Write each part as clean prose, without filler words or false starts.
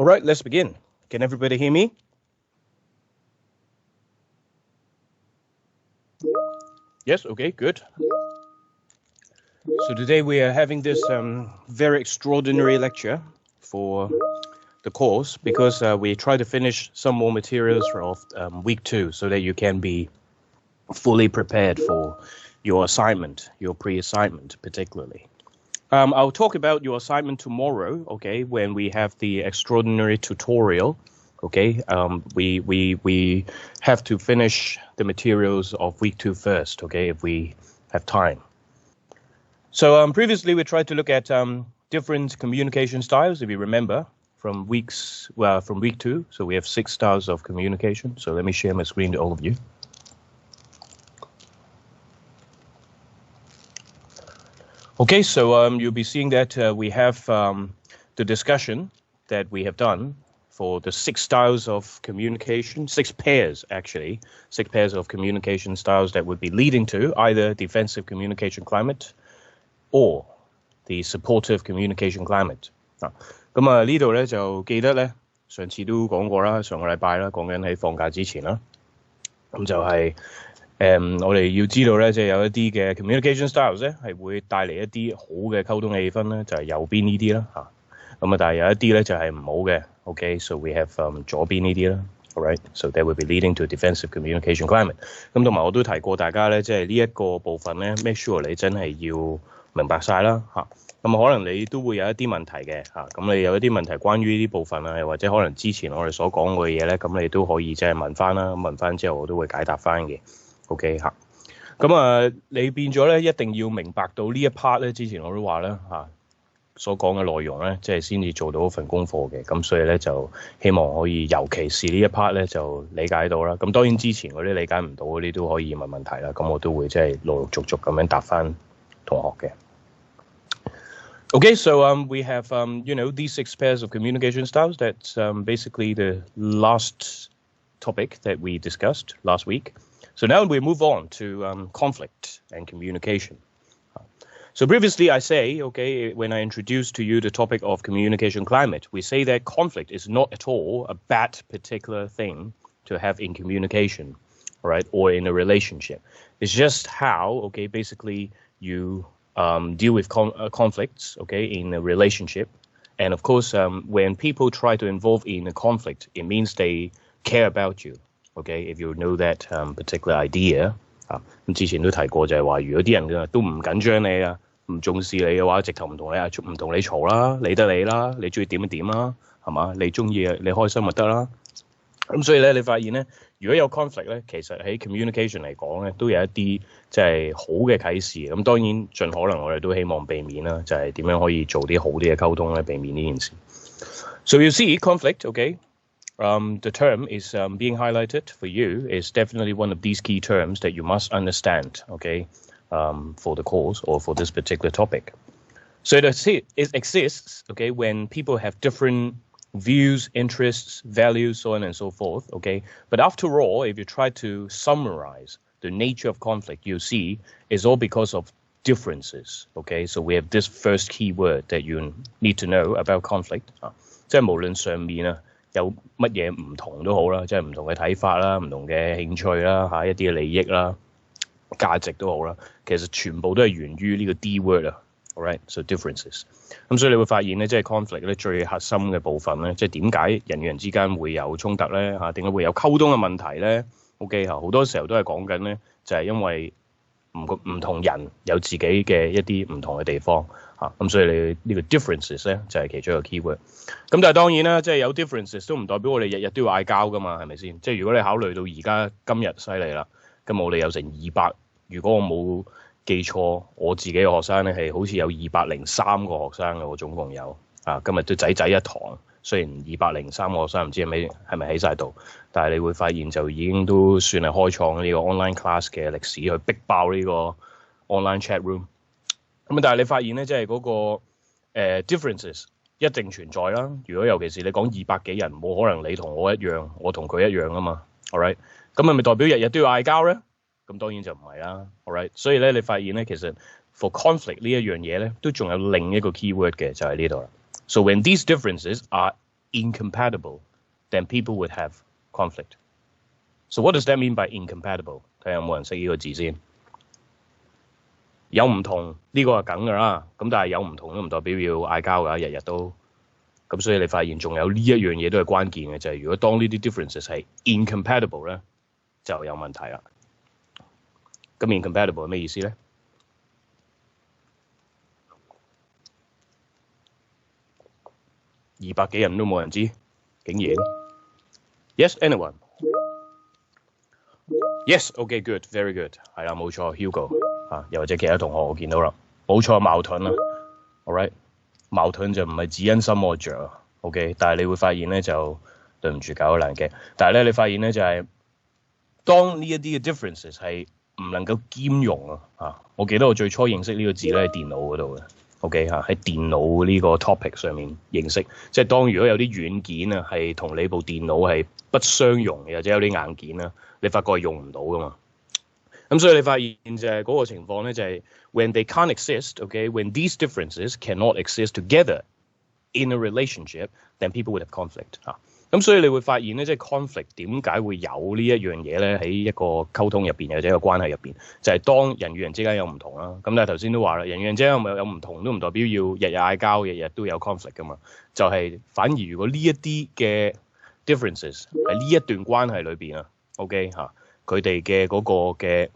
All right, let's begin. Can everybody hear me? Yes, okay, good. So today we are having this very extraordinary lecture for the course because we try to finish some more materials of week 2 so that you can be fully prepared for your assignment, your pre-assignment particularly. I'll talk about your assignment tomorrow, okay, when we have the extraordinary tutorial, okay. We have to finish the materials of week 2 first, okay, if we have time. So previously we tried to look at different communication styles, if you remember, from week 2. So we have 6 styles of communication. So let me share my screen to all of you. Okay, so you'll be seeing that we have the discussion that we have done for the 6 styles of communication, 6 pairs actually, 6 pairs of communication styles that would be leading to either defensive communication climate or the supportive communication climate. 咁啊呢度咧就記得咧，上次都講過啦，上個禮拜啦，講緊喺放假之前啦，咁就係、我哋要知道咧，即係有一啲嘅 communication styles 咧係會帶嚟一啲好嘅溝通氣氛咧，就係、右邊呢啲啦嚇。咁啊，但係有一啲咧就係唔好嘅。Okay, so we have 左邊呢啲啦。Alright, so that will be leading to defensive communication climate. 咁同埋我都提過大家咧，即係呢一個部分咧 ，make sure 你真係要明白晒啦嚇。咁可能你都會有一啲問題嘅嚇。咁你有一啲問題關於呢啲部分啊，或者可能之前我哋所講過嘅嘢咧，咁你都可以即係問翻啦。問翻之後我都會解答翻嘅。OK 嚇。咁啊，你變咗咧一定要明白到呢一 part 咧，之前我都話啦嚇。所講嘅內容咧，即係先至做到一份功課嘅，咁所以咧就希望可以，尤其是呢一 part 咧就理解到啦。咁當然之前嗰啲理解唔到嗰啲都可以問問題啦。咁我都會即係陸陸續續咁樣答翻同學嘅。Okay, so we have these 6 pairs of communication styles. That's basically the last topic that we discussed last week. So now we move on to conflict and communication. So previously I say, okay, when I introduced to you the topic of communication climate, we say that conflict is not at all a bad particular thing to have in communication, right, or in a relationship. It's just how, okay, basically you deal with conflicts, okay, in a relationship. And of course, when people try to involve in a conflict, it means they care about you, okay, if you know that particular idea. 咁之前都提過就係話，如果啲人都唔緊張你啊，唔重視你嘅話，直頭唔同你嘈啦，理得你啦，你中意點就點啦，係嘛？你中意你開心就得啦。咁所以咧，你發現咧，如果有 conflict 咧，其實喺 communication 嚟講咧，都有一啲即係好嘅啟示。咁當然盡可能我哋都希望避免啦，就係點樣可以做啲好啲嘅溝通咧，避免呢件事。So you see conflict, okay? The term is being highlighted for you is definitely one of these key terms that you must understand, okay, for the course or for this particular topic. So it exists, okay, when people have different views, interests, values, so on and so forth, okay? But after all, if you try to summarize the nature of conflict, you see it's all because of differences, okay? So we have this first key word that you need to know about conflict. 即係無論上面啊有乜嘢唔同都好啦，即係唔同嘅睇法啦，唔同嘅興趣啦，一啲嘅利益啦、價值都好啦，其實全部都係源於呢個 D word 啊 ，alright， so differences。咁所以你會發現咧，即係 conflict 咧最核心嘅部分咧，即係點解人與人之間會有衝突咧？點解會有溝通嘅問題咧 ？OK 好多時候都係講緊咧，就係因為唔同人有自己嘅一啲唔同嘅地方咁所以你呢個 differences 咧就係其中一個 keyword。咁但係當然啦，即係有 differences 都唔代表我哋日日都要嗌交噶嘛，係咪先？即係如果你考慮到而家今日犀利啦，咁我哋有成200，如果我冇記錯，我自己嘅學生咧係好似有203個學生嘅，我總共有今日都仔一堂。雖然203個學生唔知係咪喺晒度，但係你會發現就已經都算係開創呢個 online class 嘅歷史，去逼爆呢個 online chat room。咁但係你發現咧，即係嗰個differences 一定存在啦。如果尤其是你講200幾人，冇可能你同我一樣，我同佢一樣啊嘛。alright， 咁係咪代表日日都要嗌交咧？咁當然就唔係啦。alright， 所以咧你發現咧，其實 for conflict 呢一樣嘢咧，都仲有另一個 keyword 嘅，就喺呢度啦。So when these differences are incompatible, then people would have conflict. So what does that mean by incompatible? 睇下有冇人識呢個字先。有唔同呢個係梗㗎啦，咁但係有唔同都唔代表要嗌交㗎，日日都。咁所以你發現仲有呢一樣嘢都係關鍵嘅，就係如果當呢啲 differences 係 incompatible 咧，就有問題啦。咁 incompatible 係咩意思咧？200幾人都冇人知，竟然。Yes, anyone? Yes, okay, good, very good. 係啦，冇錯 ，Hugo 又或者其他同學我見到啦，冇錯，矛盾啦。All right， 矛盾就唔係只因心愛着 ，OK， 但係你會發現咧就對唔住搞得難嘅，但係咧你發現咧就係、當呢一啲嘅 differences 係唔能夠兼容我記得我最初認識呢個字咧喺電腦嗰度嘅。OK 喺電腦呢個 topic 上面認識，即係當如果有啲軟件係同你部電腦係不相容嘅，或者有啲硬件你發覺係用唔到噶嘛。咁所以你發現就係嗰個情況咧，就係 when they can't exist，when these differences cannot exist together in a relationship， then people would have conflict 咁所以你會發現咧，即係 conflict 點解會有呢一樣嘢咧？喺一個溝通入邊，或者一個關係入邊，就係當人與人之間有唔同啦。咁但係頭先都話啦，人與人之間有唔同都唔代表要日日嗌交，日日都有 conflict 噶嘛。就係反而如果呢一啲嘅 differences 喺呢一段關係裏邊OK 佢哋嘅嗰個嘅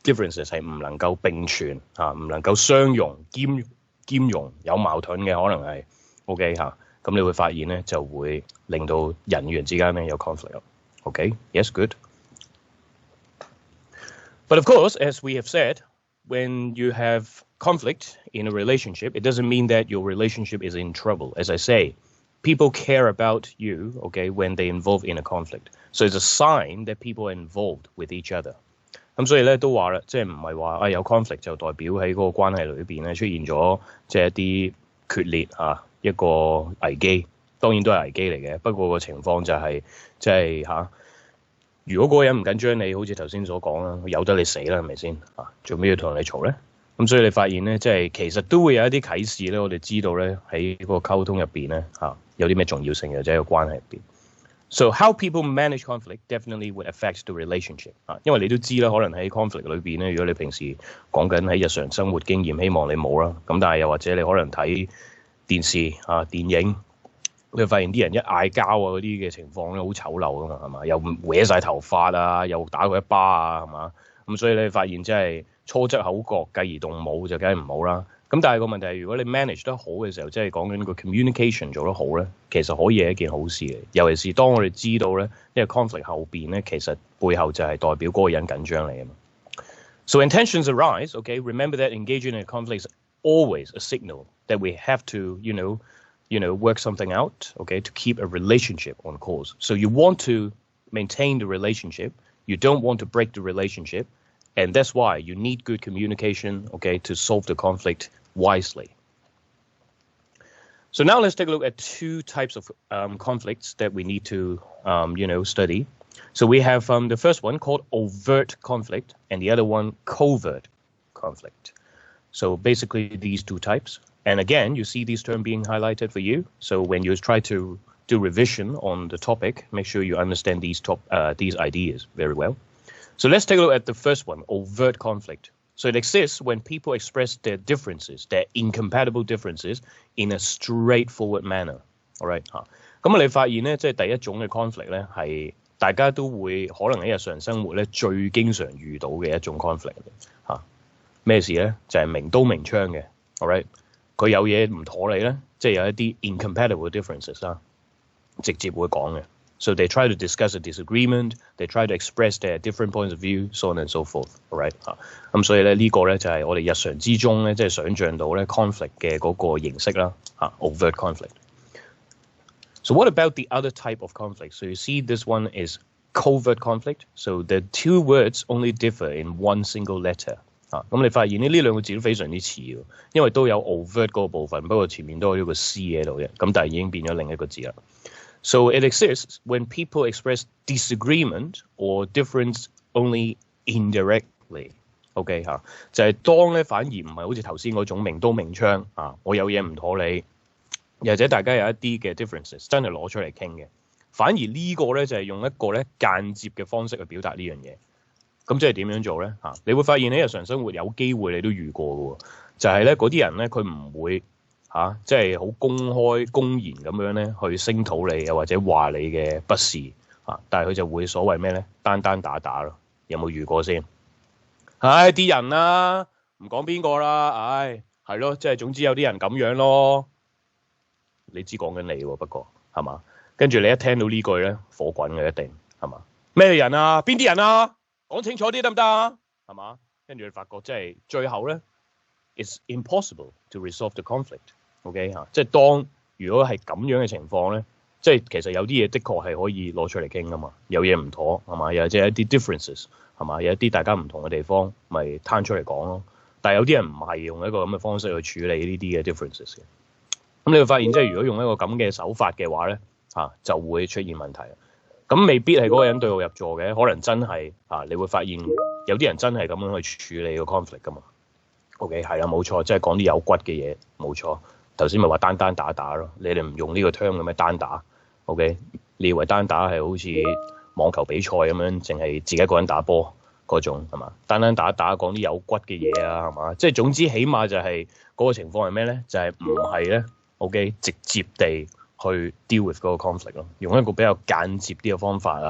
differences 係唔能夠並存唔能夠相容兼容，有矛盾嘅可能係 OK 咁你會發現咧，就會令到人與人之間咧有 conflict。Okay, yes, good. But of course, as we have said, when you have conflict in a relationship, it doesn't mean that your relationship is in trouble. As I say, people care about you, okay, when they involve in a conflict. So it's a sign that people are involved with each other. 咁所以咧都話啦，即係唔係話有 conflict 就代表喺嗰個關係裏邊咧出現咗即係一啲決裂一個危機，當然都係危機嚟嘅。不過個情況就係即係如果嗰個人唔緊張你，好似頭先所講啦，由得你死啦，係咪先做咩要同你嘈咧？咁所以你發現咧，即係其實都會有一啲啟示咧，我哋知道咧喺嗰個溝通入邊咧有啲咩重要性，或者喺個關係入邊。So how people manage conflict definitely would affect the relationship 因為你都知啦，可能喺 conflict 裏邊咧，如果你平時講緊喺日常生活經驗，希望你冇啦。咁但係又或者你可能睇電視電影，你會發現啲人一嗌交嗰啲嘅情況咧，好醜陋噶嘛，係嘛？又搲晒頭髮又打佢一巴係嘛？咁所以你發現即係初則口角，繼而動武就梗係唔好啦。咁但係個問題係，如果你 manage 得好嘅時候，即係講緊個 communication 做得好咧，其實可以係一件好事嘅。尤其是當我哋知道咧，因為 conflict 後邊咧，其實背後就係代表嗰個人緊張你啊嘛。So when tensions arise, okay, remember that engaging in a conflict is always a signal that we have to, work something out, okay, to keep a relationship on course. So you want to maintain the relationship, you don't want to break the relationship, and that's why you need good communication, okay, to solve the conflict wisely. So now let's take a look at two types of conflicts that we need to, study. So we have the first one called overt conflict, and the other one covert conflict. So basically these two types. And again, you see these terms being highlighted for you. So when you try to do revision on the topic, make sure you understand these ideas very well. So let's take a look at the first one, overt conflict. So it exists when people express their differences, their incompatible differences, in a straightforward manner. All right? 咁你發現咧，即係第一種嘅 conflict 咧，係大家都會可能喺日常生活咧最經常遇到嘅一種 conflict 咩事咧？就係明刀明槍嘅 ，all right？ 佢有嘢唔妥你咧，即係有一啲 incompatible differences 啦，直接會講嘅。So they try to discuss a disagreement, they try to express their different points of view, so on and so forth, all right？ 咁所以咧呢個咧就係我哋日常之中咧，即係想像到咧 conflict 嘅嗰個形式啦，overt conflict。So what about the other type of conflict? So you see this one is covert conflict. So the two words only differ in one single letter. 咁你發現呢兩個字都非常之似嘅，因為都有 overt 嗰個部分，不過前面都有一個 C 喺度嘅，咁但係已經變咗另一個字啦。So it exists when people express disagreement or difference only indirectly. OK 就係當咧反而唔係好似頭先嗰種明刀明槍我有嘢唔妥你，又或者大家有一啲嘅 differences 真係攞出嚟傾嘅。反而呢個咧就係用一個咧間接嘅方式去表達呢樣嘢。咁即係點樣做咧？你會發現喺日常生活有機會你都遇過嘅喎，就係咧嗰啲人咧佢唔會即係好公開公然咁樣咧去聲討你，又或者話你嘅不是但係佢就會所謂咩咧單單打打咯。有冇遇過先？啲人啦，唔講邊個啦，係咯，即係總之有啲人咁樣咯。你知講緊你喎，不過係嘛？跟住你一聽到呢句咧，火滾嘅一定係嘛？咩人啊？邊啲人啊？講清楚啲得唔得啊？係嘛？跟住你發覺即係最後咧 ，it's impossible to resolve the conflict。OK 即係當如果係咁樣嘅情況咧，即係其實有啲嘢的確係可以攞出嚟傾噶嘛。有嘢唔妥係嘛？又或者一啲 differences 係嘛？有一啲大家唔同嘅地方，咪攤出嚟講咯。但係有啲人唔係用一個咁嘅方式去處理呢啲嘅 differences 嘅。咁你會發現即係如果用一個咁嘅手法嘅話咧，就會出現問題。咁未必係嗰個人對號入座嘅，可能真係你會發現有啲人真係咁樣去處理個 conflict 噶嘛。OK 係啦，冇錯，即係講啲有骨嘅嘢，冇錯。頭先咪話單單打打咯，你哋唔用呢個 term 嘅咩單打 ？OK， 你以為單打係好似網球比賽咁樣，淨係自己一個人打波嗰種係嘛？單單打打講啲有骨嘅嘢啊，係嘛？即係總之，起碼就係嗰個情況係咩咧？就係唔係咧 ？OK， 直接地去 deal with 嗰個 conflict 咯，用一個比較間接啲嘅方法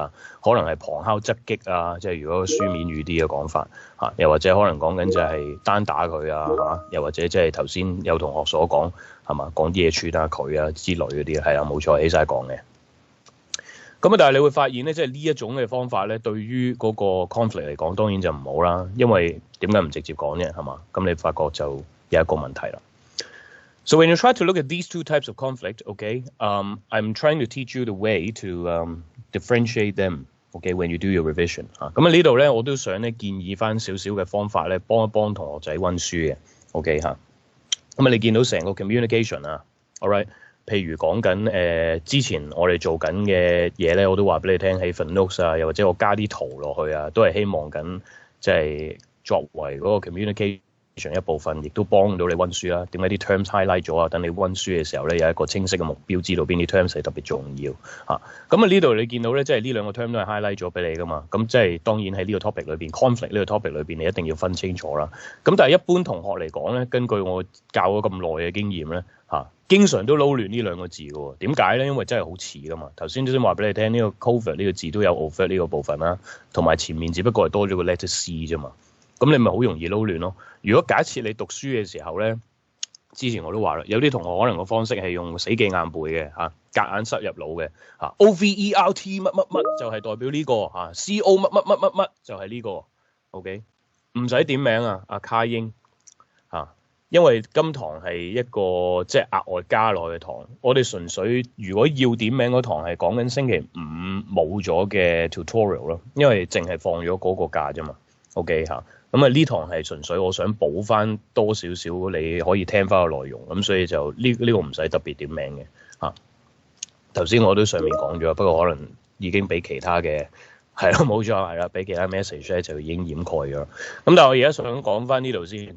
可能係旁敲側擊即係如果書面語啲嘅講法又或者可能講緊就係單打佢又或者即係頭先有同學所講係嘛，講啲嘢串下佢之類嗰啲係冇錯，起晒講嘅。咁但係你會發現咧，即係呢一種嘅方法咧，對於嗰個 conflict 嚟講，當然就唔好啦，因為點解唔直接講啫？係嘛，咁你發覺就有一個問題啦。So when you try to look at these two types of conflict, I'm trying to teach you the way to differentiate them. When you do your revision 咁呢度咧，我都想咧建議翻少少嘅方法咧，幫一幫同學仔溫書嘅。咁你見到成個 communication all right， 譬如講緊之前我哋做緊嘅嘢咧，我都話俾你聽喺份 notes 又或者我加啲圖落去都係希望緊即係作為嗰個 communication一部分，亦都幫到你溫書啦。點解啲 terms highlight 咗等你溫書嘅時候咧有一個清晰嘅目標，知道邊啲 terms 係特別重要咁呢度你見到咧，即係呢兩個 term 都係 highlight 咗俾你噶嘛。咁即係當然喺呢個 topic 裏邊 conflict 呢個 topic 裏邊，你一定要分清楚啦。咁但係一般同學嚟講咧，根據我教咗咁耐嘅經驗咧經常都撈亂呢兩個字嘅喎。點解咧？因為真係好似噶嘛。頭先都先話俾你聽，呢個 covert 呢個字都有 overt 呢個部分啦，同埋前面只不過係多咗個 letter C 啫嘛。咁你咪好容易撈亂咯。如果假設你讀書嘅時候咧，之前我都話啦，有啲同學可能個方式係用死記硬背嘅夾硬塞入腦嘅OVERT 乜乜乜就係代表呢個CO 乜乜乜乜乜就係呢個 OK， 唔使點名阿卡英因為今堂係一個即係額外加落去嘅堂，我哋純粹如果要點名嗰堂係講緊星期五冇咗嘅 tutorial 咯，因為淨係放咗嗰個假啫嘛。OK 咁呢堂係純粹我想補翻多少少你可以聽翻個內容，咁所以就呢個唔使特別點名嘅頭先我都上面講咗，不過可能已經俾其他嘅係啦，冇錯係啦，俾其他 message 咧就已經掩蓋咗。咁但係我而家想講翻呢度先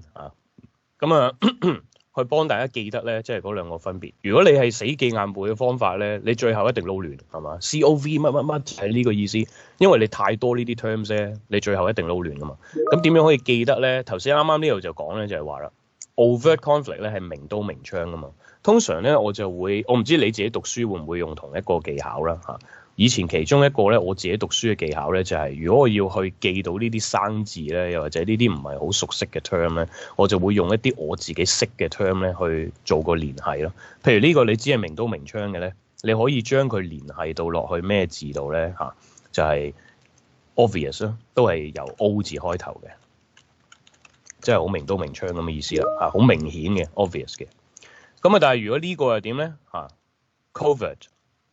去幫大家記得咧，即係嗰兩個分別。如果你係死記硬背嘅方法咧，你最後一定撈亂係嘛？COV 乜乜乜係呢個意思，因為你太多呢啲 terms 咧，你最後一定撈亂噶嘛。咁點樣可以記得咧？頭先啱啱呢度就講咧，就係話啦 ，overt conflict 咧係明刀明槍噶嘛。通常咧我就會，我唔知你自己讀書會唔會用同一個技巧啦以前其中一個咧，我自己讀書嘅技巧咧，就係如果我要去記到呢啲生字咧，又或者呢啲唔係好熟悉嘅 term 咧，我就會用一啲我自己識嘅 term 咧去做個聯繫咯。譬如呢個你只係明刀明槍嘅咧，你可以將佢聯繫到落去咩字度咧就係 obvious 咯，都係由 O 字開頭嘅，即係好明刀明槍咁嘅意思啦好明顯嘅 obvious 嘅。咁但係如果呢個又點咧covert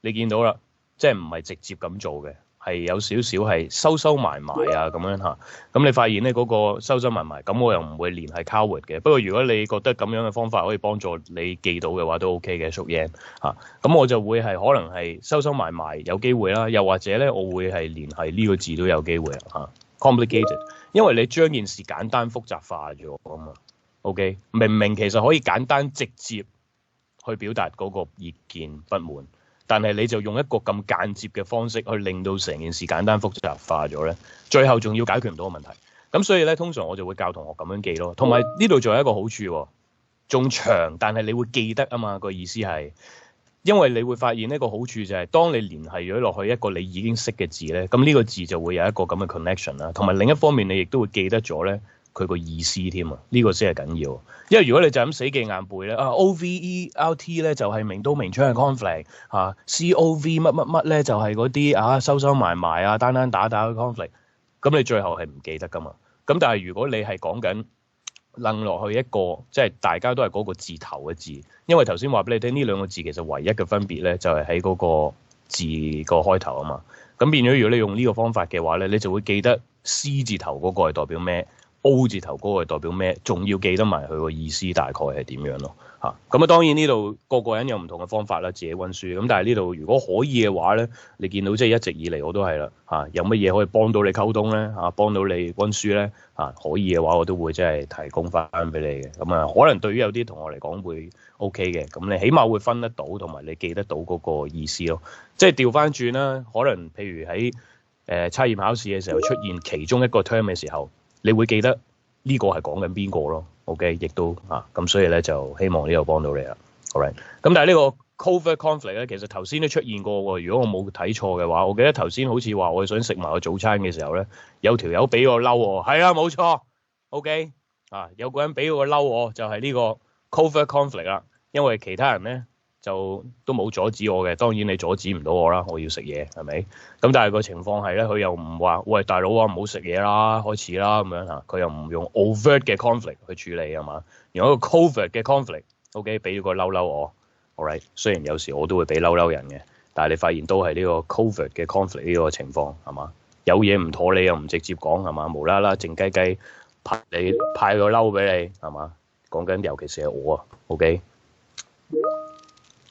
你見到啦。即係唔係直接咁做嘅，係有少少係收埋埋咁樣咁你發現咧嗰個收埋埋，咁我又唔會連係 coward 嘅。不過如果你覺得咁樣嘅方法可以幫助你記到嘅話，都 OK 嘅，屬英咁我就會係可能係收埋埋有機會啦，又或者咧我會係連係呢個字都有機會complicated， 因為你將件事簡單複雜化咗啊嘛。OK， 明明其實可以簡單直接去表達嗰個意見不滿，但係你就用一個咁間接嘅方式去令到成件事簡單複雜化咗咧，最後仲要解決唔到個問題。咁所以咧，通常我就會教同學咁樣記咯。同埋呢度仲有一個好處喎，仲長，但係你會記得啊嘛。個意思係，因為你會發現呢個好處就係，當你聯繫咗落去一個你已經識嘅字咧，咁呢個字就會有一個咁嘅 connection 啦。同埋另一方面，你亦都會記得咗咧佢個意思添啊。呢個先係緊要。因為如果你就咁死記硬背咧，OVERT 咧就係明刀明槍嘅 conflict 嚇，COV 乜乜乜咧就係嗰啲收收埋埋啊單單打打嘅 conflict。咁你最後係唔記得噶嘛？咁但係如果你係講緊楞落去一個即係大家都係嗰個字頭嘅字，因為頭先話俾你聽呢兩個字其實唯一嘅分別咧就係喺嗰個字個開頭啊嘛。咁變咗如果你用呢個方法嘅話咧，你就會記得 C 字頭嗰個係代表咩， O 字頭嗰個係代表咩，仲要記得埋佢個意思大概係點樣咯嚇。咁當然呢度個個人有唔同嘅方法啦，自己溫書。咁但係呢度如果可以嘅話咧，你見到即係一直以嚟我都係啦嚇，有乜嘢可以幫到你溝通咧嚇，幫到你溫書咧嚇，可以嘅話我都會即係提供翻俾你嘅。咁可能對於有啲同學嚟講會 OK 嘅，咁你起碼會分得到同埋你記得到嗰個意思咯。即係調翻轉啦，可能譬如喺測驗考試嘅時候出現其中一個 term 嘅時候，你會記得呢個係講緊邊個咯 ？OK， 亦都咁所以咧就希望呢度幫到你啦。Alright，咁但係呢個 covert conflict 咧，其實頭先都出現過喎。如果我冇睇錯嘅話，我記得頭先好似話我想食埋個早餐嘅時候咧，有條友俾我嬲我，係啊冇錯。OK，有個人俾我嬲我，就係呢個 covert conflict 啦。因為其他人咧就都冇阻止我嘅，當然你阻止唔到我啦，我要食嘢係咪？咁但係個情況係咧，佢又唔話喂大佬唔好食嘢啦，開始啦咁樣嚇，佢又唔用 overt 嘅 conflict 去處理係嘛，用一個 covert 嘅 conflict，OK 俾咗個嬲嬲我 ，alright， 雖然有時我都會俾嬲嬲人嘅，但係你發現都係呢個 covert 嘅 conflict 呢個情況係嘛？有嘢唔妥你又唔直接講係嘛？無啦啦靜雞雞派個嬲俾你係嘛？講緊尤其是係我OK。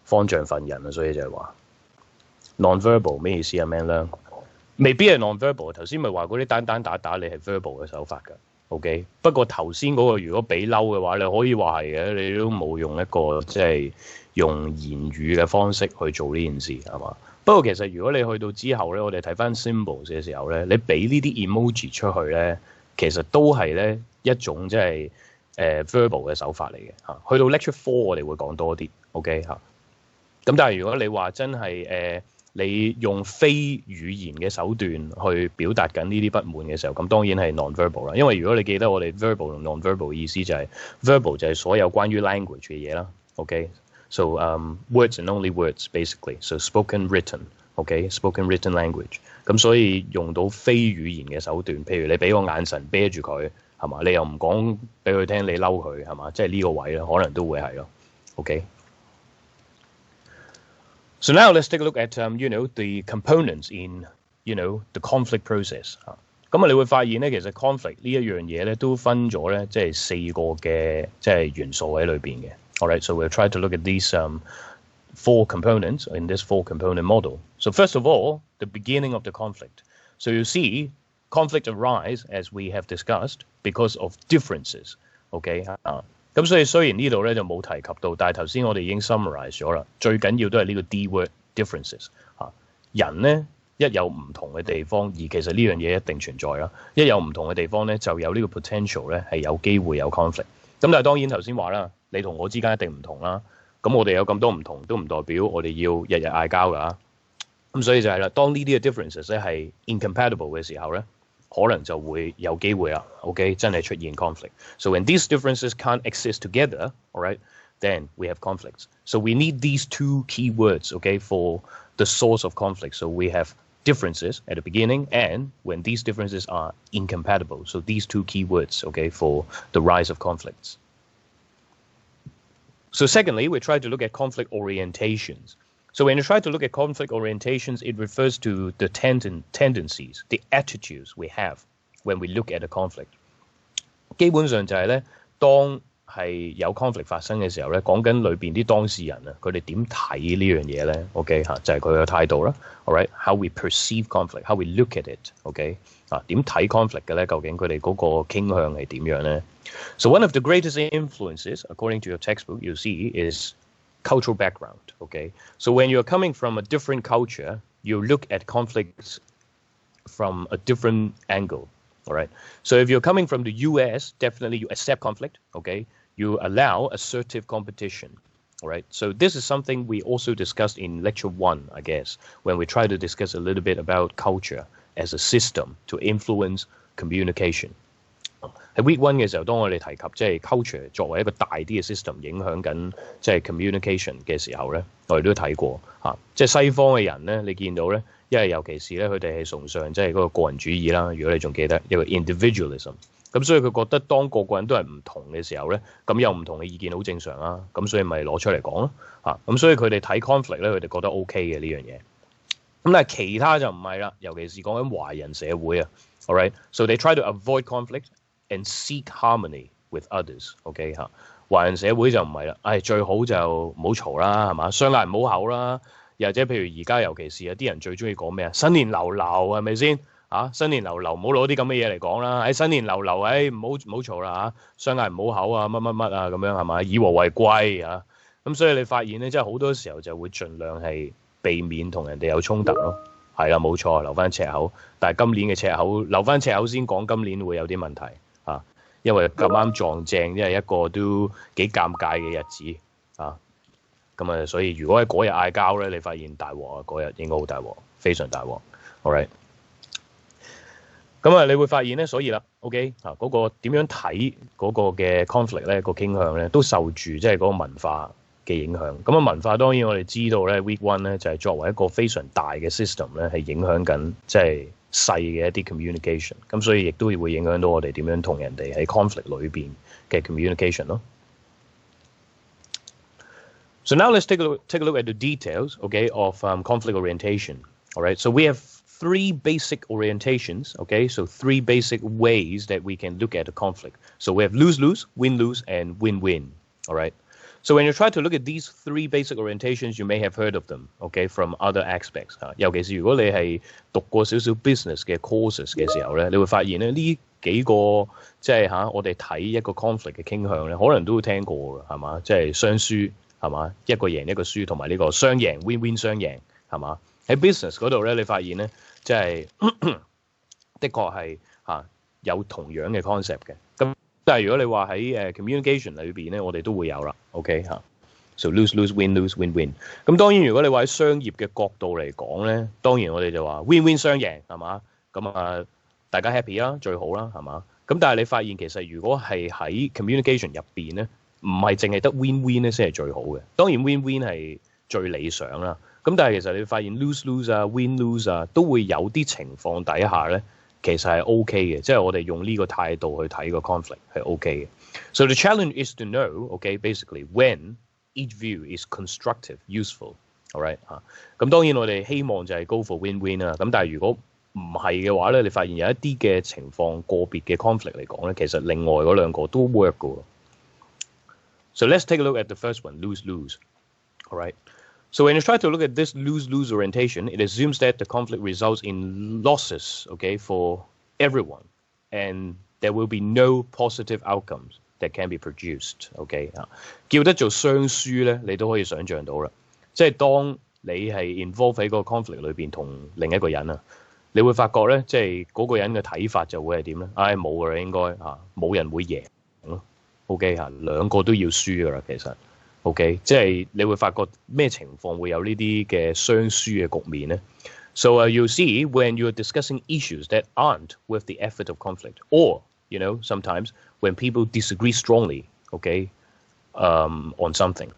方丈份人所以就係話 non-verbal 咩意思啊 man 咧？未必係 non-verbal， 頭先咪話嗰啲單單打打你係 verbal 嘅手法㗎 ，OK？不過頭先嗰個如果俾嬲嘅話，你可以話係嘅，你都冇用一個即係用言語嘅方式去做呢件事係嘛？不過其實如果你去到之後咧，我哋睇翻 symbols 嘅時候咧，你俾呢啲 emoji 出去咧，其實都係咧一種即係verbal 嘅手法嚟嘅嚇。去到 lecture 4我哋會講多啲 ，OK 嚇。咁但係如果你話真係你用非語言嘅手段去表達緊呢啲不滿嘅時候，咁當然係 non-verbal 啦。因為如果你記得我哋 verbal 同 non-verbal 嘅意思就係 verbal 就係所有關於 language 嘅嘢啦。OK，so words and only words basically，so spoken written，OK，spoken written language。咁所以用到非語言嘅手段，譬如你俾個眼神啤住佢係嘛，你又唔講俾佢聽你嬲佢係嘛，即係呢個位咧可能都會係咯。OK。So now let's take a look at the components in the conflict process 咁你會發現咧，其實 conflict 呢一樣嘢咧都分咗咧，即係4個嘅即係元素喺裏邊嘅。Alright, so we'll try to look at these 4 components in this 4-component model. So first of all, the beginning of the conflict. So you see, conflict arise as we have discussed because of differences. OK 咁所以雖然呢度咧就冇提及到，但係頭先我哋已經 summarize 咗啦。最緊要都係呢個 D word differences 人咧一有唔同嘅地方，而其實呢樣嘢一定存在啦。一有唔同嘅地方咧，就有呢個 potential 咧係有機會有 conflict。咁但係當然頭先話啦，你同我之間一定唔同啦。咁我哋有咁多唔同，都唔代表我哋要日日嗌交㗎。咁所以就係啦，當呢啲嘅 differences 咧係 incompatible 嘅時候咧，可能就會有機會啦 ，OK， 真係出現 conflict。So when these differences can't exist together, all right, then we have conflicts. So we need these 2 key words, okay, for the source of conflict. So we have differences at the beginning, and when these differences are incompatible. So these 2 key words, okay, for the rise of conflicts. So secondly, we try to look at conflict orientations. So when you try to look at conflict orientations, it refers to the tendencies, the attitudes we have when we look at a conflict. 基本上就係咧，當係有 conflict 發生嘅時候咧，講緊裏邊啲當事人啊，佢哋點睇呢樣嘢咧 ？OK 就係佢嘅態度啦。All right, how we perceive conflict, how we look at it. OK 點睇 conflict 嘅咧？究竟佢哋嗰個傾向係點樣咧？So one of the greatest influences, according to your textbook, you see is cultural background. Okay, so when you're coming from a different culture, you look at conflicts from a different angle. All right. So if you're coming from the U.S., definitely you accept conflict. Okay, you allow assertive competition. All right. So this is something we also discussed in lecture 1, I guess, when we try to discuss a little bit about culture as a system to influence communication. 喺 week one 嘅時候，當我哋提及即係 culture 作為一個大啲嘅 system 影響緊即係 communication 嘅時候咧，我哋都睇過嚇，即係西方嘅人咧，你見到咧，因為尤其是咧佢哋係崇尚即係嗰個個人主義啦。如果你仲記得一個 individualism， 咁所以佢覺得當個個人都係唔同嘅時候咧，咁有唔同嘅意見好正常啊。咁所以咪攞出嚟講咯嚇。咁所以佢哋睇 conflict 咧，佢哋覺得 OK 嘅呢樣嘢。咁但係其他就唔係啦，尤其是講緊華人社會啊。All right, so they try to avoid conflict and seek harmony with others。OK 嚇，華人社會就唔係啦，最好就唔好嘈啦，係嘛？相嗌唔好口啦。又或者譬如而家尤其是有啲人最中意講咩啊？新年流流係咪先？新年流流唔好攞啲咁嘅嘢嚟講啦。新年流流，唔好嘈啦嚇，相嗌唔好口啊，乜乜乜啊咁樣係嘛？以和為貴啊。咁所以你發現咧，即係好多時候就會盡量係避免同人哋有衝突咯。係啦，冇錯，留翻赤口。但係今年嘅赤口留翻赤口先講，今年會有啲問題嚇，因為咁啱撞正，因為一個都幾尷尬嘅日子啊。咁啊，所以如果喺嗰日嗌交咧，你發現大鑊啊，嗰日應該好大鑊，非常大鑊。All right。咁啊，你會發現咧，所以啦 ，OK 嗰個點樣睇嗰個嘅 conflict 咧，個傾向咧，都受住即係嗰個文化嘅影響。咁啊，文化當然我哋知道咧 ，week one 咧就係作為一個非常大嘅 system 咧，係影響緊即係細嘅一啲 communication。咁所以亦都會影響到我哋點樣同人哋喺 conflict 裏邊嘅 communication 咯。So now let's take a look at the details, okay, of conflict orientation. All right. So we have 3 basic orientations. Okay. So 3 basic ways that we can look at a conflict. So we have lose-lose, win-lose, and win-win. All right. So when you try to look at these 3 basic orientations, you may have heard of them, okay, from other aspects. 尤其是如果你係讀過少少 business 嘅 courses 嘅時候咧，你會發現咧呢幾個即係我哋睇一個 conflict 嘅傾向咧，可能都會聽過㗎，係嘛？即係雙輸。係嘛？一個贏一個輸，同埋呢個雙贏 win-win 雙贏係嘛？喺 business 嗰度咧，你發現咧，即係的確係有同樣嘅 concept 嘅。咁但係如果你話喺communication 裏邊咧，我哋都會有啦。OK so lose lose win lose win win。咁當然如果你話喺商業嘅角度嚟講咧，當然我哋就話 win-win 雙贏係嘛？咁大家 happy 啦，最好啦係嘛？咁但係你發現其實如果係喺 communication 入邊咧，唔係淨係得 win-win 咧先係最好嘅，當然 win-win 係最理想啦。咁但係其實你會發現 lose-lose 啊、win-lose 啊，都會有啲情況底下咧，其實係 OK 嘅，即係我哋用呢個態度去睇個 conflict 係 OK 嘅。So the challenge is to know, okay, basically when each view is constructive, useful, alright 咁當然我哋希望就係 go for win-win 啦。咁但係如果唔係嘅話咧，你發現有一啲嘅情況個別嘅 conflict 嚟講咧，其實另外嗰兩個都 work 嘅喎。So let's take a look at the first one, lose-lose. All right. So when you try to look at this lose-lose orientation, it assumes that the conflict results in losses, okay, for everyone, and there will be no positive outcomes that can be produced. OK 叫得做雙輸咧，你都可以想像到啦。即係當你係 involve 喺個 conflict 裏邊同另一個人啊，你會發覺咧，即係嗰個人嘅睇法就會係點咧？冇㗎啦，應該冇人會贏咯。OK 兩個都要輸㗎啦，其實 OK 即係你會發覺咩情況會有呢啲嘅雙輸嘅局面咧 ？So you see when you're discussing issues that aren't with the effort of conflict, or you know sometimes when people disagree strongly, OK, on something，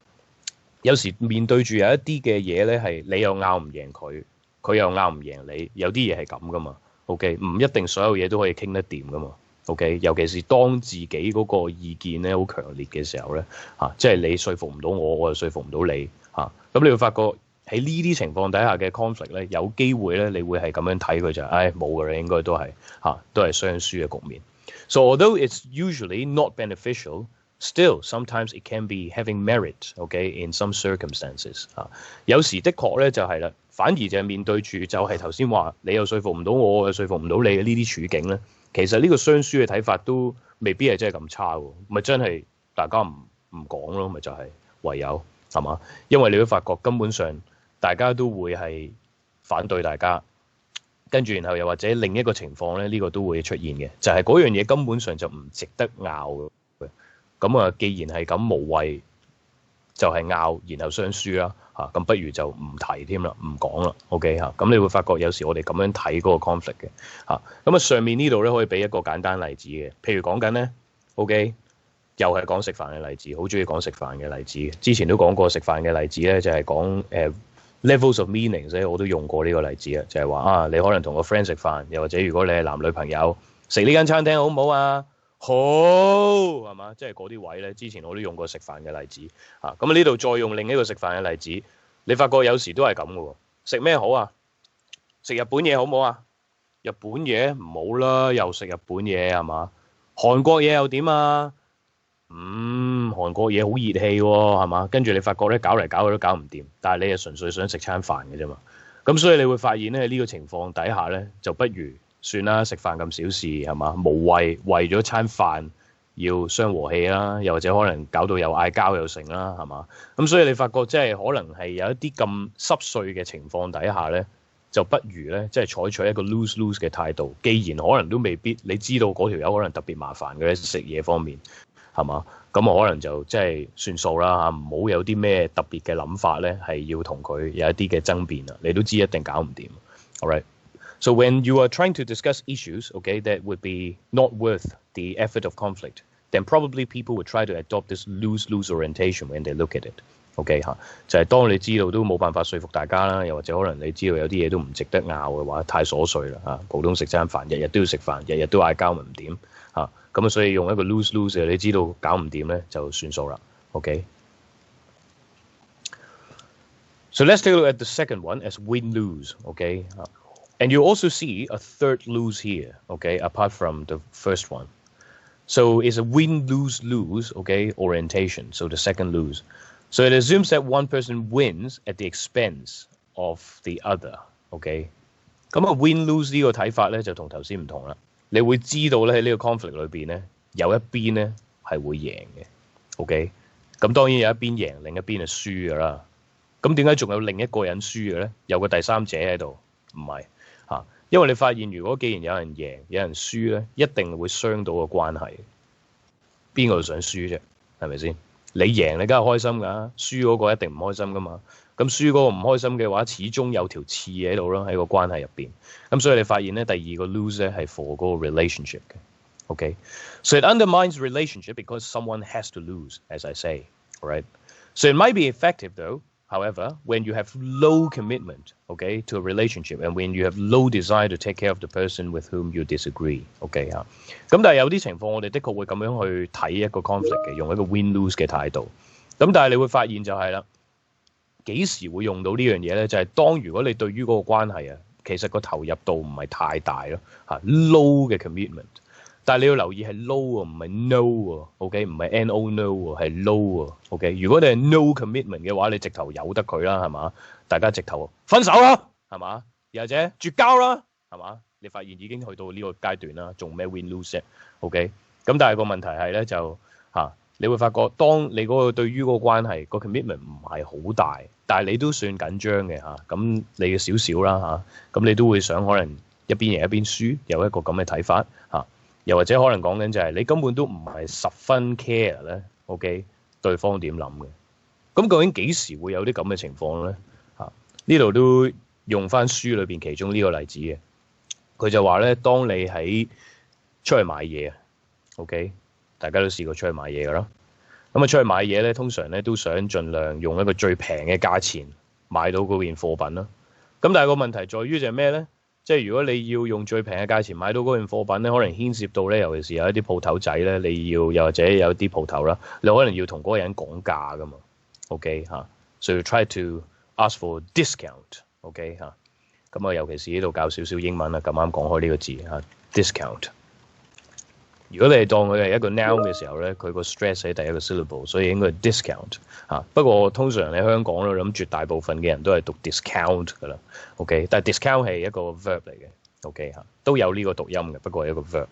有時面對住有一啲嘅嘢咧係你又拗唔贏佢，佢又拗唔贏你，有啲嘢係咁噶嘛 ？OK， 唔一定所有嘢都可以傾得掂噶嘛。OK， 尤其是當自己嗰個意見咧好強烈嘅時候咧，即係你說服唔到我，我又說服唔到你，咁你會發覺喺呢啲情況底下嘅 conflict 咧，有機會咧，你會係咁樣睇佢就係，冇㗎啦，應該都係雙輸嘅局面。So although it's usually not beneficial, still sometimes it can be having merit, OK, in some circumstances 有時的確咧就係啦，反而就係面對住就係頭先話你又說服唔到我，我又說服唔到你嘅呢啲處境咧。其實呢個雙輸嘅睇法都未必係真係咁差喎，咪真係大家唔講咯，咪就係唯有係嘛？因為你會發覺根本上大家都會係反對大家，跟住然後又或者另一個情況咧，呢個都會出現嘅，就係嗰樣嘢根本上就唔值得拗嘅。咁啊，既然係咁無謂，就係拗，然後雙輸啦嚇，咁不如就唔提添啦，唔講啦，OK 嚇。咁你會發覺有時我哋咁樣睇嗰個 conflict 嘅嚇。咁啊上面呢度咧可以俾一個簡單例子嘅，譬如講緊咧 OK。又係講食飯嘅例子，好中意講食飯嘅例子。之前都講過食飯嘅例子咧，就係講levels of meaning，所以我都用過呢個例子啊，就係話啊，你可能同個 friend 食飯，又或者如果你係男女朋友食呢間餐廳好唔好啊？好係嘛？即係嗰啲位咧，之前我都用過食飯嘅例子啊。咁呢度再用另一個食飯嘅例子，你發覺有時都係咁嘅喎。食咩好啊？食日本嘢好唔好啊？日本嘢唔好啦，又食日本嘢係嘛？韓國嘢又點啊？韓國嘢好熱氣喎，係嘛？跟住你發覺咧，搞嚟搞去都搞唔掂，但係你係純粹想食餐飯嘅啫嘛。咁所以你會發現咧，呢個情況底下咧，就不如算啦，食飯咁小事係嘛？無謂為咗餐飯要傷和氣啦，又或者可能搞到又嗌交又成啦，係嘛？咁所以你發覺即係可能係有一啲咁濕碎嘅情況底下咧，就不如咧即係採取一個 lose-lose 嘅態度。既然可能都未必，你知道嗰條友可能特別麻煩嘅食嘢方面。係嘛？咁我可能就即係算數啦嚇，唔好有啲咩特別嘅諗法咧，係要同佢有一啲嘅爭辯啊！你都知一定搞唔掂。All right. So when you are trying to discuss issues, okay, that would be not worth the effort of conflict, then probably people would try to adopt this lose-lose orientation when they look at it. OK 嚇，就係當你知道都冇辦法說服大家啦，又或者可能你知道有啲嘢都唔值得拗嘅話，太瑣碎啦嚇。普通食餐飯，日日都要食飯，日日都嗌交咪唔掂嚇。咁啊，所以用一個 lose-lose 嘅，你知道搞唔掂咧就算數啦。OK。So let's take a look at the second one as win-lose. Okay. And you also see a third lose here. Okay, apart from the first one. So it's a win-lose-lose. Okay, orientation. So the second lose. So it assumes that one person wins at the expense of the other. OK， 咁啊 win-lose 呢個睇法咧就同頭先唔同啦。你會知道咧喺呢個 conflict 裏邊咧，有一邊咧係會贏嘅。OK， 咁當然有一邊贏，另一邊係輸㗎啦。咁點解仲有另一個人輸嘅咧？有個第三者喺度，唔係嚇，因為你發現如果既然有人贏，有人輸咧，一定會傷到個關係。邊個想輸啫？係咪先？你贏你梗係開心㗎，輸嗰個一定唔開心㗎嘛。咁輸嗰個唔開心嘅話，始終有條刺喺度咯，喺個關係入邊。咁所以你發現咧，第二個 lose 咧係 for 嗰個 relationship 嘅。OK， so it undermines relationship because someone has to lose, as I say, right? So it might be effective though. However, when you have low commitment, okay, to a relationship, and when you have low desire to take care of the person with whom you disagree, okay 嚇。咁但係有啲情況，我哋的確會咁樣去睇一個 conflict 嘅，用一個 win-lose 嘅態度。咁但係你會發現就係啦，幾時會用到呢樣嘢咧？就係當如果你對於嗰個關係啊，其實個投入度唔係太大咯嚇 ，low 嘅 commitment。但係你要留意係 low 啊，唔係 no 喎 ，OK， 唔係 no no 喎，係 low 喎 ，OK。如果你係 no commitment 嘅話，你直頭由得佢啦，係嘛？大家直頭分手啦，係嘛？又或者絕交啦，係嘛？你發現已經去到呢個階段啦，仲咩 win lose 啫 ？OK。咁但係個問題係咧就嚇，你會發覺當你嗰個對於嗰個關係個 commitment 唔係好大，但係你都算緊張嘅嚇，咁你嘅少少啦嚇，咁你都會想可能一邊贏一邊輸，有一個咁嘅睇法嚇。又或者可能講緊就係你根本都唔係十分 care 咧 ，OK， 對方點諗嘅？咁究竟幾時會有啲咁嘅情況咧？嚇，呢度都用翻書裏邊其中呢個例子嘅，佢就話咧，當你喺出去買嘢啊 ，OK， 大家都試過出去買嘢㗎啦。咁啊，出去買嘢咧，通常咧都想盡量用一個最平嘅價錢買到嗰件貨品啦。咁但係個問題在於就係咩咧？即係如果你要用最平嘅價錢買到嗰件貨品咧，可能牽涉到咧，尤其是有一啲鋪頭仔咧，你要又或者有啲鋪頭啦，你可能要同嗰個人講價噶嘛。OK 嚇，so you try to ask for discount。OK 嚇，咁啊，尤其是呢度教少少英文啦，咁啱講開呢個字嚇 discount。如果你係當佢係一個 noun 嘅時候咧，佢個 stress 喺第一個 syllable， 所以應該係 discount 嚇。不過通常喺香港咧，諗絕大部分嘅人都係讀 discount 噶啦。OK， 但係 discount 係一個 verb 嚟嘅。OK 嚇，都有呢個讀音嘅，不過係一個 verb。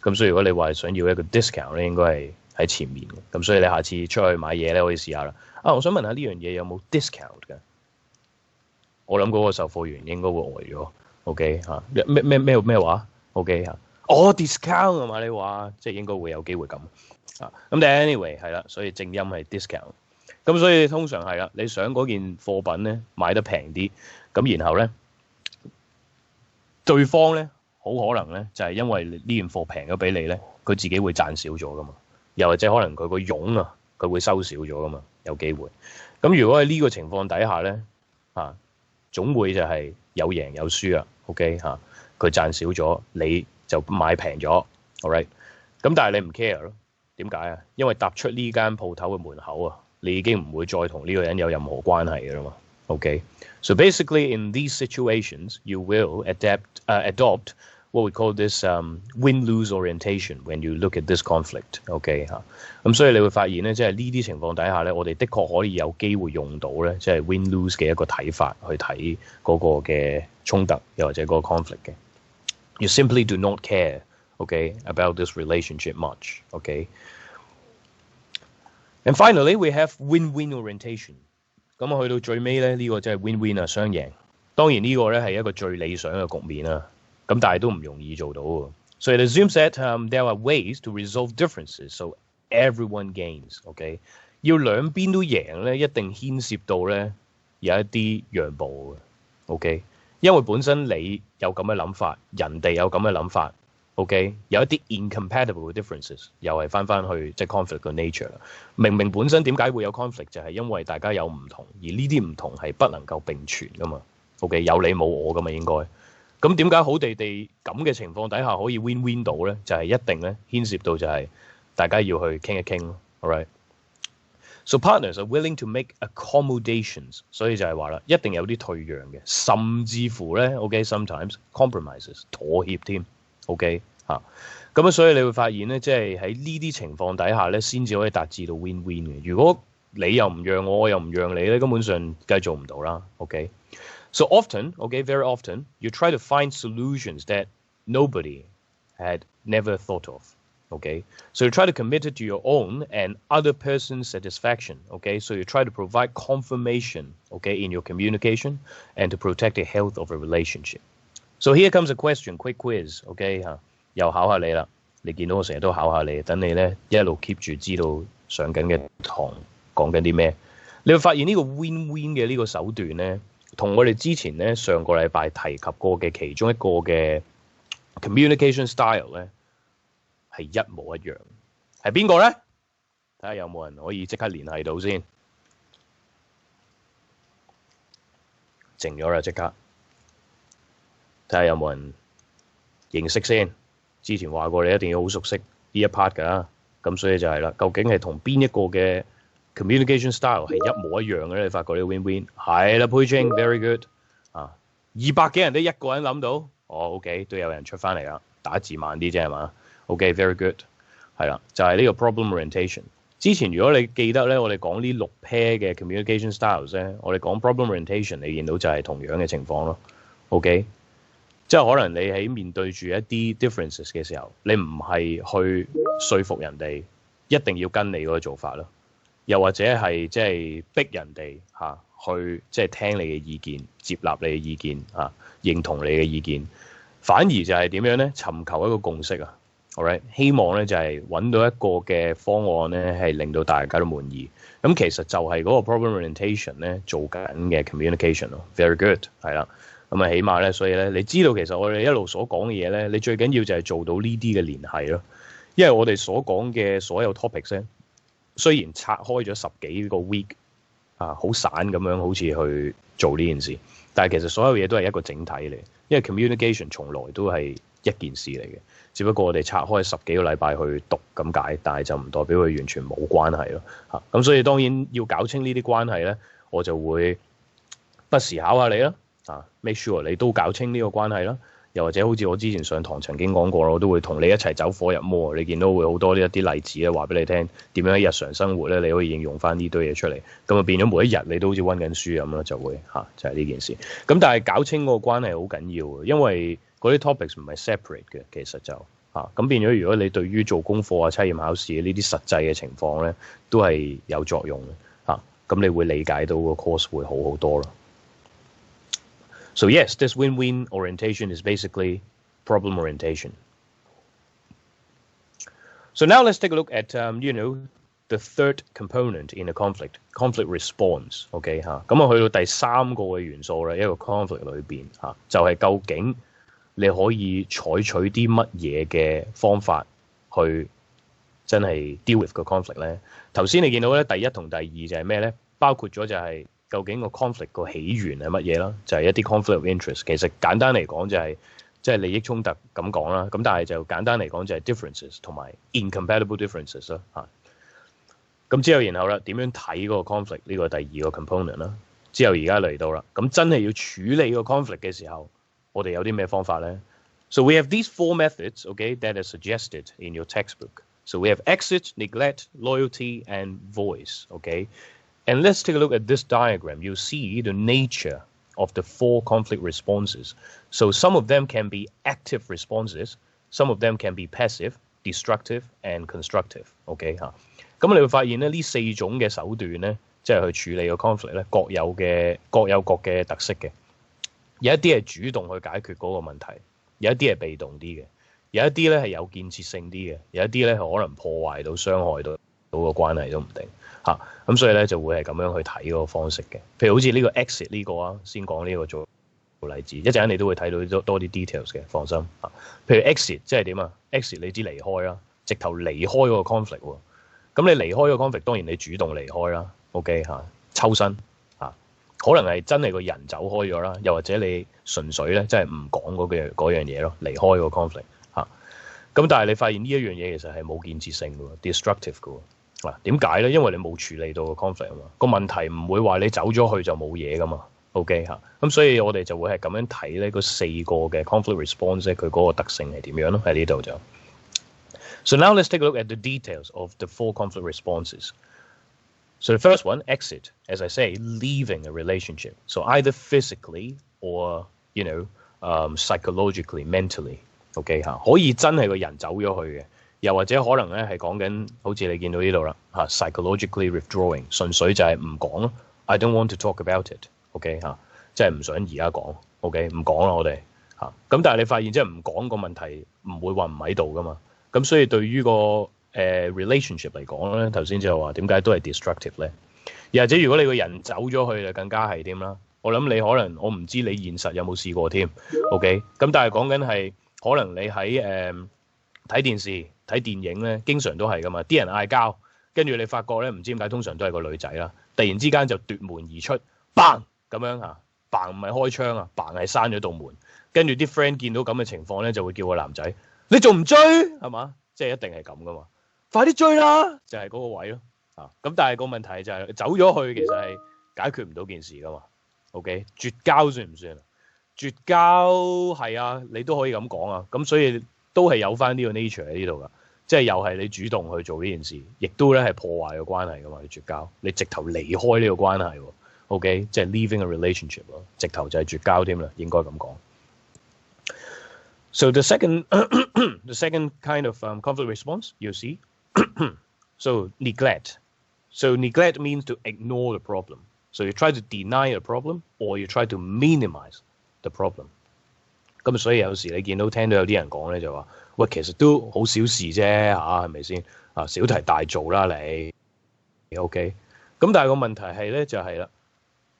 咁所以如果你話想要一個 discount 咧，應該係喺前面嘅。咁所以你下次出去買嘢咧，可以試下啦。我想問下呢樣嘢有冇 discount 嘅？我諗嗰個售貨員應該會呆咗。OK 嚇，咩話 ？OK 嚇，discount 啊嘛，你話即係應該會有機會咁啊。咁但係 anyway 係啦，所以正音係 discount。咁所以通常係啦，你想嗰件貨品咧買得平啲，咁然後咧對方咧好可能咧就係因為呢件貨平咗俾你咧，佢自己會賺少咗噶嘛。又或者可能佢個傭啊，佢會收少咗噶嘛，有機會。咁如果喺呢個情況底下咧，總會就係有贏有輸啊。OK 佢賺少咗，你就買平咗 ，alright。咁但係你唔 care 咯，點解啊？因為踏出呢間鋪頭嘅門口啊，你已經唔會再同呢個人有任何關係嘅啦嘛。OK，so basically in these situations you will adopt what we call this win-lose orientation when you look at this conflict。OK 咁所以你會發現咧，即係呢啲情況底下咧，我哋的確可以有機會用到咧，即係 win-lose 嘅一個睇法去睇嗰個嘅衝突，又或者嗰個 conflict 嘅。You simply do not care, okay, about this relationship much, okay? And finally, we have win-win orientation. 咁去到最尾咧，呢個即係 win-win 啊，雙贏。當然呢個咧係一個最理想嘅局面啦。咁但係都唔容易做到喎。So it assumes that there are ways to resolve differences, so everyone gains, okay? 要兩邊都贏咧，一定牽涉到咧有一啲讓步嘅 ，OK？因為本身你有咁嘅諗法，人哋有咁嘅諗法 ，OK？有一啲 incompatible differences， 又係翻去即係 conflict 嘅 nature 啦。明明本身點解會有 conflict， 就係因為大家有唔同，而呢啲唔同係不能夠並存噶嘛 ，OK？有你冇我噶嘛應該。咁點解好地地咁嘅情況底下可以 win-win 到咧？就係一定咧牽涉到就係大家要去傾一傾咯 ，alright？So partners are willing to make accommodations， 所以就係話啦，一定有啲退讓嘅，甚至乎咧 ，OK，sometimes compromises 妥協添 ，OK 咁所以你會發現咧，即係喺呢啲情況底下咧，先至可以達至到 win-win 嘅。如果你又唔讓我又唔讓你咧，根本上梗係做唔到啦 ，OK。So often, okay, very often, you try to find solutions that nobody had never thought of. Okay, so you try to commit it to your own and other person's satisfaction. Okay, so you try to provide confirmation, okay, in your communication and to protect the health of a relationship. So here comes a question, quick quiz. Okay 又考下你啦。你見到我成日都考下你，等你咧一路 keep 住知道上緊嘅堂講緊啲咩。你會發現呢個 win-win 嘅呢個手段咧，同我哋之前咧上個禮拜提及過嘅其中一個嘅 communication style 咧。係一模一樣，係邊個咧？睇下有冇人可以即刻聯繫到先。靜咗啦，即刻睇下有冇人認識先。之前話過你一定要好熟悉呢一 part 㗎，咁所以就係啦。究竟係同邊一個嘅 communication style 係一模一樣嘅咧？你發覺呢個 win-win 係啦 ，Pui-Ching，very good 200幾人都一個人諗到，OK 都有人出翻嚟啦，打字慢啲啫係嘛？OK，very good，係啦，就係呢個 problem orientation。之前如果你記得咧，我哋講呢6 pair 嘅 communication styles 咧，我哋講 problem orientation，你見到就係同樣嘅情況咯。OK，即係可能你喺面對住一啲 differences 嘅時候，你唔係去說服人哋一定要跟你嗰個做法咯，又或者係即係逼人哋去即係聽你嘅意見，接納你嘅意見認同你嘅意見，反而就係點樣咧？尋求一個共識啊！Alright， 希望咧就係揾到一個嘅方案咧，係令到大家都滿意。咁其實就係嗰個 problem orientation 咧做緊嘅 communication 咯。Very good， 係啦。咁起碼咧，所以咧，你知道其實我哋一路所講嘅嘢咧，你最緊要就係做到呢啲嘅聯繫咯。因為我哋所講嘅所有 topics 咧，雖然拆開咗10幾個 week 好散咁樣好似去做呢件事，但係其實所有嘢都係一個整體嚟。因為 communication 從來都係一件事嚟嘅。只不過我哋拆開10幾個禮拜去讀咁解，但係就唔代表佢完全冇關係咯。咁所以當然要搞清呢啲關係咧，我就會不時考下你啦。make sure 你都搞清呢個關係啦。又或者好似我之前上堂曾經講過，我都會同你一齊走火入魔。你見到會好多呢一啲例子咧，話俾你聽點樣喺日常生活咧，你可以應用翻呢堆嘢出嚟。咁啊變咗每一日你都好似溫緊書咁啦，就會就係呢件事。咁但係搞清嗰個關係好緊要嘅，因為嗰啲 topics 唔係 separate 嘅，其實就咁變咗如果你對於做功課啊、測驗考試呢啲實際嘅情況咧，都係有作用嘅咁你會理解到個 course 會好好多咯。So yes, this win-win orientation is basically problem orientation. So now let's take a look at the third component in a conflict response. OK 咁我去到第三個嘅元素咧，一個 conflict 裏邊就係究竟你可以採取啲乜嘢嘅方法去真係 deal with 個 conflict 咧？頭先你見到咧，第一同第二就係咩咧？包括咗就係究竟個 conflict 個起源係乜嘢啦？就係一啲 conflict of interest。其實簡單嚟講就係即係利益衝突咁講啦。咁但係就簡單嚟講就係 differences 同埋 incompatible differences 啦咁之後然後啦，點樣睇嗰個 conflict 呢個第二個 component 啦？之後而家嚟到啦，咁真係要處理個 conflict 嘅時候，我哋有啲咩方法咧 ？So we have these 4 methods, okay, that are suggested in your textbook. So we have exit, neglect, loyalty, and voice, okay? And let's take a look at this diagram. You'll see the nature of the 4 conflict responses. So some of them can be active responses, some of them can be passive, destructive, and constructive, okay 咁你會發現咧，呢4種嘅手段咧，即係去處理個 conflict 咧，各有各嘅特色嘅。有一啲係主動去解決嗰個問題，有一啲係被動啲嘅，有一啲咧係有建設性啲嘅，有一啲咧係可能破壞到、傷害到個關係都唔定咁所以咧就會係咁樣去睇嗰個方式嘅。譬如好似呢個 exit 呢個先講呢個做例子，一陣間你都會睇到多啲 details 嘅，放心譬如 exit 即係點啊 ？exit 你知離開啦，直頭離開嗰個 conflict 喎。咁你離開個 conflict， 當然你主動離開啦 ，OK 抽身可能係真係個人走開咗啦，又或者你純粹咧真係唔講嗰樣嘢咯，離開個 conflict 咁但係你發現呢一樣嘢其實係冇建設性嘅 ，destructive 嘅點解咧？因為你冇處理到個 conflict 啊嘛，個問題唔會話你走咗去就冇嘢噶嘛 ，OK 咁所以我哋就會係咁樣睇咧，嗰4個嘅 conflict response 佢嗰個特性係點樣咯？喺呢度就。So now let's take a look at the details of the 4 conflict responses. So the first one, exit, as I say, leaving a relationship. So either physically or, psychologically, mentally. OK 可以真係個人走咗去嘅，又或者可能咧係講緊，好似你見到呢度啦psychologically withdrawing， 純粹就係唔講咯。I don't want to talk about it。OK 即係唔想而家講。OK 唔講啦，我哋咁但係你發現即係唔講個問題，唔會話唔喺度噶嘛。咁所以對於個relationship 嚟講咧，頭先就話點解都係 destructive 咧？又或者如果你個人走咗去就更加係點啦？我諗你可能我唔知你現實有冇試過添 ，OK？咁但係講緊係可能你喺睇電視睇電影咧，經常都係噶嘛，啲人嗌交，跟住你發覺咧唔知點解通常都係個女仔啦，突然之間就奪門而出，bang咁樣bang唔係開槍啊，bang係閂咗道門，跟住啲 friend 見到咁嘅情況咧，就會叫個男仔。你仲唔追係嘛？即係一定係咁噶嘛！快啲追啦，就係嗰個位咯咁但係個問題就係走咗去，其實係解決唔到件事噶嘛。OK， 絕交算唔算啊？絕交係啊，你都可以咁講啊。咁所以都係有翻呢個 nature 喺呢度噶，即係又係你主動去做呢件事，亦都咧係破壞個關係噶嘛。你絕交，你直頭離開呢個關係喎。OK， 即係 leaving a relationship 咯，直頭就係絕交添啦，應該咁講。So the second kind of conflict response, you see, so neglect. So neglect means to ignore the problem. So you try to deny the problem, or you try to minimize the problem. 咁所以有時你聽到有啲人講咧就話，喂，其實都好小事啫係咪先小題大做啦你 ，OK？ 咁但係個問題係咧就係啦，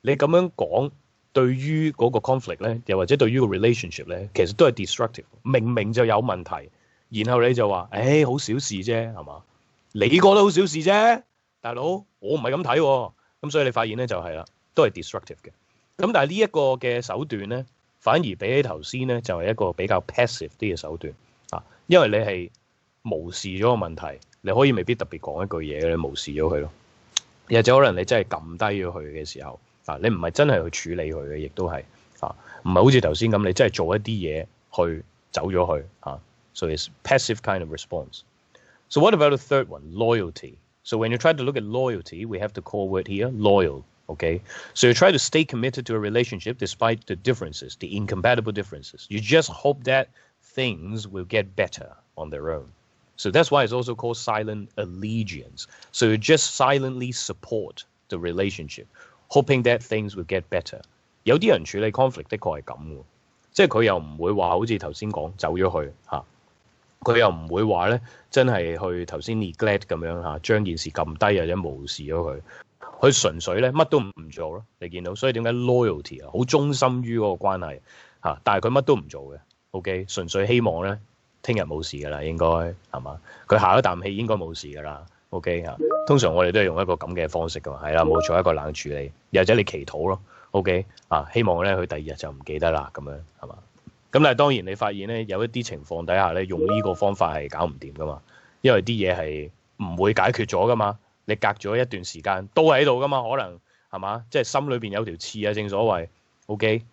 你咁樣講。對於嗰個 conflict 咧，又或者對於個 relationship 咧，其實都係 destructive。明明就有問題，然後你就話，好小事啫，係嘛？你覺得好小事啫，大佬，我唔係咁睇喎。咁所以你發現咧就係啦，都係 destructive 嘅。咁但係呢一個嘅手段咧，反而比起頭先咧，就係一個比較 passive 啲嘅手段因為你係無視咗個問題，你可以未必特別講一句嘢，你無視咗佢咯。又或者可能你真係撳低咗佢嘅時候。你唔係真係去處理佢嘅，亦都係唔係好似頭先咁，你真係做一啲嘢去走咗去So it's passive kind of response. So what about the third one, loyalty? So when you try to look at loyalty, we have the core word here, loyal. Okay, so you try to stay committed to a relationship despite the differences, the incompatible differences. You just hope that things will get better. on their own. So that's why it's also called silent allegiance. So you just silently support the relationship, hoping that things will get better. 有啲人處理 conflict 的確係咁嘅，即係佢又唔會話好似頭先講走咗去嚇，佢又唔會話咧真係去頭先 neglect 咁樣嚇，將件事撳低或者無視咗佢。佢純粹咧乜都唔做咯，你見到，所以點解 loyalty 啊，好忠心於嗰個關係嚇，但係佢乜都唔做嘅 ，OK， 純粹希望咧聽日冇事㗎啦，應該係嘛？佢下一啖氣應該冇事㗎啦 ，OK 嚇。通常我哋都係用一個咁嘅方式㗎嘛，係啦，冇錯，一個冷處理，又或者你祈禱咯 ，OK 啊，希望咧佢第二日就唔記得啦，咁樣係嘛？咁但係當然你發現咧有一啲情況底下咧用呢個方法係搞唔掂㗎嘛，因為啲嘢係唔會解決咗㗎嘛。你隔咗一段時間都喺度噶嘛，可能係嘛？即係心裏邊有條刺啊，正所謂 OK。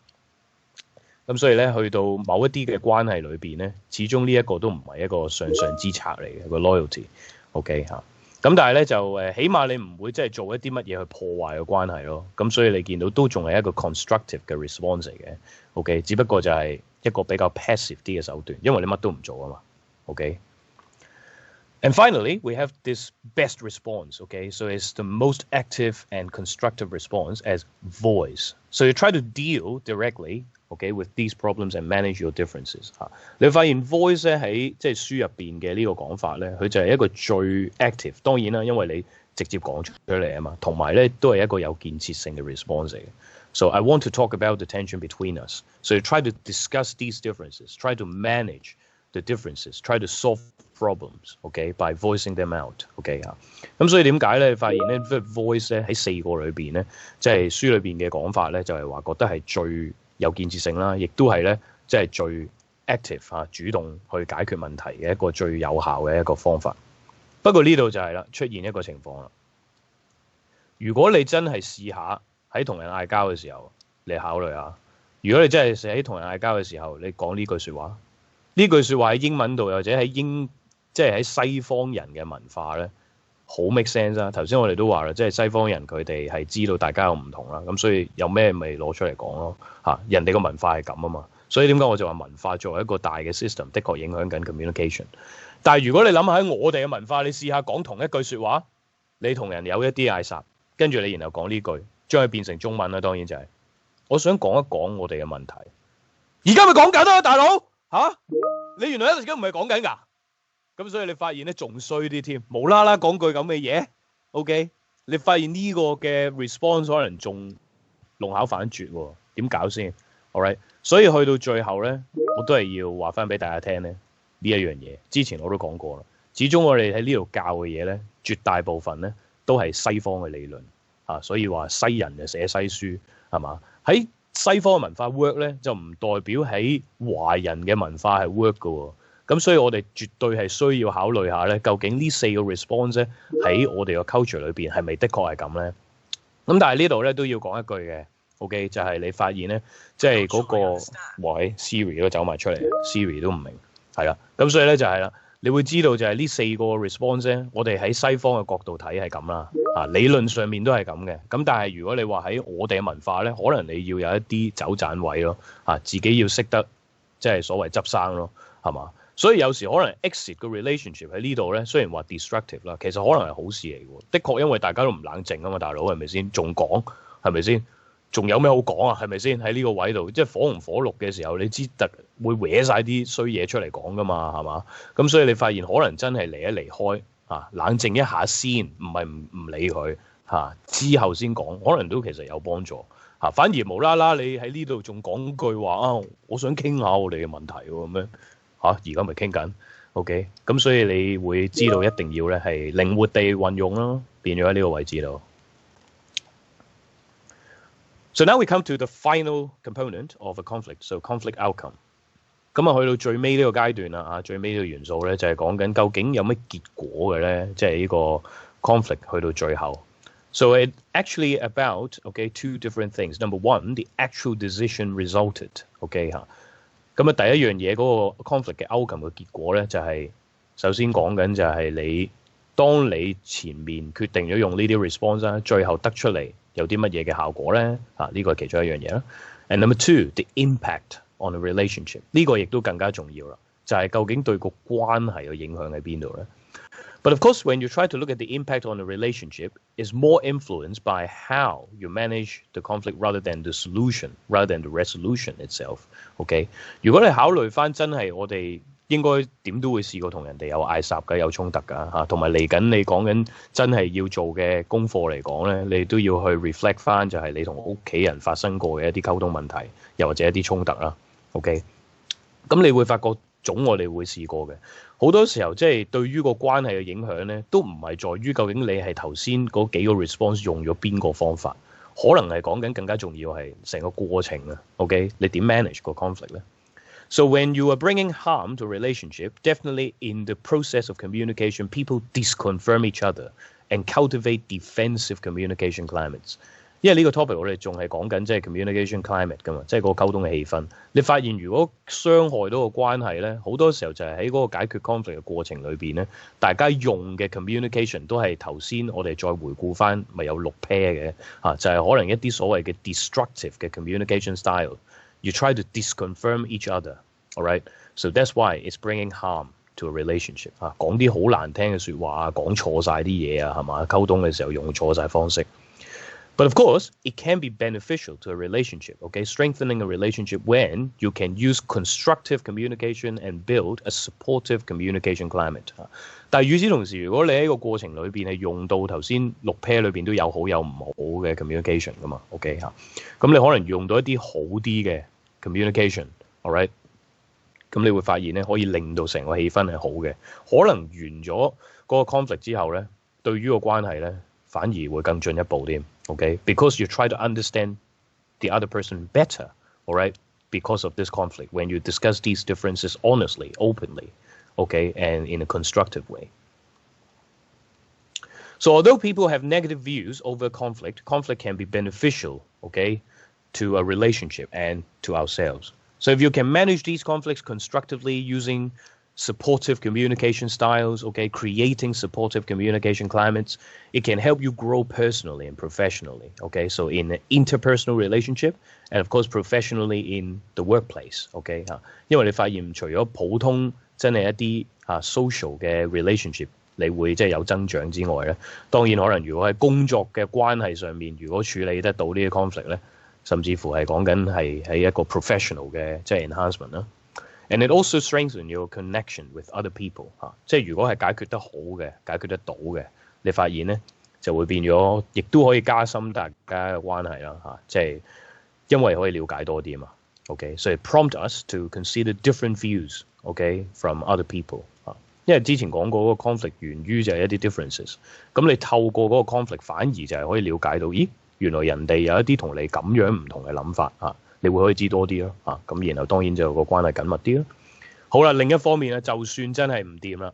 咁所以咧，去到某一啲嘅關係裏邊咧，始終呢一個都唔係一個上上之策嚟嘅個 loyalty，OK 嚇。咁但係咧就起碼你唔會即係做一啲乜嘢去破壞個關係咯。咁所以你見到都仲係一個 constructive 嘅 response 嚟嘅 ，OK。只不過就係一個比較 passive 啲嘅手段，因為你乜都唔做啊嘛 ，OK。And finally, we have this best response, okay? So it's the most active and constructive response as voice. So you try to deal directly, okay, with these problems and manage your differences. 你發現 voice 咧喺即係書入邊嘅呢個講法咧，佢就係一個最 active。當然啦，因為你直接講出嚟啊嘛，同埋咧都係一個有建設性嘅 response 嚟嘅。So I want to talk about the tension between us. So you try to discuss these differences, try to manage the differences, try to solve problems, okay, by voicing them out, okay 啊。咁所以點解咧？發現咧 voice 咧喺4個裏邊咧，即係書裏邊嘅講法咧，就係話覺得係最有建設性啦，亦都係咧即係最 active 嚇，主動去解決問題嘅一個最有效嘅一個方法。不過呢度就係啦，出現一個情況啦。如果你真係試下喺同人嗌交嘅時候，你考慮下，如果你真係喺同人嗌交嘅時候，你講呢句説話，呢句説話喺英文度，或者喺即係喺西方人嘅文化咧，好 make sense 啊！頭先我哋都話啦，即係西方人佢哋係知道大家有唔同啦，咁所以有咩咪攞出嚟講咯嚇。人哋個文化係咁啊嘛，所以點解我就話文化作為一個大嘅 system，的確影響緊 communication。但係如果你諗下喺我哋嘅文化，你試下講同一句説話，你同人有一啲嗌霎，跟住你然後講呢句，將佢變成中文啦，當然就係、我想講一講我哋嘅問題。而家咪講緊啊，大佬嚇！你原來而家唔係講緊㗎。咁所以你發現咧仲衰啲添，無啦啦講句咁嘅嘢 ，OK？ 你發現呢個嘅 response 可能仲弄巧反拙喎，點搞先 ？All right， 所以去到最後咧，我都係要話翻俾大家聽咧呢一樣嘢。之前我都講過啦，始終我哋喺呢度教嘅嘢咧，絕大部分咧都係西方嘅理論啊，所以話西人就寫西書係嘛？喺西方嘅文化 work 咧，就唔代表喺華人嘅文化係 work 㗎喎。咁所以我哋絕對係需要考慮下咧，究竟呢4個 response 咧喺我哋個 culture 裏邊係咪的確係咁咧？咁但係呢度咧都要講一句嘅 ，OK 就係你發現咧，即係嗰個喂 Siri 都走埋出嚟 ，Siri 都唔明，係啦。咁所以咧就係啦，你會知道就係呢4個 response 咧，我哋喺西方嘅角度睇係咁啦，啊理論上面都係咁嘅。咁但係如果你話喺我哋嘅文化咧，可能你要有一啲走盞位咯，啊自己要識得即係所謂執生咯，係嘛？所以有時可能 exit 個 relationship 喺呢度咧，雖然話 destructive 啦，其實可能係好事嚟嘅。的確因為大家都唔冷靜啊嘛，大佬係咪先？仲講係咪先？仲有咩好講啊？係咪先？喺呢個位度，即係火紅火綠嘅時候，你知特會搲晒啲衰嘢出嚟講噶嘛，係嘛？咁所以你發現可能真係離一離開啊，冷靜一下先，唔係唔理佢嚇，之後先講，可能都其實有幫助嚇。反而無啦啦你喺呢度仲講句話啊，我想傾下我哋嘅問題喎咁樣。而家咪傾緊 ，OK， 咁所以你會知道一定要咧係靈活地運用咯，變咗喺呢個位置度。So now we come to the final component of a conflict, so conflict outcome。咁啊去到最尾呢個階段啦，啊最尾呢個元素咧就係講緊究竟有咩結果嘅咧，即係呢個 conflict 去到最後。So it actually about two different things. Number one, the actual decision resulted. OK 嚇。咁啊，第一樣嘢嗰個 conflict 嘅 outcome 嘅結果咧，就係首先講緊就係當你前面決定咗用呢啲 response 啦，最後得出嚟有啲乜嘢嘅效果咧？呢個係其中一樣嘢啦。And number two, the impact on the relationship 呢個亦都更加重要啦。就係究竟對個關係嘅影響喺邊度咧？ But of course, when you try to look at the impact on the relationship, it's more influenced by how you manage the conflict rather than the solution, rather than the resolution itself. OK， 如果你考慮翻真係我哋應該點都會試過同人哋有嗌霎嘅，有衝突㗎嚇，同埋嚟緊你講緊真係要做嘅功課嚟講咧，你都要去 reflect 翻就係你同屋企人發生過嘅一啲溝通問題，又或者一啲衝突啦。OK， 咁你會發覺總我哋會試過嘅。好多時候即係對於個關係嘅影響咧，都唔係在於究竟你係頭先嗰幾個 response 用咗邊個方法，可能係講緊更加重要係成個過程啊。OK， 你點 manage 個 conflict 咧？ So when you are bringing harm to a relationship, definitely in the process of communication, people disconfirm each other and cultivate defensive communication climates. 因為呢個 topic 我哋仲係講緊即係 communication climate 㗎嘛，即係個溝通嘅氣氛。你發現如果傷害到個關係咧，好多時候就係喺嗰個解決 conflict 嘅過程裏邊咧，大家用嘅 communication 都係頭先我哋再回顧翻，咪有6 pair 嘅嚇，就係可能一啲所謂嘅 destructive 嘅 communication style。You try to disconfirm each other, all right? So that's why it's bringing harm to a relationship 嚇，講啲好難聽嘅説話啊，講錯晒啲嘢啊，係嘛？溝通嘅時候用錯晒方式。But of course, it can be beneficial to a relationship, okay? Strengthening a relationship when you can use constructive communication and build a supportive communication climate. 但係與此同時，如果你喺個過程裏邊係用到頭先6 pair 裏邊都有好有唔好嘅 communication 噶嘛 ，OK 嚇？咁你可能用到一啲好啲嘅 communication，all right？ 咁你會發現咧，可以令到成個氣氛係好嘅。可能完咗嗰個 conflict 之後咧，對於個關係咧，反而會更進一步添。Okay, because you try to understand the other person better, all right, because of this conflict, when you discuss these differences honestly, openly, okay, and in a constructive way. So although people have negative views over conflict, conflict can be beneficial, okay, to a relationship and to ourselves. So if you can manage these conflicts constructively using supportive communication styles, okay, creating supportive communication climates, it can help you grow personally and professionally, okay, so in an interpersonal relationship and of course professionally in the workplace, okay 因為你發現除咗普通真係一啲social 嘅 relationship 你會即係有增長之外咧，當然可能如果喺工作嘅關係上面，如果處理得到呢啲 conflict 咧，甚至乎係講緊係喺一個 professional 嘅即係 enhancement 啦。And it also strengthens your connection with other people 即係如果係解決得好嘅，解決得到嘅，你發現咧就會變咗，亦都可以加深大家嘅關係啦即係因為可以了解多啲嘛。Okay, so it prompts us to consider different views, okay, from other people 因為之前講過嗰個 conflict 源於就係一啲 differences， 咁你透過嗰個 conflict 反而就係可以了解到，咦，原來人哋有一啲同你咁樣唔同嘅諗法你會可以知多啲咯咁然後當然就個關係緊密啲咯。好啦，另一方面咧，就算真係唔掂啦，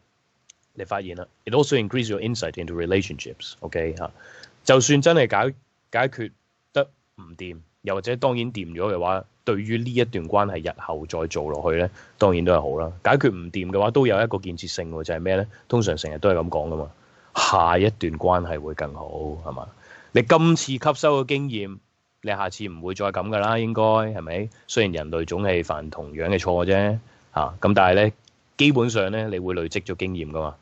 你發現啦 ，it also increase your insight into relationships，OK 就算真係解決得唔掂，又或者當然掂咗嘅話，對於呢一段關係日後再做落去咧，當然都係好啦。解決唔掂嘅話，都有一個建設性喎，就係咩咧？通常成日都係咁講噶嘛，下一段關係會更好，係嘛？你今次吸收嘅經驗。你下次唔會再咁噶啦，應該係咪？雖然人類總係犯同樣嘅錯啫，咁但係咧，基本上咧，你會累積咗經驗噶嘛，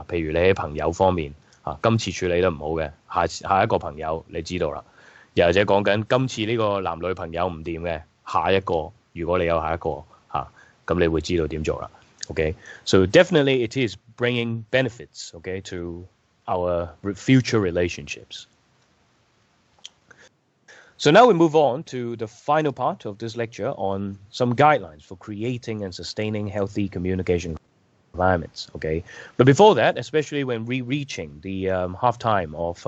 譬如你喺朋友方面，今次處理得唔好嘅，下一個朋友你知道啦，又或者講緊今次呢個男女朋友唔掂嘅，下一個如果你有下一個咁你會知道點做啦。Okay, so definitely it is bringing benefits, okay, to our future relationships. So now we move on to the final part of this lecture on some guidelines for creating and sustaining healthy communication climates, okay? But before that, especially when reaching the halftime of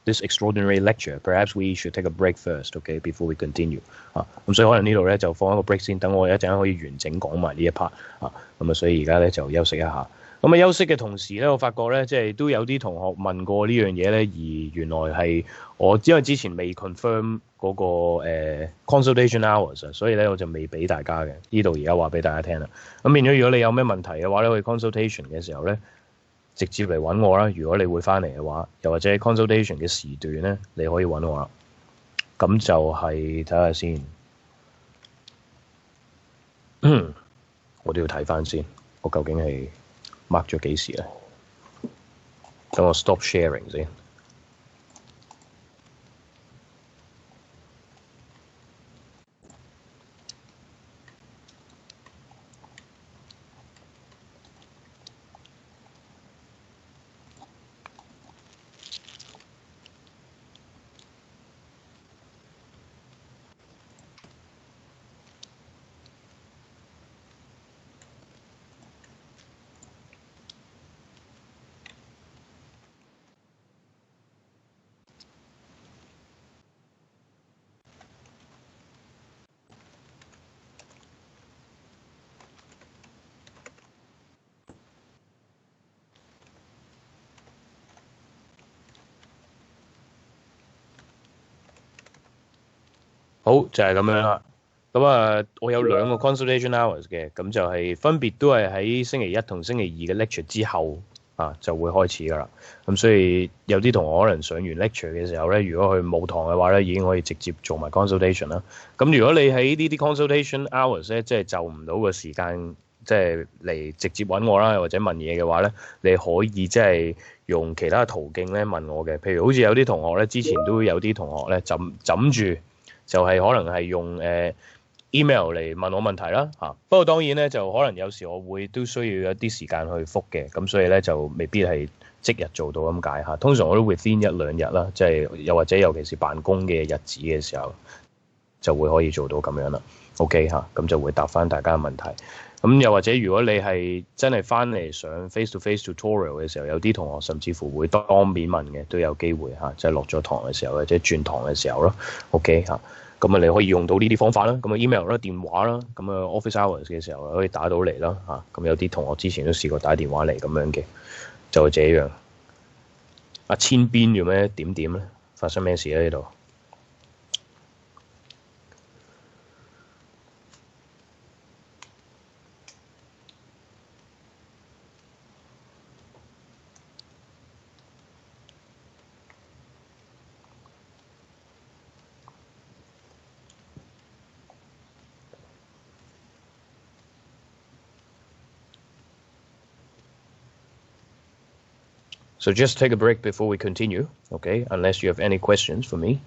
this extraordinary lecture, perhaps we should take a break first, okay, before we continue. 咁所以可能呢度咧就放一個 break 先，等我一陣可以完整講埋呢一 part 咁所以而家咧就休息一下。咁休息嘅同時咧，我發覺咧，即係都有啲同學問過呢樣嘢咧，而原來係我因為之前未 confirm 嗰個consultation hours 所以咧我就未俾大家嘅。呢度而家話俾大家聽啦。咁變咗，如果你有咩問題嘅話咧，去 consultation 嘅時候咧，直接嚟揾我啦。如果你會翻嚟嘅話，又或者 consultation 嘅時段咧，你可以揾我啦。咁就係睇下先。我都要睇翻先，我究竟係 mark 咗幾時咧？等我 stop sharing 先。好就係、是、咁樣啦。咁啊，我有兩個 consultation hours 嘅，咁就係分別都係喺星期一同星期二嘅 lecture 之後啊，就會開始噶啦。咁所以有啲同學可能上完 lecture 嘅時候咧，如果佢冇堂嘅話咧，已經可以直接做埋 consultation 啦。咁如果你喺呢啲 consultation hours 咧，即係就唔到個時間，即係嚟直接揾我啦，或者問嘢嘅話咧，你可以即係用其他途徑咧問我嘅。譬如好似有啲同學咧，之前都有啲同學咧枕住。就係可能係用email 嚟問我問題啦嚇，不過當然咧就可能有時我會都需要一啲時間去覆嘅，咁所以咧就未必係即日做到咁解嚇。通常我都 within 一兩日啦，即係又或者尤其是辦公嘅日子嘅時候，就會可以做到咁樣啦。OK 嚇，咁就會答翻大家嘅問題。咁又或者如果你係真係翻嚟上 face to face tutorial 嘅時候，有啲同學甚至乎會當面問嘅，都有機會嚇，即係落咗堂嘅時候或者轉堂嘅時候咯。OK 嚇，咁啊你可以用到呢啲方法啦，咁啊 email 啦、電話啦，咁啊 office hours 嘅時候可以打到嚟啦嚇。咁有啲同學之前都試過打電話嚟咁樣嘅，就係這樣。阿千邊做咩點點咧？發生咩事咧呢度？So just take a break before we continue, okay? Unless you have any questions for me.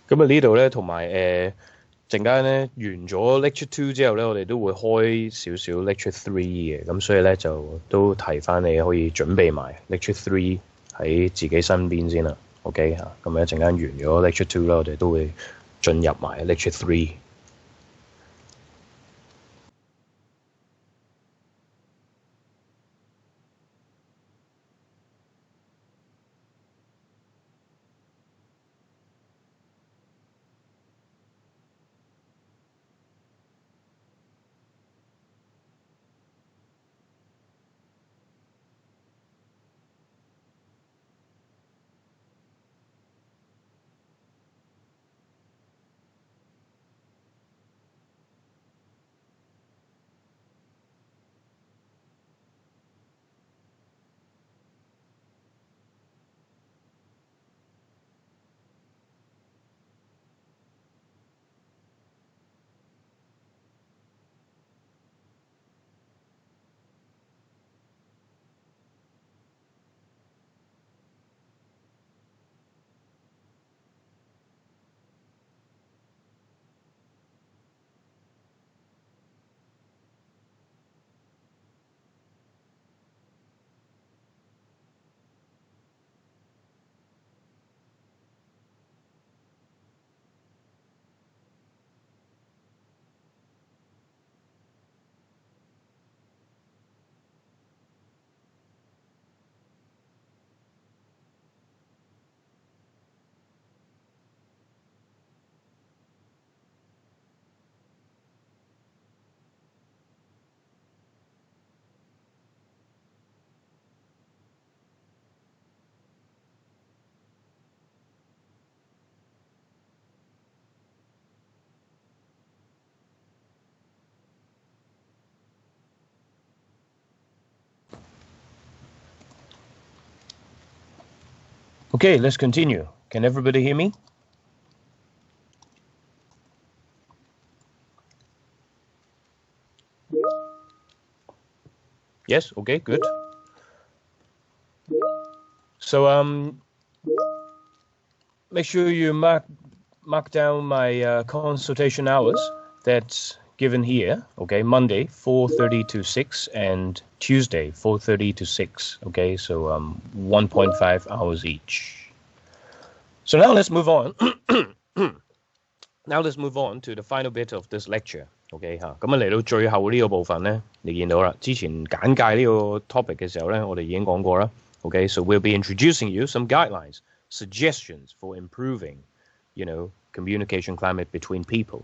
咁啊呢度咧，同埋陣間咧完咗 lecture two 之後咧，我哋都會開少少 lecture three 嘅，咁所以咧就都提翻你可以準備埋 lecture three 喺自己身邊先啦。OK 嚇，咁一陣間完咗 lecture two 啦，我哋都會進入埋 lecture three。Okay, let's continue. Can everybody hear me? Yes, okay, good. So make sure you mark down my consultation hours that's given here. Okay, Monday 4:30 to 6 and Tuesday 4:30 to 6. Okay, so 1.5 hours each. So now let's move on. Now let's move on to the final bit of this lecture. OK 嚇，咁嚟到最後呢個部分咧，你見到啦，之前簡介呢個 topic 嘅時候咧，我哋已經講過啦。OK, so we'll be introducing you some guidelines, suggestions for improving, communication climate between people.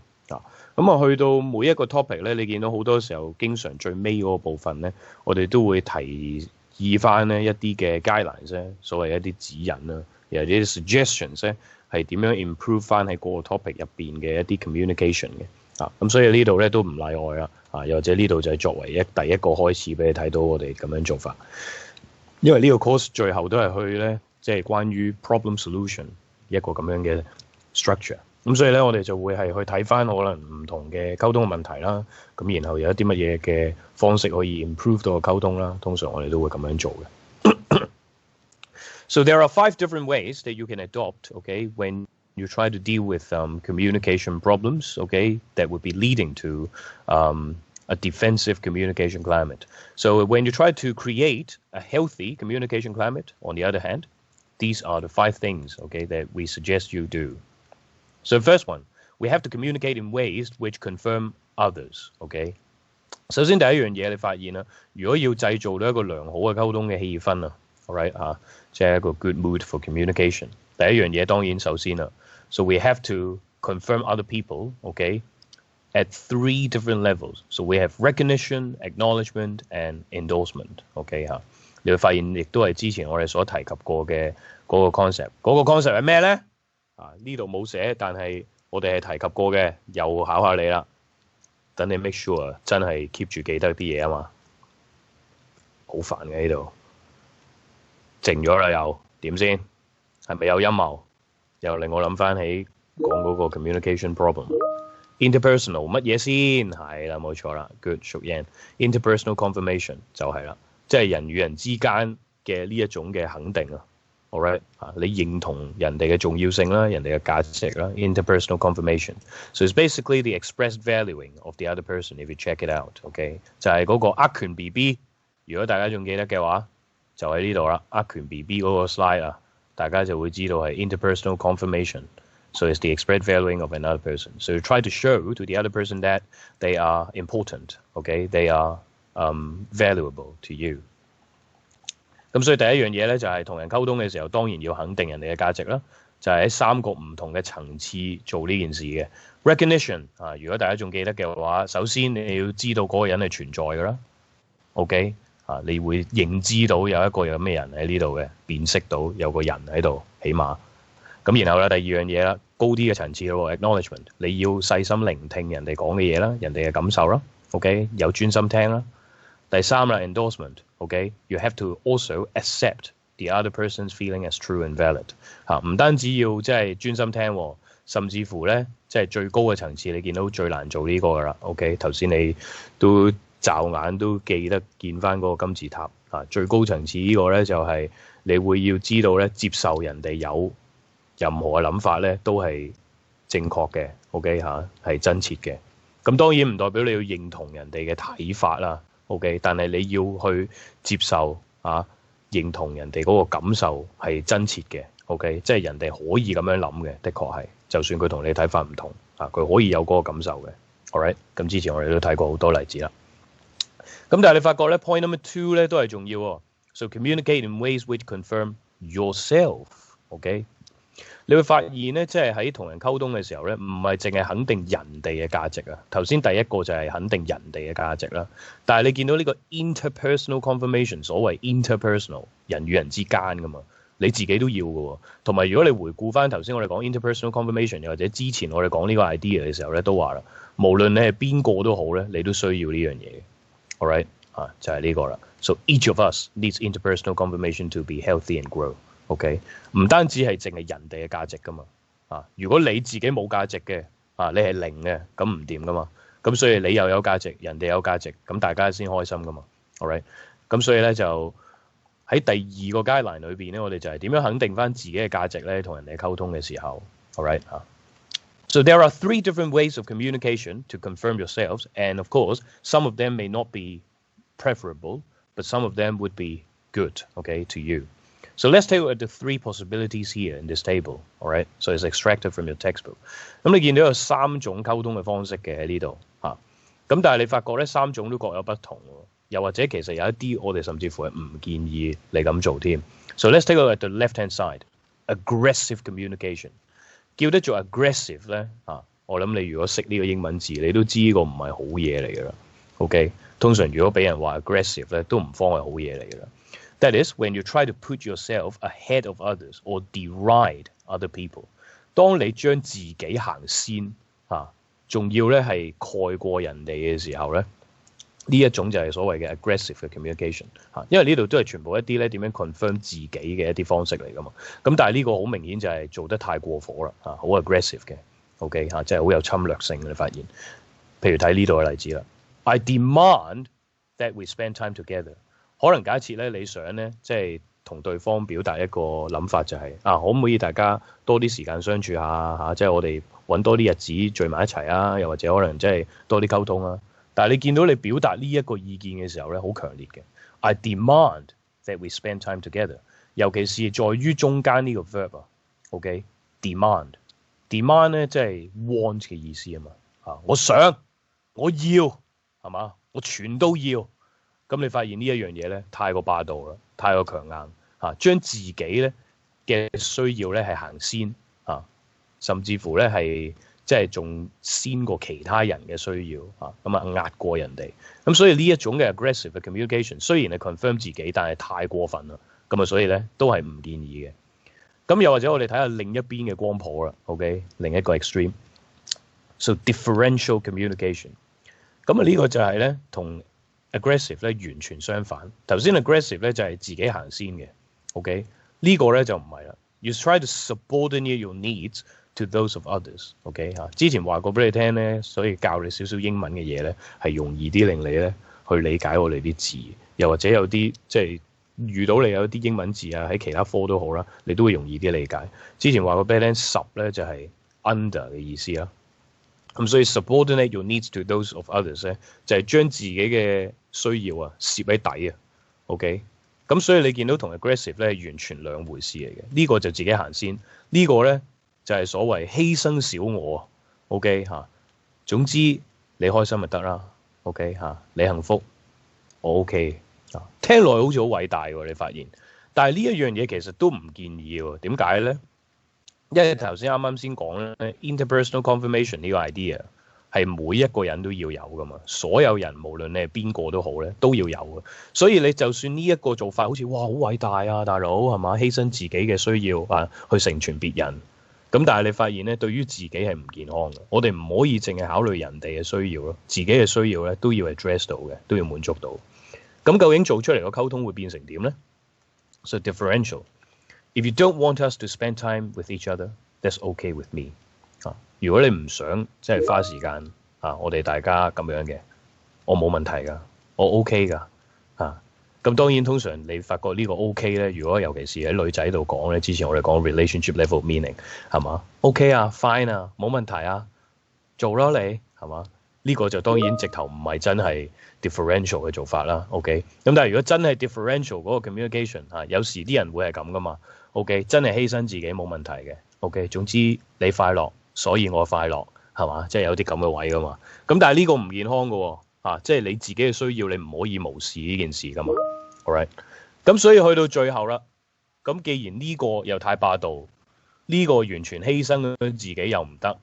咁去到每一個 topic 咧，你見到好多時候經常最尾嗰個部分咧，我哋都會提議翻呢一啲嘅 guidelines 咧，所謂一啲指引啦，又啲 suggestions 咧係點樣 improve 翻喺嗰個 topic 入邊嘅一啲 communication 嘅。咁所以呢度咧都唔例外啦。又或者呢度就係作為第一個開始俾你睇到我哋咁樣做法。因為呢個 course 最後都係去咧，即係關於 problem solution 一個咁樣嘅 structure。咁所以咧，我哋就會係去睇翻可能唔同嘅溝通嘅問題啦。咁然後有一啲乜嘢嘅方式可以 improve 到個溝通啦。通常我哋都會咁樣做嘅。So there are 5 different ways that you can adopt, okay, when you try to deal with communication problems, okay, that would be leading to a defensive communication climate. So when you try to create a healthy communication climate, on the other hand, these are the 5 things, okay, that we suggest you do. So first one, we have to communicate in ways which confirm others, okay. 首先第一樣嘢你發現啦，如果要製造到一個良好嘅溝通嘅氣氛啊 ，alright 即係一個 good mood for communication。第一樣嘢當然首先啦 ，so we have to confirm other people, okay, at 3 different levels. So we have recognition, acknowledgement, and endorsement, okay 你會發現亦都係之前我哋所提及過嘅嗰個 concept。嗰個 concept 係咩咧？呢度冇寫，但係我哋係提及過嘅，又考下你啦。等你 make sure 真係 keep 住記得啲嘢啊嘛，好煩嘅呢度，靜咗啦又點先？係咪有陰謀？又令我諗翻起講嗰個 communication problem。interpersonal 乜嘢先？係啦，冇錯啦 ，good 熟英。interpersonal confirmation 就係啦，即係人與人之間嘅呢一種嘅肯定啊。All right 你認同人哋嘅重要性啦，人哋嘅價值啦 interpersonal confirmation. So it's basically the expressed valuing of the other person if you check it out. OK 就係嗰個握拳 BB， 如果大家仲記得嘅話，就喺呢度啦。握拳 BB 嗰個 slide 啊，大家就會知道係 interpersonal confirmation. So it's the expressed valuing of another person. So you try to show to the other person that they are important. OK they are valuable to you. 咁所以第一樣嘢咧就係同人溝通嘅時候，當然要肯定人哋嘅價值啦，就係喺3個唔同嘅層次做呢件事嘅。recognition 如果大家仲記得嘅話，首先你要知道嗰個人係存在㗎啦。OK 你會認知到有一個有咩人喺呢度嘅，辨識到有個人喺度，起碼。咁然後咧第二樣嘢啦，高啲嘅層次咯 ，acknowledgement 你要細心聆聽人哋講嘅嘢啦，人哋嘅感受啦。OK 有專心聽啦。第3啦 endorsement。Okay, you have to also accept the other person's feeling as true and valid. 唔單止要即係專心聽，甚至乎咧即係最高嘅層次，你見到最難做呢個㗎啦。OK， 頭先你都驟眼都記得見翻嗰個金字塔最高層次呢個咧就係你會要知道咧接受人哋有任何嘅諗法咧都係正確嘅。OK 係真切嘅。咁當然唔代表你要認同人哋嘅睇法啦。OK， 但係你要去接受認同人哋嗰個感受係真切嘅。OK， 即係人哋可以咁樣諗嘅，的確係，就算佢同你睇法唔同佢可以有嗰個感受嘅。Alright， 咁之前我哋都睇過好多例子啦。咁但係你發覺咧 ，point number 2咧都係重要。So communicate in ways which confirm yourself。OK。你會發現咧，即係喺同人溝通嘅時候咧，唔係淨係肯定人哋嘅價值啊。頭先第一個就係肯定人哋嘅價值啦。但係你見到呢個 interpersonal confirmation， 所謂 interpersonal 人與人之間噶嘛，你自己都要嘅喎。同埋如果你回顧翻頭先我哋講 interpersonal confirmation， 又或者之前我哋講呢個 idea 嘅時候咧，都話啦，無論你係邊個都好咧，你都需要呢樣嘢。All right 就係呢個啦。So each of us needs interpersonal confirmation to be healthy and grow. OK， 唔單止係淨係人哋嘅價值噶嘛。如果你自己冇價值嘅，你係零嘅，咁唔掂噶嘛。咁所以你又有價值，人哋有價值，咁大家先開心噶嘛。alright， 咁所以咧就喺第二個 guideline 裏邊咧，我哋就係點樣肯定翻自己嘅價值咧，同人哋溝通嘅時候 ，alright So there are 3 different ways of communication to confirm yourselves, and of course, some of them may not be preferable, but some of them would be good, okay, to you. So let's take a look at the 3 possibilities here in this table, all right? So it's extracted from your textbook. 咁你見到有3種溝通嘅方式嘅喺呢度嚇，咁但係你發覺咧3種都各有不同喎，又或者其實有一啲我哋甚至乎係唔建議你咁做添。So let's take a look at the left-hand side, aggressive communication. 叫得做 aggressive 咧我諗你如果識呢個英文字，你都知呢個唔係好嘢嚟㗎啦。OK， 通常如果俾人話 aggressive 咧，都唔方係好嘢嚟㗎啦。That is when you try to put yourself ahead of others or deride other people。當你將自己行先仲要咧係蓋過人哋嘅時候咧，呢一種就係所謂嘅 aggressive 嘅 communication 因為呢度都係全部一啲咧點樣 confirm 自己嘅一啲方式嚟㗎嘛。咁但係呢個好明顯就係做得太過火啦好 aggressive 嘅 OK 即係好有侵略性嘅。你發現，譬如睇呢度嘅例子啦 ，I demand that we spend time together。可能假設咧你想咧即係同對方表達一個諗法就係可唔可以大家多啲時間相處下即係我哋揾多啲日子聚埋一齊啊，又或者可能即係多啲溝通啊。但係你見到你表達呢一個意見嘅時候咧，好強烈嘅。I demand that we spend time together， 尤其是在於中間呢個 verb OK，demand 咧即係 want 嘅意思啊嘛我想我要係嘛，我全都要。咁你發現呢一樣嘢咧，太過霸道啦，太過強硬將自己咧嘅需要咧係行先甚至乎咧係即係仲先過其他人嘅需要咁壓過人哋。咁所以呢一種嘅 aggressive 嘅 communication 雖然係 confirm 自己，但係太過分啦。咁所以咧都係唔建議嘅。咁又或者我哋睇下另一邊嘅光譜啦 ，OK， 另一個 extreme。So differential communication。咁呢個就係咧同aggressive 咧完全相反。頭先 aggressive 咧就係自己行先嘅 ，OK， 呢個咧就唔係啦。You try to subordinate your needs to those of others，OK 之前話過俾你聽咧，所以教你少少英文嘅嘢咧係容易啲令你咧去理解我哋啲字，又或者有啲即係遇到你有啲英文字喺其他科都好啦，你都會容易啲理解。之前話過俾你聽10咧就係 under 嘅意思啦。咁所以 subordinate your needs to those of others 咧，就係將自己嘅需要攝喺底OK， 咁所以你見到同 aggressive 咧係完全兩回事嚟嘅。呢個就自己行先，呢個咧就係所謂犧牲小我OK 總之你開心就得啦 OK 你幸福我 OK 聽落好似好偉大喎，你發現，但係呢一樣嘢其實都唔建議喎。點解咧？因為頭先啱先講咧 interpersonal confirmation 呢個 idea 係每一個人都要有噶嘛，所有人無論你係邊個都好咧都要有嘅。所以你就算呢一個做法好似哇好偉大啊，大佬係嘛，犧牲自己嘅需要去成全別人。咁但係你發現咧，對於自己係唔健康嘅。我哋唔可以淨係考慮人哋嘅需要咯，自己嘅需要咧都要 address 到嘅，都要滿足到。咁究竟做出嚟個溝通會變成點咧？ So differential。If you don't want us to spend time with each other, that's okay with me。如果你唔想即係花時間我哋大家咁樣嘅，我冇問題㗎，我 OK 㗎咁當然通常你發覺呢個 OK 咧，如果尤其是喺女仔度講咧，之前我哋講 relationship level meaning 係嘛 OK fine 冇問題做咯你係嘛？呢個就當然直頭唔係真係 differential 嘅做法啦 OK。咁但係如果真係 differential 嗰個 communication 有時啲人會係咁㗎嘛 OK， 真係犧牲自己冇問題嘅 OK。總之你快樂所以我快樂係嘛？即係有啲咁嘅位㗎嘛。咁但係呢個唔健康㗎喎即係你自己嘅需要你唔可以無視呢件事㗎嘛。Alright， 咁所以去到最後啦，咁既然呢個又太霸道，呢個完全犧牲咗自己又唔得，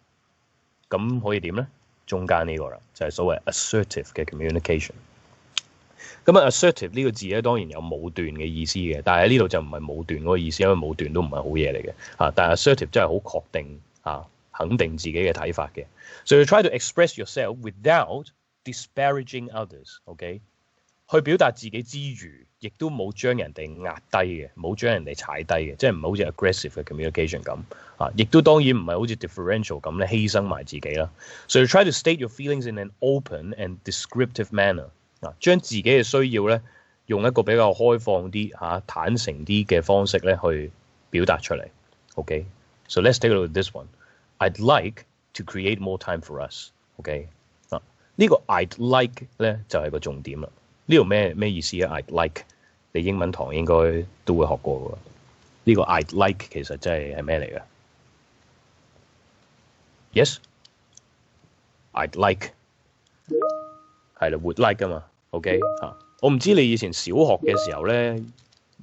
咁可以點咧？中間呢個啦，就係所謂 assertive 嘅 communication。咁assertive 呢個字咧，當然有武斷嘅意思嘅，但係喺呢度就唔係武斷嗰個意思，因為武斷都唔係好嘢嚟嘅但係 assertive 真係好確定肯定自己嘅睇法嘅。So you try to express yourself without disparaging others，OK？去表達自己之餘，亦都冇將人哋壓低嘅，冇將人哋踩低嘅，即係唔係好似 aggressive 嘅 communication 咁啊！亦都當然唔係好似 differential 咁咧，犧牲埋自己啦。So you try to state your feelings in an open and descriptive manner 啊，將自己嘅需要咧，用一個比較開放啲坦誠啲嘅方式咧去表達出嚟。OK，so let's take a look at this one. I'd like to create more time for us. OK 啊，呢個 I'd like 咧就係個重點啦。呢度咩意思啊 ？I'd like 你英文堂應該都會學過㗎。呢個 I'd like 其實真係咩嚟嘅 ？Yes，I'd like 係啦 ，would like 㗎嘛。OK 嚇，我唔知你以前小學嘅時候咧，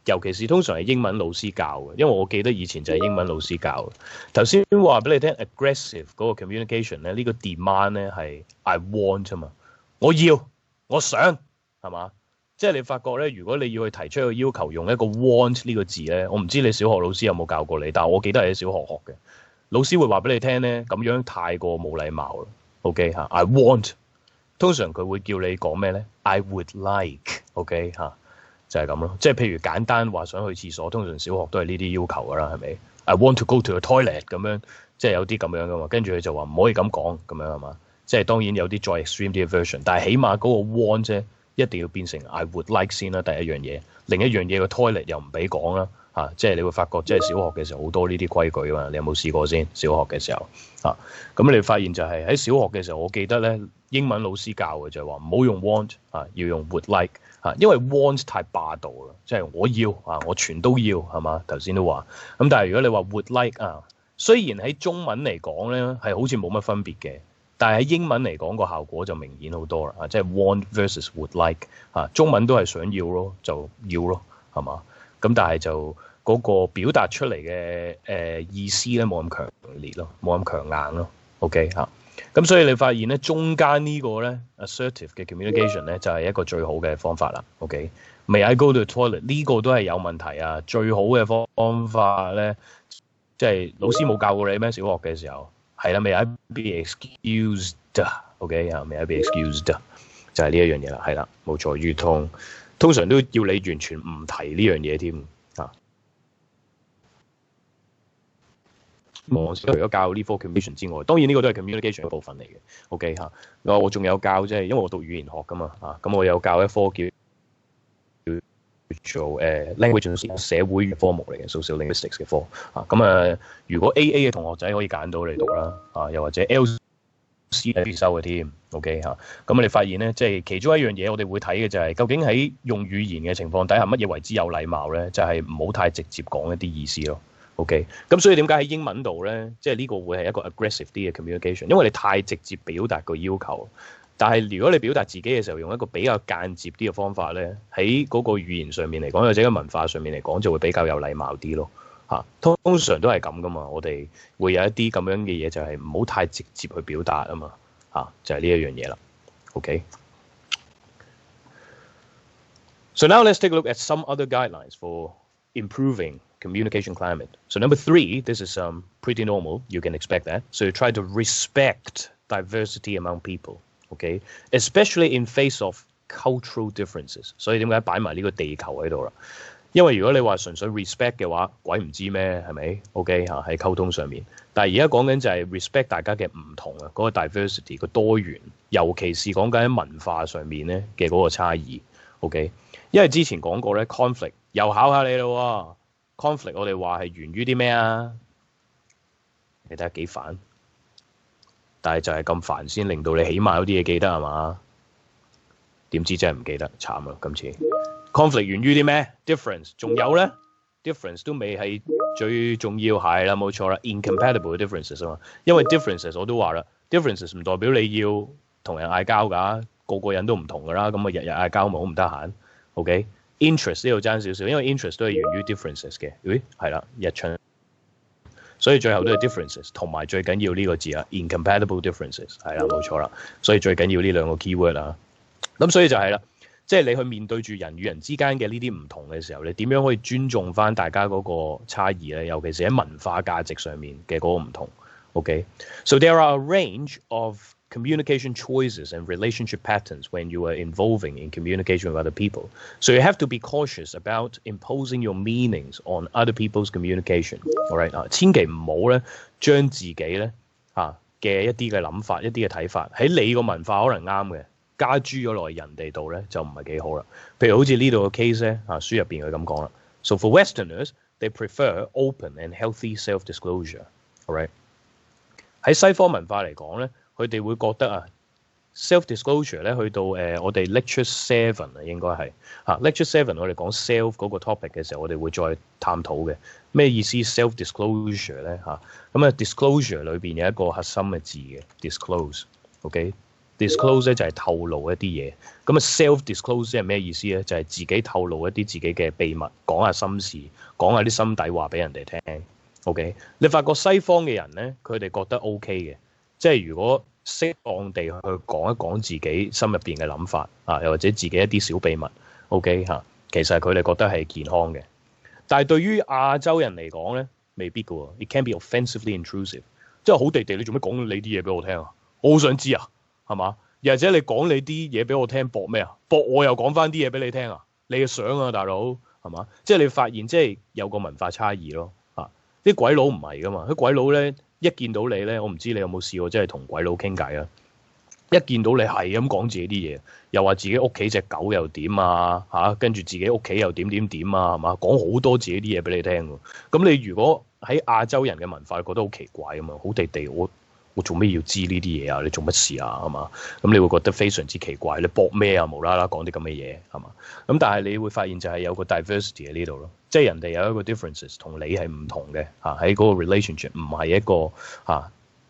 尤其是通常係英文老師教嘅，因為我記得以前就係英文老師教嘅。頭先話俾你聽 aggressive 嗰個 communication 咧，呢個 demand 咧係 I want 啊嘛，我要，我想。係嘛？即係你發覺咧，如果你要去提出一個要求，用一個 want 呢個字咧，我唔知你小學老師有冇教過你，但係我記得係喺小學學嘅。老師會話俾你聽咧，咁樣太過冇禮貌啦。OK 嚇 ，I want， 通常佢會叫你講咩咧 ？I would like，OK 嚇，就係咁咯。即係譬如簡單話想去廁所，通常小學都係呢啲要求㗎啦，係咪 ？I want to go to the toilet 咁樣，即係有啲咁樣㗎嘛。跟住佢就話唔可以咁講咁樣係嘛？即係當然有啲再 extreme 啲嘅 version， 但係起碼嗰個 want 啫。一定要變成 I would like 先啦，第一樣嘢。另一樣嘢個 toilet 又唔俾講啦，即係你會發覺，即係小學嘅時候好多呢啲規矩啊嘛。你有冇試過先？小學嘅時候咁你發現就係喺小學嘅時候，我記得咧英文老師教嘅就係話唔好用 want 要用 would like 因為 want 太霸道啦，即係我要我全都要係嘛？頭先都話咁，但係如果你話 would like 雖然喺中文嚟講咧係好似冇乜分別嘅。但係喺英文嚟講個效果就明顯好多啦，即係 want versus would like 中文都係想要咯，就要咯，係嘛？咁但係就嗰個表達出嚟嘅意思咧冇咁強烈咯，冇咁強硬咯。OK 咁所以你發現咧中間呢個咧 assertive 嘅 communication 咧就係一個最好嘅方法啦。OK，May I go to the toilet 呢個都係有問題啊！最好嘅方法咧，即係老師冇教過你咩？小學嘅時候。係啦，May I be excused？OK，May I be excused？ 就係呢一樣嘢啦，係啦，冇錯。如同通常都要你完全唔提呢樣嘢添我除咗教呢科 communication 之外，當然呢個都係 communication 嘅部分嚟嘅。OK 我仲有教因為我讀語言學噶嘛咁我有教一科叫做language 社會科目嚟嘅 social linguistics 嘅科如果 AA 嘅同學仔可以揀到你讀啦又或者 LC 必修嘅添 OK 咁你發現咧即係其中一樣嘢我哋會睇嘅就係究竟喺用語言嘅情況底下乜嘢為之有禮貌咧？就係唔好太直接講一啲意思咯。OK 咁所以點解喺英文度咧即係呢個會係一個 aggressive 啲嘅 communication， 因為你太直接表達個要求。但係如果你表達自己嘅時候，用一個比較間接啲嘅方法咧，喺嗰個語言上面嚟講，或者喺文化上面嚟講，就會比較有禮貌啲咯。通常都係咁噶嘛，我哋會有一啲咁樣嘅嘢，就係唔好太直接去表達啊嘛。就係呢一樣嘢啦。OK。So now let's take a look at some other guidelines for improving communication climate. So number 3, this is pretty normal. You can expect that. So you try to respect diversity among people.Okay, especially in face of cultural differences. 所以點解擺埋呢個地球喺度啦？因為如果你話純粹 respect 嘅話，鬼唔知咩係咪 ？OK 喺溝通上面。但係而家講緊就係 respect 大家嘅唔同嗰個 diversity 個多元，尤其是講緊喺文化上面咧嘅嗰個差異。OK，因為之前講過咧 conflict 又考下你咯。conflict 我哋話係源於啲咩啊？你睇下幾煩。但係就係咁煩先令到你起碼有啲嘢記得係嘛？點知真係唔記得，慘啦今次。conflict 源於啲咩 ？difference 仲有咧 ？difference 都未係最重要係啦，冇錯啦 ，incompatible 嘅 differences 啊嘛。因為 differences 我都話啦 ，differences 唔代表你要同人嗌交㗎，個個人都唔同㗎啦，咁啊日日嗌交咪好唔得閒。OK，interest 呢度爭少少，因為 interest 都係源於 differences 嘅。咦，係啦，日春。所以最後都係 differences， 同埋最緊要呢個字incompatible differences 係啦，冇錯啦。所以最緊要呢兩個 keyword 咁所以就係啦，即係你去面對住人與人之間嘅呢啲唔同嘅時候，你點樣可以尊重翻大家嗰個差異咧？尤其是喺文化價值上面嘅嗰個唔同。OK，so there are a range of communication choices and relationship patterns when you are involving in communication with other people. So you have to be cautious about imposing your meanings on other people's communication. All right 千祈唔好咧將自己咧嘅一啲嘅諗法、一啲嘅睇法喺你個文化可能啱嘅，加諸咗落人哋度咧就唔係幾好啦。譬如好似呢度嘅 case 咧書入邊佢咁講啦。So for Westerners, they prefer open and healthy self-disclosure. All right 喺西方文化嚟講咧。佢哋會覺得self-disclosure 咧去到我哋 lecture 7應該係lecture 7我哋講 self 嗰個 topic 嘅時候，我哋會再探討嘅咩意思 self-disclosure 咧disclosure 裏邊有一個核心嘅字嘅 disclose，OK？disclose 咧就係透露一啲嘢，咁self-disclose 係咩意思咧？就係自己透露一啲自己嘅秘密，講下心事，講下啲心底話俾人哋聽 ，OK？ 你發覺西方嘅人咧，佢哋覺得 OK 嘅。即係如果適當地去講一講自己心入邊嘅諗法又或者自己一啲小秘密 ，OK 其實佢哋覺得係健康嘅。但係對於亞洲人嚟講咧，未必嘅喎。It can be offensively intrusive， 即係好地地，你做咩講你啲嘢俾我聽啊？我好想知啊，係嘛？又或者你講你啲嘢俾我聽，搏咩啊？搏我又講翻啲嘢俾你聽啊？你嘅想啊，大佬係嘛？即係你發現即係有個文化差異咯啲鬼佬唔係噶嘛，啲鬼佬咧。一見到你咧，我唔知你有冇試過，即係同鬼佬傾偈啊！一見到你係咁講自己啲嘢，又話自己屋企隻狗又點跟住自己屋企又點係嘛？講好多自己啲嘢俾你聽喎。咁你如果喺亞洲人嘅文化，覺得好奇怪啊嘛，好地地我做咩要知呢啲嘢啊？你做乜事啊？係嘛？咁你會覺得非常之奇怪，你搏咩啊？無啦啦講啲咁嘅嘢係嘛？咁但係你會發現就係有個 diversity 喺呢度咯，即係人哋有一個 differences 同你係唔同嘅喺嗰個 relationship 唔係一個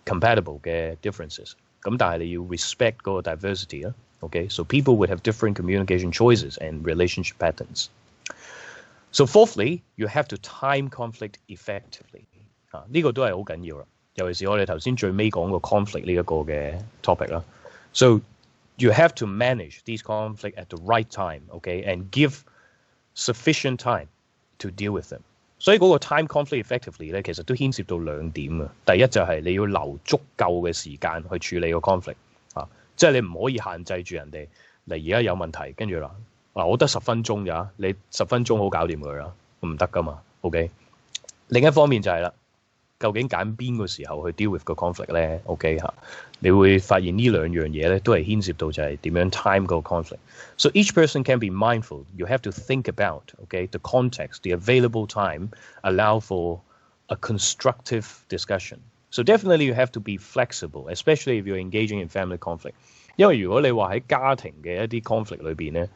compatible 嘅 differences。咁但係你要 respect 嗰個 diversity 啦。OK，so people would have different communication choices and relationship patterns. So fourthly, you have to time conflict effectively。呢個都係好緊要啦。尤其是我哋頭先最尾講個 conflict 呢一個嘅 topic 啦。So you have to manage these conflict at the right time, okay, and give sufficient time to deal with them。所以嗰個 time conflict effectively 咧，其實都牽涉到兩點嘅。第一就係你要留足夠嘅時間去處理個 conflict 即係你唔可以限制住人哋。嗱，而家有問題，跟住我得10分鐘咋，你10分鐘好搞掂佢啦，唔得噶嘛。OK。另一方面就係啦。究竟揀邊個時候去 deal with 個 conflict 咧 ？OK 你會發現呢兩樣嘢咧都係牽涉到就係點樣 time 個 conflict。So each person can be mindful. You have to think about, okay, the context, the available time, allow for a constructive discussion. So definitely you have to be flexible, especially if you're engaging in family conflict. 因為如果你話喺家庭嘅一啲 conflict 裏邊咧，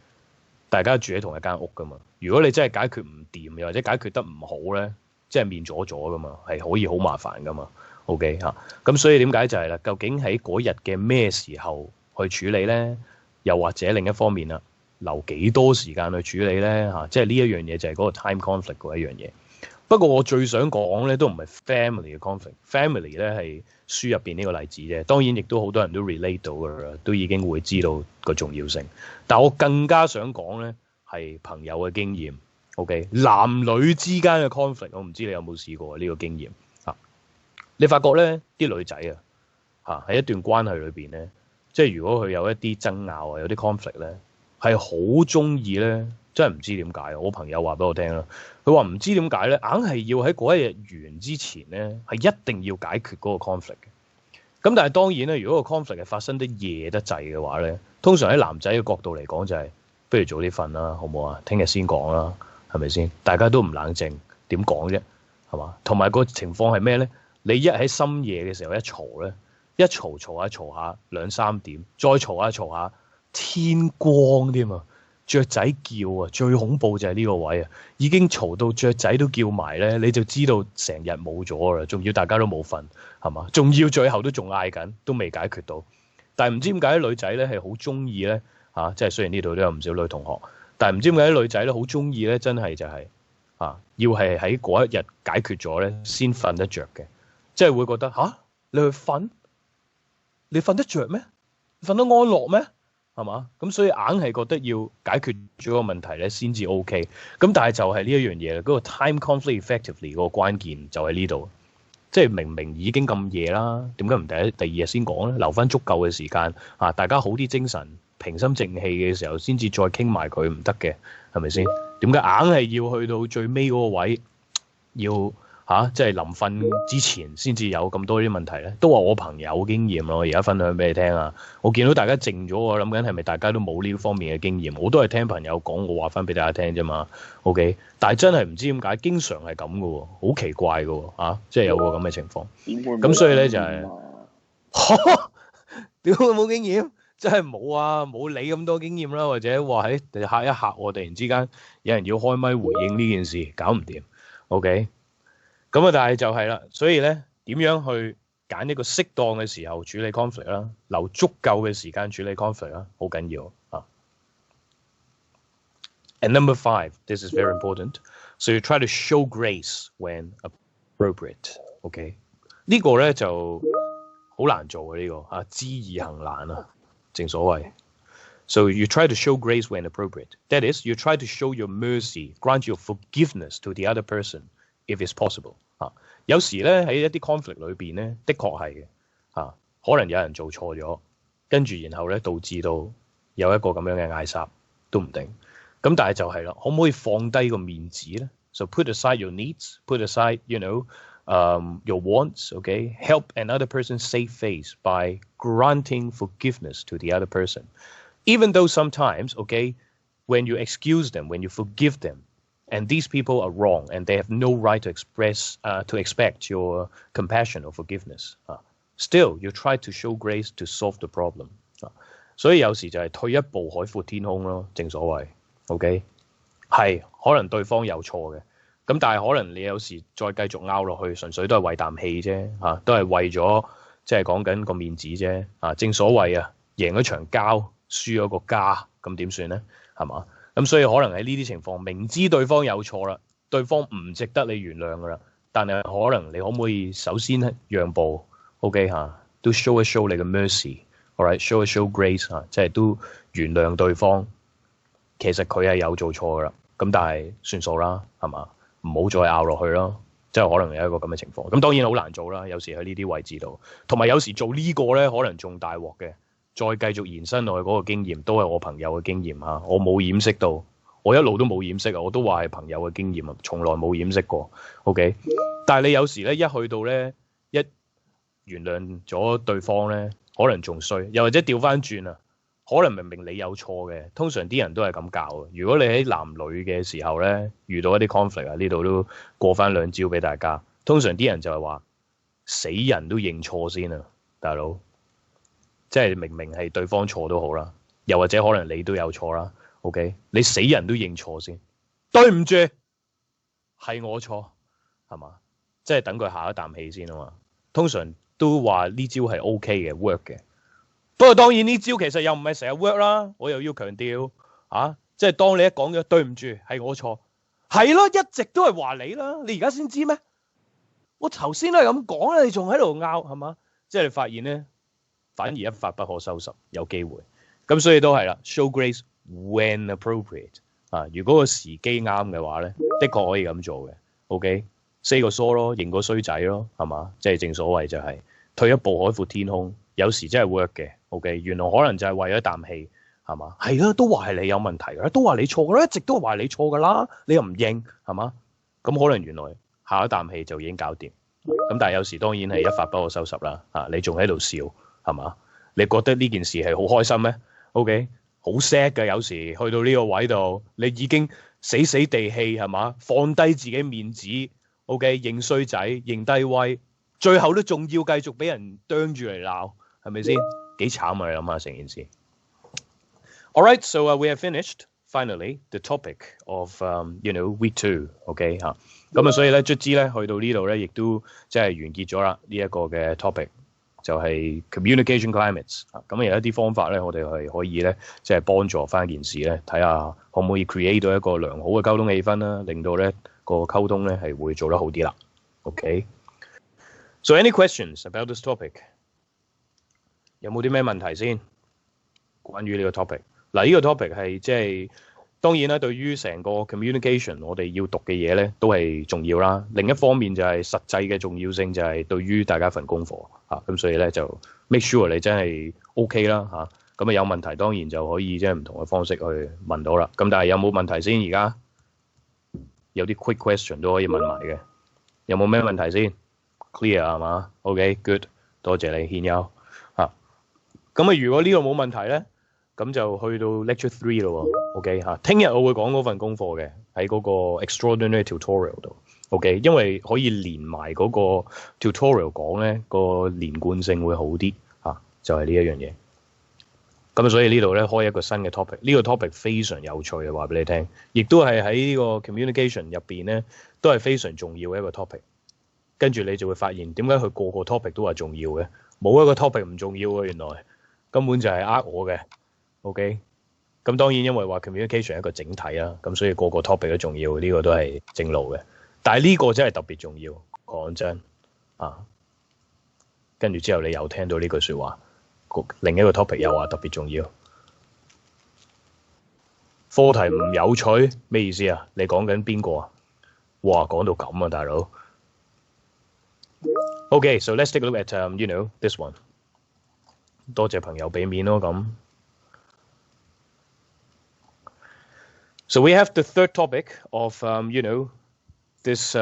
大家住喺同一間屋噶嘛。如果你真係解決唔掂，又或者解決得唔好咧。即係面阻阻噶嘛，係可以好麻煩噶嘛。OK 咁所以點解就係啦？究竟喺嗰日嘅咩時候去處理咧？又或者另一方面啦，留幾多時間去處理咧？即係呢一樣嘢就係嗰個 time conflict 嗰一樣嘢。不過我最想講咧，都唔係 family 嘅 conflict。family 咧係書入邊呢個例子啫。當然亦都好多人都 relate 到噶啦，都已經會知道個重要性。但我更加想講咧係朋友嘅經驗。OK， 男女之間嘅 conflict， 我唔知你有冇試過呢個經驗你發覺咧啲女仔喺一段關係裏邊咧，即係如果佢有一啲爭拗有啲 conflict 咧，係好中意咧，真係唔知點解。我朋友話俾我聽啦，佢話唔知點解咧，硬係要喺嗰一日完之前咧，係一定要解決嗰個 conflict 嘅。咁但係當然咧，如果個 conflict 係發生得夜得滯嘅話咧，通常喺男仔嘅角度嚟講就係，不如早啲瞓啦，好唔好啊？聽日先講啦。係咪先？大家都唔冷靜，點講啫？係嘛？同埋個情況係咩咧？你一喺深夜嘅時候一嘈咧，一嘈下2、3點，再嘈下天光添啊！雀仔叫啊，最恐怖就係呢個位啊！已經嘈到雀仔都叫埋咧，你就知道成日冇咗啦。仲要大家都冇瞓，係嘛？仲要最後都仲嗌緊，都未解決到。但係唔知點解啲女仔咧係好中意咧即係雖然呢度都有唔少女同學。但係唔知點解啲女仔咧好中意咧，真係就係要係喺嗰一日解決咗咧，先瞓得着嘅，即係會覺得你去瞓，你瞓得着咩？瞓得安樂咩？係嘛？咁所以硬係覺得要解決咗個問題咧，先至 OK。咁但係就係呢一樣嘢啦，嗰個 time conflict effectively 嗰個關鍵就喺呢度。即係明明已經咁夜啦，點解唔第二日先講咧？留翻足夠嘅時間啊，大家好啲精神、平心靜氣嘅時候，先至再傾埋佢唔得嘅，係咪先？點解硬係要去到最尾嗰個位，要即係臨瞓之前先至有咁多啲問題咧？都話我朋友經驗咯，我而家分享俾你聽啊！我見到大家靜咗，我諗緊係咪大家都冇呢方面嘅經驗？我都係聽朋友講，我話翻俾大家聽啫嘛。OK， 但係真係唔知點解，經常係咁嘅喎，好奇怪嘅喎，即係有個咁嘅情況。咁所以咧就係、屌冇經驗，真係冇啊，冇理咁多經驗啦，或者話喺嚇一嚇我，突然之間有人要開咪回應呢件事，搞唔掂。OK。咁啊，但係就係啦，所以咧點樣去揀一個適當嘅時候處理 conflict 啦，留足夠嘅時間處理 conflict 啦，好緊要啊。And number 5, this is very important. So you try to show grace when appropriate. OK， 呢個咧就好難做嘅呢個知易行難啊，正所謂。So you try to show grace when appropriate. That is, you try to show your mercy, grant your forgiveness to the other person.If it's possible 有時咧喺一啲 conflict 裏邊咧，的確係嘅可能有人做錯咗，跟住然後咧導致到有一個咁樣嘅嗌霎都唔定。咁但係就係啦，可唔可以放低個面子咧 ？So put aside your needs, put aside your wants, okay? Help another person save face by granting forgiveness to the other person, even though sometimes, okay, when you excuse them, when you forgive them.And these people are wrong, and they have no right to expect your compassion or forgiveness. Still, you try to show grace to solve the problem. 所以有時就係退一步海闊天空咯，正所謂。OK， 係可能對方有錯嘅，咁但係可能你有時再繼續拗落去，純粹都係為啖氣啫，都係為咗即係講緊個面子啫。正所謂贏咗場交，輸咗個家，咁點算咧？係嘛？咁所以可能喺呢啲情況，明知對方有錯啦，對方唔值得你原諒噶啦，但係可能你可唔可以首先讓步 ？OK 都 show 一 show 你嘅 mercy，all right，show 一 show grace 即係都原諒對方。其實佢係有做錯噶啦，咁但係算數啦，係嘛？唔好再拗落去咯，即係可能有一個咁嘅情況。咁當然好難做啦，有時喺呢啲位置度，同埋有時做呢個咧，可能仲大鑊嘅。再繼續延伸落去嗰個經驗，都係我朋友嘅經驗我冇掩飾到，我一路都冇掩飾我都話係朋友嘅經驗從來冇掩飾過。OK， 但係你有時咧一去到咧一原諒咗對方咧，可能仲衰，又或者調翻轉可能明明你有錯嘅，通常啲人都係咁教嘅。如果你喺男女嘅時候咧遇到一啲 conflict 呢度都過翻兩招俾大家。通常啲人就係話死人都認錯先大佬。即係明明係對方錯都好啦，又或者可能你都有錯啦。OK， 你死人都認錯先，對唔住，係我錯，係嘛？即係等佢下一啖氣先嘛。通常都話呢招係 OK 嘅 work 嘅。不過當然呢招其實又唔係成日 work 啦。我又要強調即係當你一講咗對唔住係我錯，係咯，一直都係話你啦。你而家先知咩？我頭先都係咁講啦，你仲喺度拗係嘛？即係你發現咧。反而一發不可收拾，有機會。咁所以都係啦 ，show grace when appropriate 如果個時機啱嘅話咧，的確可以咁做嘅。OK，say 個 sorry 咯，認個衰仔咯，係嘛？即係正所謂就係退一步海闊天空，有時真係 work 嘅。OK， 原來可能就係為咗一啖氣，係嘛？係啦，都話係你有問題㗎，都話你錯㗎啦，一直都話你錯㗎啦，你又唔認，係嘛？咁可能原來下一啖氣就已經搞掂。咁但係有時當然係一發不可收拾啦。你仲喺度笑。係嘛？你覺得呢件事係好開心咩 ？OK， 好 sad 㗎。有時去到呢個位度，你已經死死地氣係嘛？放低自己面子 ，OK， 認衰仔，認低威，最後都仲要繼續俾人啄住嚟鬧，係咪先？幾慘啊！你諗下成件事。All right, so we have finished finally the topic of week 2 OK 咁所以咧卒之咧去到呢度咧，亦都即係完結咗啦呢一個嘅 topic。就係 communication climates 咁有一啲方法咧，我哋係可以咧，即係幫助翻件事咧，睇下可唔可以 create 到一個良好嘅溝通氣氛啦，令到咧個溝通咧係會做得好啲啦。OK，so any questions about this topic？ 有冇啲咩問題先？關於呢個 topic 嗱，呢個 topic 係即係當然啦，對於成個 communication 我哋要讀嘅嘢咧，都係重要啦。另一方面就係實際嘅重要性就係對於大家份功課嚇，咁所以咧就 make sure 你真係 OK 啦嚇。咁啊有問題當然就可以即係唔同嘅方式去問到啦。咁但係有冇問題先？而家有啲 quick question 都可以問埋嘅。有冇咩問題先 ？Clear 係嘛？OK，good，多謝你獻優嚇。咁啊，如果呢個冇問題咧，咁就去到 lecture 3咯喎。OK 嚇，聽日我會講嗰份功課嘅喺嗰個 extraordinary tutorial 度。OK，因為可以連埋嗰個 tutorial 講咧，個連貫性會好啲嚇，就係呢一樣嘢。咁所以呢度咧開一個新嘅 topic，呢個 topic 非常有趣嘅，話俾你聽，亦都係喺呢個 communication 入邊咧都係非常重要嘅一個 topic。跟住你就會發現點解佢個個 topic 都話重要嘅，冇一個 topic 唔重要嘅，原來根本就係呃我嘅。OK， 咁當然因為話 communication 係一個整體啦，咁所以個個 topic 都重要，呢個都係正路嘅。但係呢個真係特別重要，講真啊。跟住之後你又聽到呢句説話。另一個 topic 又話特別重要，課題唔有趣咩意思啊？你講緊邊個啊？哇，講到咁啊，大佬。Okay, so let's take a look at you know this one。多謝朋友俾面咯咁。So we have the third topic of you know this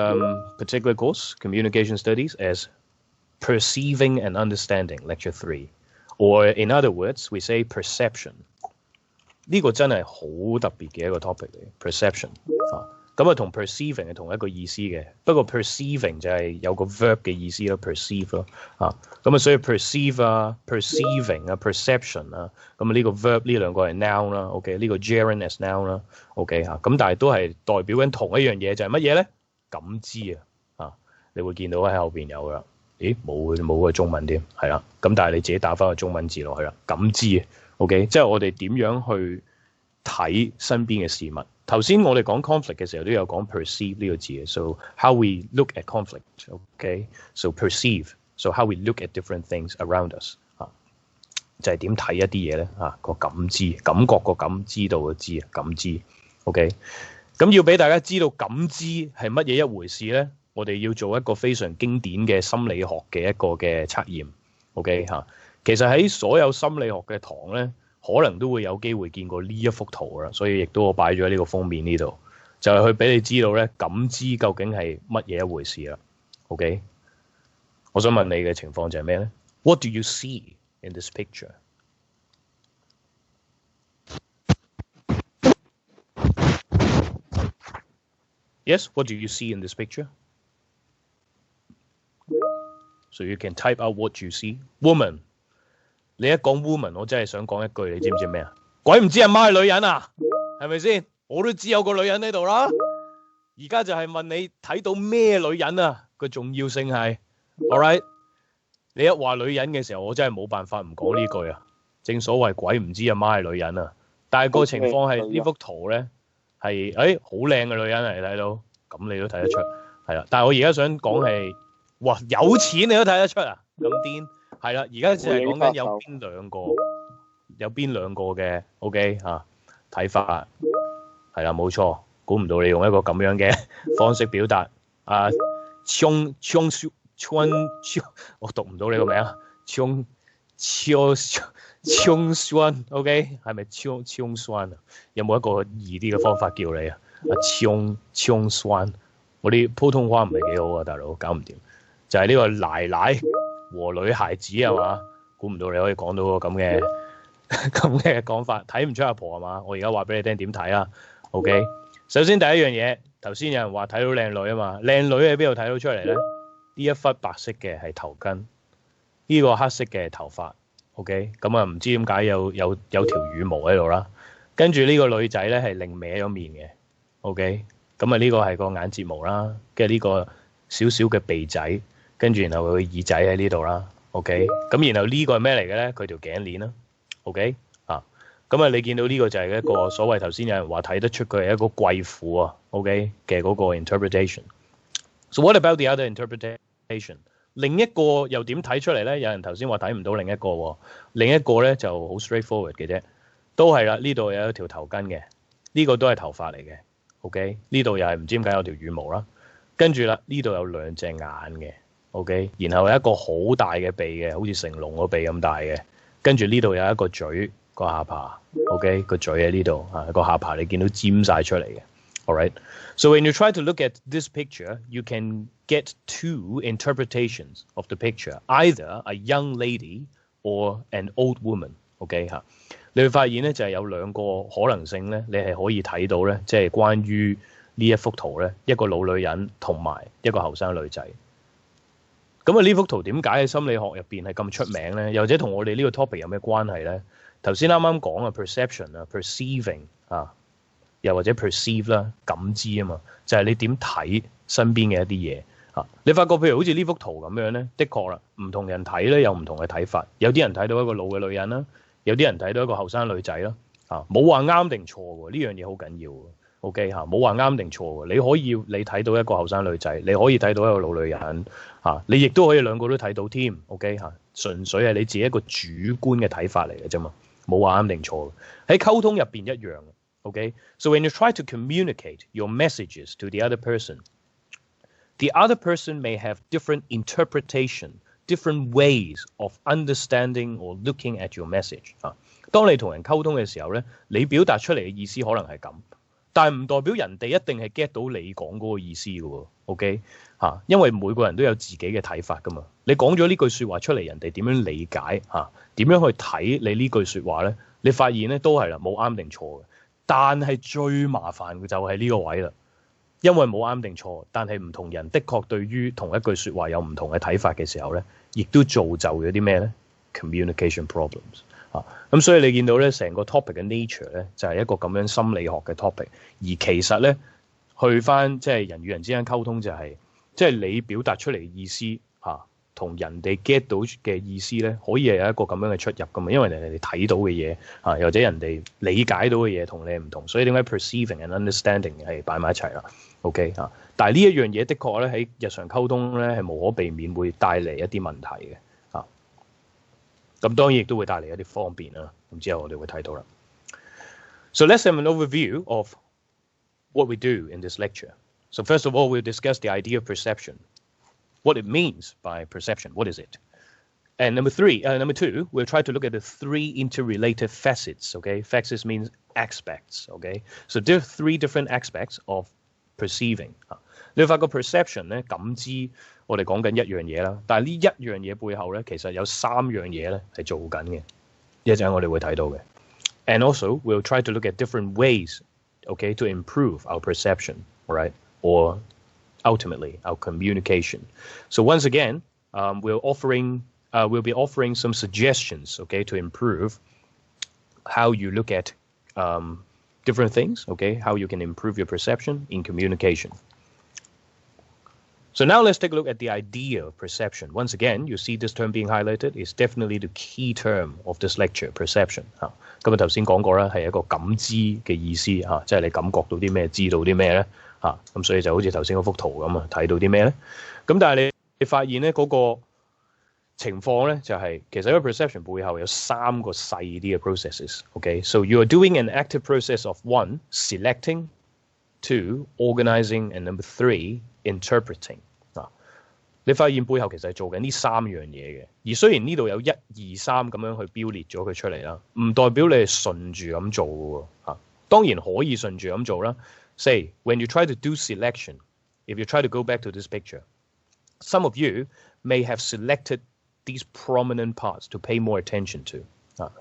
particular course, Communication Studies, as Perceiving and Understanding, Lecture 3. Or in other words, we say perception。呢個真係好特別嘅一個 topic 嚟 ，perception 啊，咁啊同 perceiving 係同一個意思嘅，不過 perceiving 就係有個 verb 嘅意思咯 ，perceive 咯，啊，咁啊所以 perceive 啊、perceiving 啊、perception 啊，咁啊呢個 verb 呢兩個係 noun 啦 ，OK， 呢個 gerund as noun 啦 ，OK 嚇，咁但係都係代表緊同一樣嘢，就係乜嘢咧？感知啊，你會見到喺後邊有㗎。咦，冇個中文添，係啦，咁但係你自己打翻個中文字落去啦，感知 ，OK， 即係我哋點樣去睇身邊嘅事物。頭先我哋講 conflict 嘅時候都有講 perceive 呢個字嘅 ，so how we look at conflict，OK，so perceive，so how we look at different things around us， 啊，就係點睇一啲嘢咧，啊個感知，感覺個感，知道個知啊，感知 ，OK， 咁要俾大家知道感知係乜嘢一回事咧？我哋要做一個非常經典嘅心理學嘅一個嘅測驗 ，OK 嚇。其實喺所有心理學嘅堂咧，可能都會有機會見過呢一幅圖啦，所以亦都我擺咗喺呢個封面呢度，就係去俾你知道咧感知究竟係乜嘢一回事啦。OK， 我想問你嘅情況就係咩咧 ？What do you see in this picture？ Yes, what do you see in this picture?So you can type out what you see. Woman， 你一講 woman， 我真係想講一句，你知唔知咩啊？鬼唔知阿媽係女人啊，係咪先？我都知有個女人喺度啦。而家就係問你睇到咩女人啊？個重要性係 ，all right？ 你一話女人嘅時候，我真係冇辦法唔講呢句啊。正所謂鬼唔知阿媽係女人啊，但係個情況係呢幅圖咧係好靚嘅女人嚟睇到，咁你都睇得出係啦。但係我而家想講係。哇！有錢你都睇得出啊，咁癲係啦！而家就係講緊有邊兩個嘅 OK 嚇睇法係啦，冇錯，估唔到你用一個咁樣嘅方式表達啊，我讀唔到你個名啊，槍酸 OK 係咪槍酸啊？有冇一個易啲嘅方法叫你啊？槍酸，我啲普通話唔係幾好啊，大佬搞唔掂。就係呢個奶奶和女孩子係嘛？估唔到你可以講到個咁嘅講法，睇唔出阿婆係嘛？我而家話俾你聽點睇啦。OK， 首先第一樣嘢，頭先有人話睇到靚女啊嘛，靚女喺邊度睇到出嚟咧？呢一忽白色嘅係頭巾，呢個黑色嘅係頭髮。OK， 咁啊唔知點解有條羽毛喺度啦。跟住呢個女仔咧係另歪咗面嘅。OK，咁啊呢個係個眼睫毛啦，跟住呢個少少嘅鼻仔。跟住然後佢耳仔喺呢度啦 ，OK， 咁然後呢個係咩嚟嘅咧？佢條頸鏈啦 ，OK， 啊，咁啊你見到呢個就係一個所謂頭先有人話睇得出佢係一個貴婦啊 ，OK 嘅嗰個 interpretation。So what about the other interpretation？ 另一個又點睇出嚟咧？有人頭先話睇唔到另一個喎，另一個咧就好 straightforward 嘅啫，都係啦，呢度有一條頭巾嘅，呢個都係頭髮嚟嘅 ，OK？ 呢度又係唔知點解有條羽毛啦，跟住啦呢度有兩隻眼嘅 ，OK？ 然後有一個好大嘅鼻嘅，好似成龍個鼻咁大嘅，跟住呢度有一個嘴個下巴 ，OK？ 個嘴喺呢度啊，個下巴你見到尖晒出嚟嘅 ，alright？ So when you try to look at this picture, you can get two interpretations of the picture, either a young lady or an old woman，OK 嚇？你會發現咧就係有兩個可能性咧，你係可以睇到咧，即係關於呢一幅圖咧，一個老女人同埋一個後生女仔。咁啊呢幅圖點解喺心理學入邊係咁出名咧？又或者同我哋呢個 topic 有咩關係咧？頭先啱啱講啊 perception 啊 perceiving 啊，又或者 perceive 啦感知啊嘛，就係你點睇身邊嘅一啲嘢。你發覺譬如好似呢幅圖咁樣咧，的確啦，唔同人睇咧有唔同嘅睇法。有啲人睇到一個老嘅女人啦，有啲人睇到一個後生女仔啦。冇話啱定錯喎，呢樣嘢好緊要喎。OK 冇話啱定錯喎。你睇到一個後生女仔，你可以睇到一個老女人你亦都可以兩個都睇到添。OK 純粹係你自己一個主觀嘅睇法嚟嘅啫嘛，冇話啱定錯。喺溝通入邊一樣。OK， so when you try to communicate your messages to the other person，the other person may have different interpretation, different ways of understanding or looking at your message 當你同人溝通嘅時候咧，你表達出嚟嘅意思可能係咁，但係唔代表人哋一定係 get 到你講嗰個意思嘅喎。OK 因為每個人都有自己嘅睇法噶嘛。你講咗呢句説話出嚟，人哋點樣理解點樣去睇你呢句説話咧？你發現咧都係啦，冇啱定錯嘅。但係最麻煩嘅就係呢個位啦。因為冇啱定錯，但係唔同人的確對於同一句説話有唔同嘅睇法嘅時候咧，亦都造就咗啲咩咧 ？communication problems 咁所以你見到咧，成個 topic 嘅 nature 咧就係一個咁樣心理學嘅 topic， 而其實咧去翻即係人與人之間溝通就係即係你表達出嚟嘅意思同人哋 get 到嘅意思咧，可以係有一個咁樣嘅出入噶嘛，因為人哋睇到嘅嘢又或者人哋理解到嘅嘢同你唔同，所以點解 perceiving and understanding 係擺埋一齊啦 ？OK 但係呢一樣嘢的確咧喺日常溝通咧係無可避免會帶嚟一啲問題嘅咁當然亦都會帶嚟一啲方便啦。咁之後我哋會睇到啦。So let's have an overview of what we do in this lecture. So first of all, we'll discuss the idea of perception.What it means by perception, what is it? And number two, we'll try to look at the three interrelated facets, okay? Facets means aspects, okay? So there are three different aspects of perceiving. 你會發覺 perception 咧感知，我哋講緊一樣嘢啦，但係呢一樣嘢背後咧，其實有三樣嘢咧係做緊嘅，一陣我哋會睇到嘅。And also, we'll try to look at different ways, okay, to improve our perception, right? Or ultimately our communication. So once again, we'll be offering some suggestions, okay, to improve how you look at different things, okay, how you can improve your perception in communication. So now let's take a look at the idea of perception. Once again, you see this term being highlighted. It's definitely the key term of this lecture, perception. 咁啊頭先講過啦，係一個感知嘅意思即係你感覺到啲咩，知道啲咩咧咁所以就好似頭先嗰幅圖咁睇到啲咩咧？咁但係你發現咧嗰個情況咧就係、其實一個 perception 背後有三個細啲嘅 processes。OK， so you are doing an active process of 1 selecting, 2 organizing and number 3 interpreting。你發現背後其實係做緊呢三樣嘢嘅，而雖然呢度有1、2、3咁樣去標列咗佢出嚟啦，唔代表你係順住咁做嘅喎當然可以順住咁做啦。Say, when you try to do selection, if you try to go back to this picture, some of you may have selected these prominent parts to pay more attention to.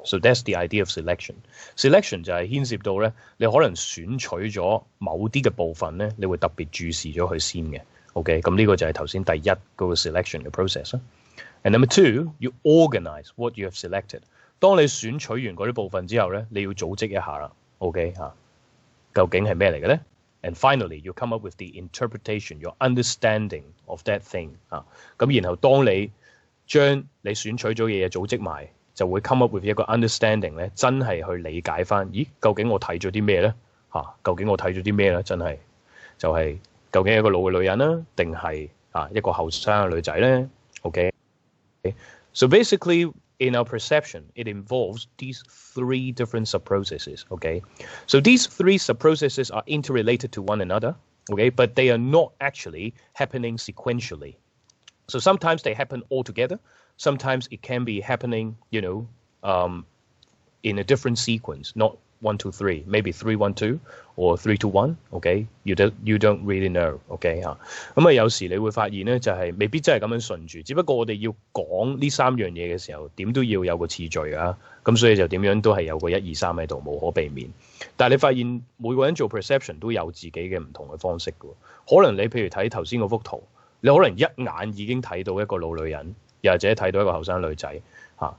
So that's the idea of selection. Selection 就係牽涉到咧，你可能選取咗某啲嘅部分咧，你會特別注視咗佢先嘅。OK， 咁呢個就係頭先第一嗰個 selection 嘅 process 啦。And number 2, you organize what you have selected. 當你選取完嗰啲部分之後咧，你要組織一下啦。OK 究竟係咩嚟嘅咧 ？And finally, you come up with the interpretation, your understanding of that thing 咁然後當你將你選取咗嘅嘢組織埋，就會 come up with 一個 understanding 咧，真係去理解翻，咦？究竟我睇咗啲咩咧？究竟我睇咗啲咩咧？真係就係、究竟係一個老嘅女人啦，定係一個後生嘅女仔咧 ？OK，so basically in our perception, it involves these 3 different sub-processes, okay? So these 3 sub-processes are interrelated to one another, okay? But they are not actually happening sequentially. So sometimes they happen all together. Sometimes it can be happening, in a different sequence, not 1, 2, 3, maybe 3, 1, 2 or 3, 2, 1, okay? You don't really know, okay 嚇。咁有時你會發現咧，就係未必真係咁樣順住，只不過我哋要講呢3樣嘢嘅時候，點都要有個次序㗎。咁所以就點樣都係有個1、2、3喺度，無可避免。但係你發現每個人做 perception 都有自己嘅唔同嘅方式㗎喎。可能你譬如睇頭先嗰幅圖，你可能一眼已經睇到一個老女人，又或者睇到一個後生女仔。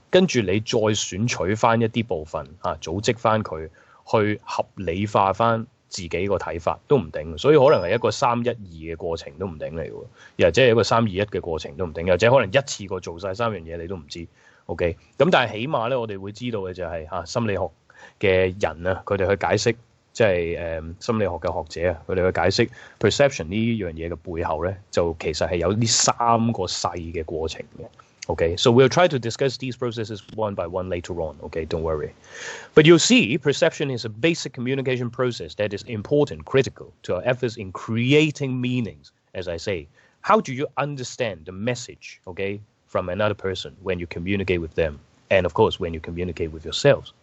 跟住你再選取翻一啲部分組織翻佢，去合理化翻自己個睇法都唔定，所以可能係一個3-1-2嘅過程都唔定嚟喎，又或者係一個3-2-1嘅過程都唔定，又或者可能一次過做晒3樣嘢你都唔知 ，OK？ 咁但係起碼咧，我哋會知道嘅就係心理學嘅人啊，佢哋去解釋，即係心理學嘅學者啊，佢哋去解釋 perception 呢樣嘢嘅背後咧，就其實係有呢3個細嘅過程嘅。Okay, so we'll try to discuss these processes one by one later on. Okay, don't worry. But you'll see, perception is a basic communication process that is important, critical to our efforts in creating meanings. As I say, how do you understand the message, okay, from another person when you communicate with them, and of course when you communicate with yourselves?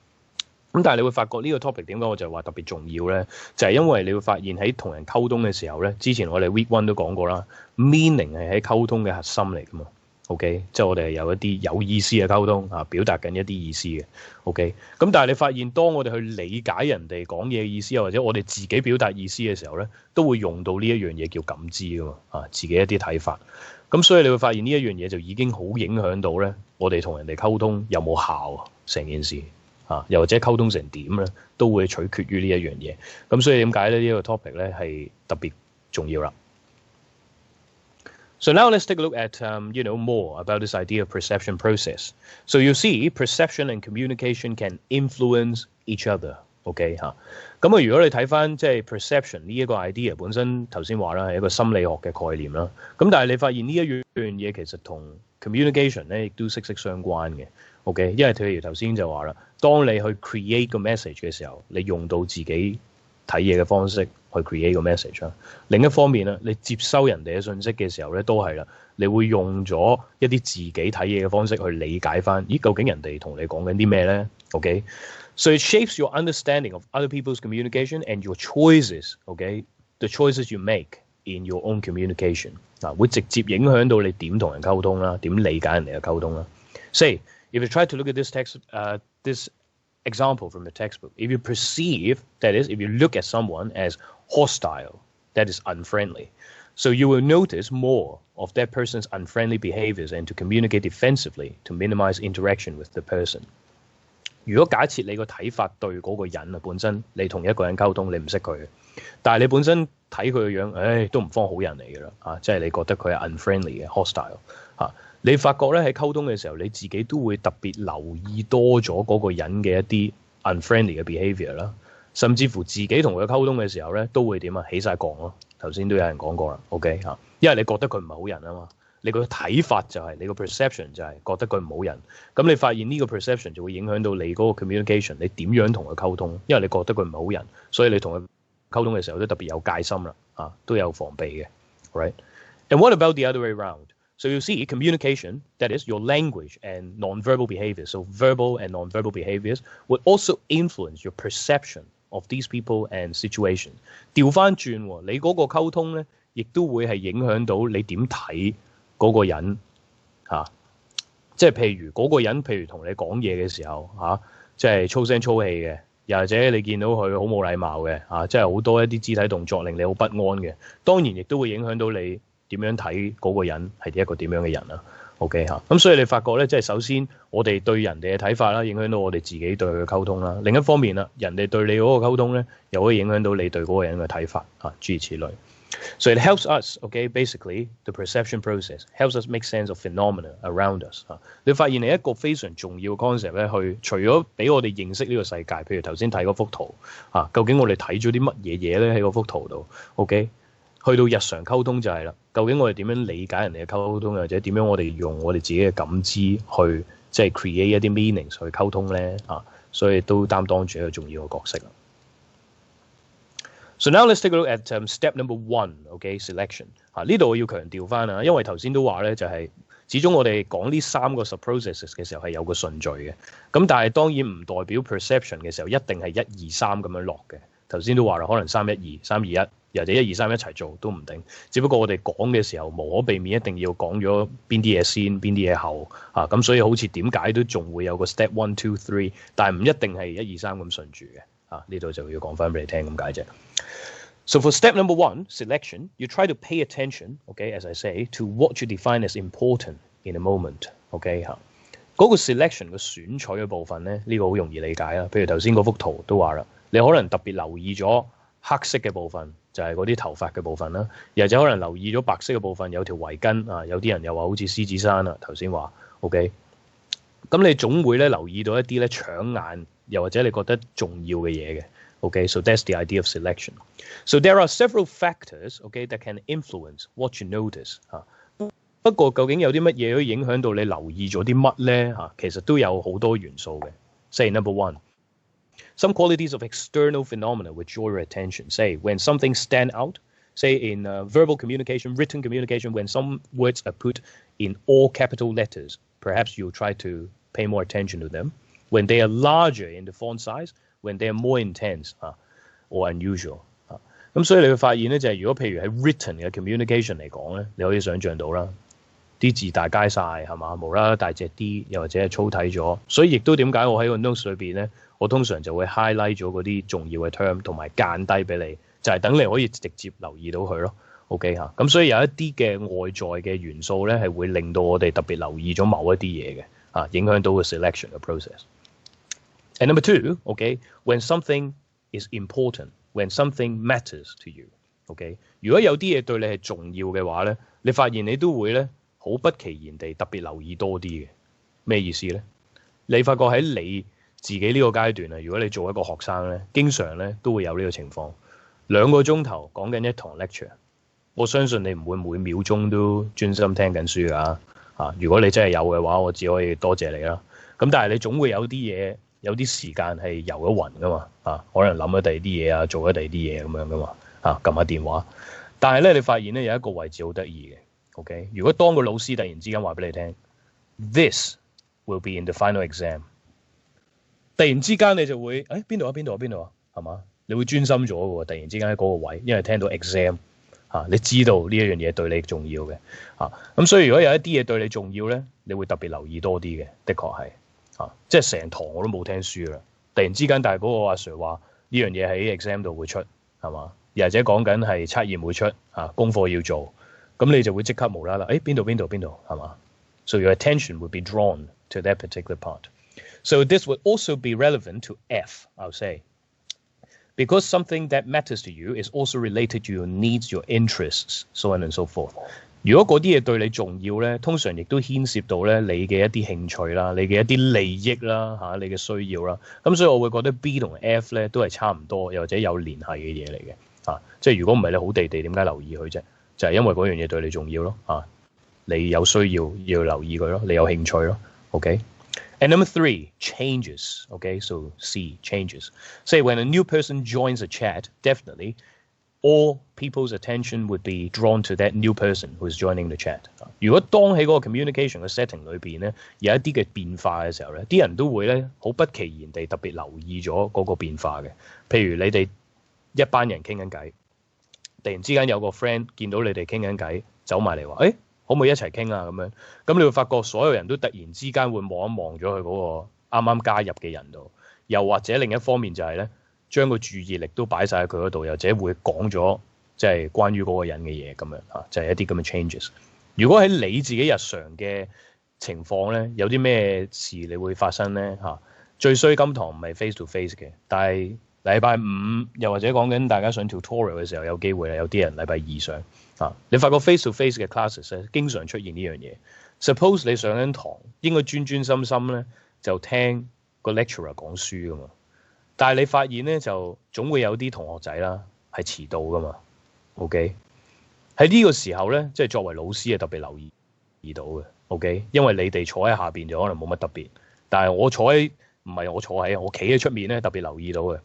咁但係你會發覺呢個 topic 點解我就話特別重要咧？就係因為你會發現喺同人溝通嘅時候咧，之前我哋 week one 都講過啦 ，meaning 係喺溝通嘅核心嚟噶嘛。OK， 即係我哋係有一啲有意思嘅溝通表達緊一啲意思嘅。OK， 咁但係你發現當我哋去理解人哋講嘢嘅意思，或者我哋自己表達意思嘅時候咧，都會用到呢一樣嘢叫感知噶嘛自己一啲睇法。咁所以你會發現呢一樣嘢就已經好影響到咧，我哋同人哋溝通有冇效成件事又或者溝通成點咧，都會取決於呢一樣嘢。咁所以點解咧呢個 topic 咧係特別重要啦。So now let's take a look at, more about this idea of perception process. So you see, perception and communication can influence each other. OK 嚇，咁如果你睇翻即係 perception 呢一個 idea 本身頭先話啦係一個心理學嘅概念啦。咁但係你發現呢一樣嘢其實同 communication 咧亦都息息相關嘅。OK， 因為譬如頭先就話啦，當你去 create 個 message 嘅時候，你用到自己睇嘢嘅方式去 create 個 message 啦。另一方面咧，你接收人哋嘅信息嘅時候咧，都係啦，你會用咗一啲自己睇嘢嘅方式去理解翻，咦，究竟人哋同你講緊啲咩咧 ？OK， so it shapes your understanding of other people's communication and your choices. OK， the choices you make in your own communication 會直接影響到你點同人溝通啦，點理解人哋嘅溝通啦。Say if you try to look at this text, this example from the textbook, if you perceive, that is, if you look at someone as hostile, that is unfriendly, so you will notice more of that person's unfriendly behaviors and to communicate defensively to minimize interaction with the person. 如果假設你個睇法對嗰個人本身你同一個人溝通，你唔識佢，但係你本身睇佢個樣，都唔方好人嚟㗎啦，即係你覺得佢係 unfriendly 嘅 hostile 你發覺咧喺溝通嘅時候，你自己都會特別留意多咗嗰個人嘅一啲 unfriendly 嘅 behavior 啦，甚至乎自己同佢溝通嘅時候咧，都會點起晒槓咯。頭先都有人講過啦 ，OK 因為你覺得佢唔係好人啊嘛，你個睇法就係、你個 perception 就係覺得佢唔好人，咁你發現呢個 perception 就會影響到你嗰個 communication， 你點樣同佢溝通，因為你覺得佢唔係好人，所以你同佢溝通嘅時候都特別有戒心啦，都有防備嘅 ，right？And what about the other way around？So you see, communication, that is, your language and non-verbal behaviors, so verbal and non-verbal behaviors, would also influence your perception of these people and situation. 調翻轉喎，你嗰個溝通咧，亦都會係影響到你點睇嗰個人即係譬如嗰個人，譬如同你講嘢嘅時候即係粗聲粗氣嘅，又或者你見到佢好冇禮貌嘅即係好多一啲肢體動作令你好不安嘅，當然亦都會影響到你點樣睇嗰個人係一個點樣嘅人啦 ，OK 咁所以你發覺咧，即係首先我哋對人哋嘅睇法啦，影響到我哋自己對佢嘅溝通啦。另一方面啦，人哋對你嗰個溝通咧，又可以影響到你對嗰個人嘅睇法諸如此類。So it helps us, okay, basically the perception process helps us make sense of phenomena around us 你發現係一個非常重要嘅 concept 咧，去除咗俾我哋認識呢個世界，譬如頭先睇嗰幅圖究竟我哋睇咗啲乜嘢嘢咧喺嗰幅圖度 ，OK？去到日常溝通就係啦，究竟我哋點樣理解人哋嘅溝通，或者點樣我哋用我哋自己嘅感知去即係 create 一啲 meanings 去溝通咧所以都擔當住一個重要嘅角色啦。So now let's take a look at step number 1, selection 呢度我要強調翻因為頭先都話咧就係、始終我哋講呢3個 sub-processes 嘅時候係有個順序嘅，咁但係當然唔代表 perception 嘅時候一定係1、2、3咁樣落嘅。頭先都話啦，可能3、1、2、3、2、1，或者1、2、3一齊做都唔定。只不過我哋講嘅時候無可避免一定要講咗邊啲嘢先，邊啲嘢後咁所以好似點解都仲會有個 step 1、2、3，但係唔一定係1、2、3咁順住嘅呢度就要講翻俾你聽咁解啫。So for step number 1, selection, you try to pay attention, as I say, to what you define as important in a moment, 嗰個 selection 嘅選取嘅部分咧，呢個好容易理解啦。譬如頭先嗰幅圖都話啦，你可能特別留意咗黑色嘅部分，就係嗰啲頭髮嘅部分啦，又或者可能留意咗白色嘅部分，有條圍巾有啲人又話好似獅子山啦，頭先話咁你總會咧留意到一啲咧搶眼，又或者你覺得重要嘅嘢嘅。So that's the idea of selection. So there are several factors, that can influence what you notice. 不過究竟有啲乜嘢可以影響到你留意咗啲乜咧？其實都有好多元素嘅。Say number 1, some qualities of external phenomena which draw your attention. Say when something stand out. Say in verbal communication, written communication, when some words are put in all capital letters, perhaps you'll try to pay more attention to them. When they are larger in the font size.When they are more intense or unusual 咁所以你會發現咧就係如果譬如喺 written 嘅 communication 嚟講咧，你可以想像到啦，啲字大街晒係嘛，無啦啦大隻啲，又或者係粗體咗，所以亦都點解我喺個 notes 裏邊咧，我通常就會 highlight 咗嗰啲重要嘅 term 同埋間低俾你，就係等你可以直接留意到佢咯。咁所以有一啲嘅外在嘅元素咧係會令到我哋特別留意咗某一啲嘢嘅影響到個 selection 嘅 process。And number 2, when something is important, when something matters to you, 如果有啲嘢對你係重要嘅話咧，你發現你都會咧好不其然地特別留意多啲嘅。咩意思咧？你發覺喺你自己呢個階段如果你做一個學生咧，經常咧都會有呢個情況。2個鐘頭講緊一堂 lecture， 我相信你唔會每秒鐘都專心聽緊書㗎如果你真係有嘅話，我只可以多謝你啦。咁但係你總會有啲嘢。有啲時間係遊咗雲噶嘛可能諗咗第二啲嘢做咗第二啲嘢咁樣噶嘛撳下電話。但係咧，你發現咧有一個位置好得意嘅如果當個老師突然之間話俾你聽 ，This will be in the final exam， 突然之間你就會邊度係嘛？你會專心咗嘅喎，突然之間喺嗰個位，因為聽到 exam 你知道呢一樣嘢對你重要嘅咁所以如果有一啲嘢對你重要咧，你會特別留意多啲嘅，的確係。即係成堂我都冇聽書啦，突然之間但係嗰個阿 Sir 話呢樣嘢喺 exam 度會出係嘛，又或者講緊係測驗會出功課要做，咁你就會即刻無啦啦邊度係嘛 ？So your attention would be drawn to that particular part. So this would also be relevant to F, I'll say. Because something that matters to you is also related to your needs, your interests, so on and so forth. 如果嗰啲嘢對你重要咧，通常亦都牽涉到咧你嘅一啲興趣啦，你嘅一啲利益啦你嘅需要啦。咁所以我會覺得 B 同 F 咧都係差唔多，又或者有聯繫嘅嘢嚟嘅即係如果唔係你好地地點解留意佢啫？就係因為嗰樣嘢對你重要咯你有需要留意佢咯，你有興趣咯。And number 3, changes. So C, changes. Say when a new person joins a chat, definitely.All people's attention would be drawn to that new person who is joining the chat. 如果當喺嗰個 communication 嘅 setting 裏邊咧，有一啲嘅變化嘅時候咧，啲人都會咧好不其然地特別留意咗嗰個變化嘅。譬如你哋一班人傾緊偈，突然之間有個 friend 見到你哋傾緊偈，走埋嚟話：可唔可以一齊傾啊？咁樣，咁你會發覺所有人都突然之間會望一望咗佢嗰個啱啱加入嘅人度，又或者另一方面就係咧。將個注意力都擺晒喺佢嗰度，又或者會講咗即係關於嗰個人嘅嘢咁樣就係一啲咁嘅 changes。如果喺你自己日常嘅情況咧，有啲咩事你會發生咧最衰今堂唔係 face to face 嘅，但係禮拜5又或者講緊大家上 tutorial 嘅時候有機會有啲人禮拜2上你發覺 face to face 嘅 classes 咧，經常出現呢樣嘢。Suppose 你上緊堂應該專心咧就聽個 lecturer 講書噶嘛。但係你發現咧，就總會有啲同學仔啦係遲到噶嘛。喺呢個時候咧，即係作為老師係特別留意到嘅。OK，因為你哋坐喺下邊就可能冇乜特別，但係我唔係我坐喺，我企喺出面咧特別留意到嘅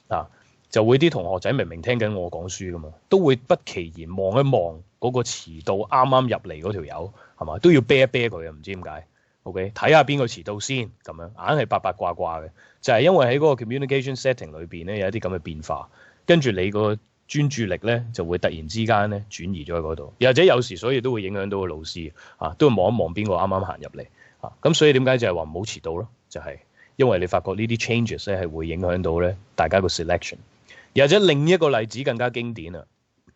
啊，就會啲同學仔明明聽緊我講書噶嘛，都會不其然望一望嗰個遲到啱啱入嚟嗰條友係嘛，都要啤一啤佢啊，唔知點解。OK， 睇下邊個遲到先咁樣，硬係八卦嘅，就係因為喺嗰個 communication setting 裏邊咧有一啲咁嘅變化，跟住你個專注力咧就會突然之間咧轉移咗喺嗰度，又或者有時所以都會影響到個老師啊，都會望一望邊個啱啱行入嚟啊，咁所以點解就係話唔好遲到咯，就係因為你發覺呢啲 changes 咧係會影響到咧大家個 selection， 又或者另一個例子更加經典啊，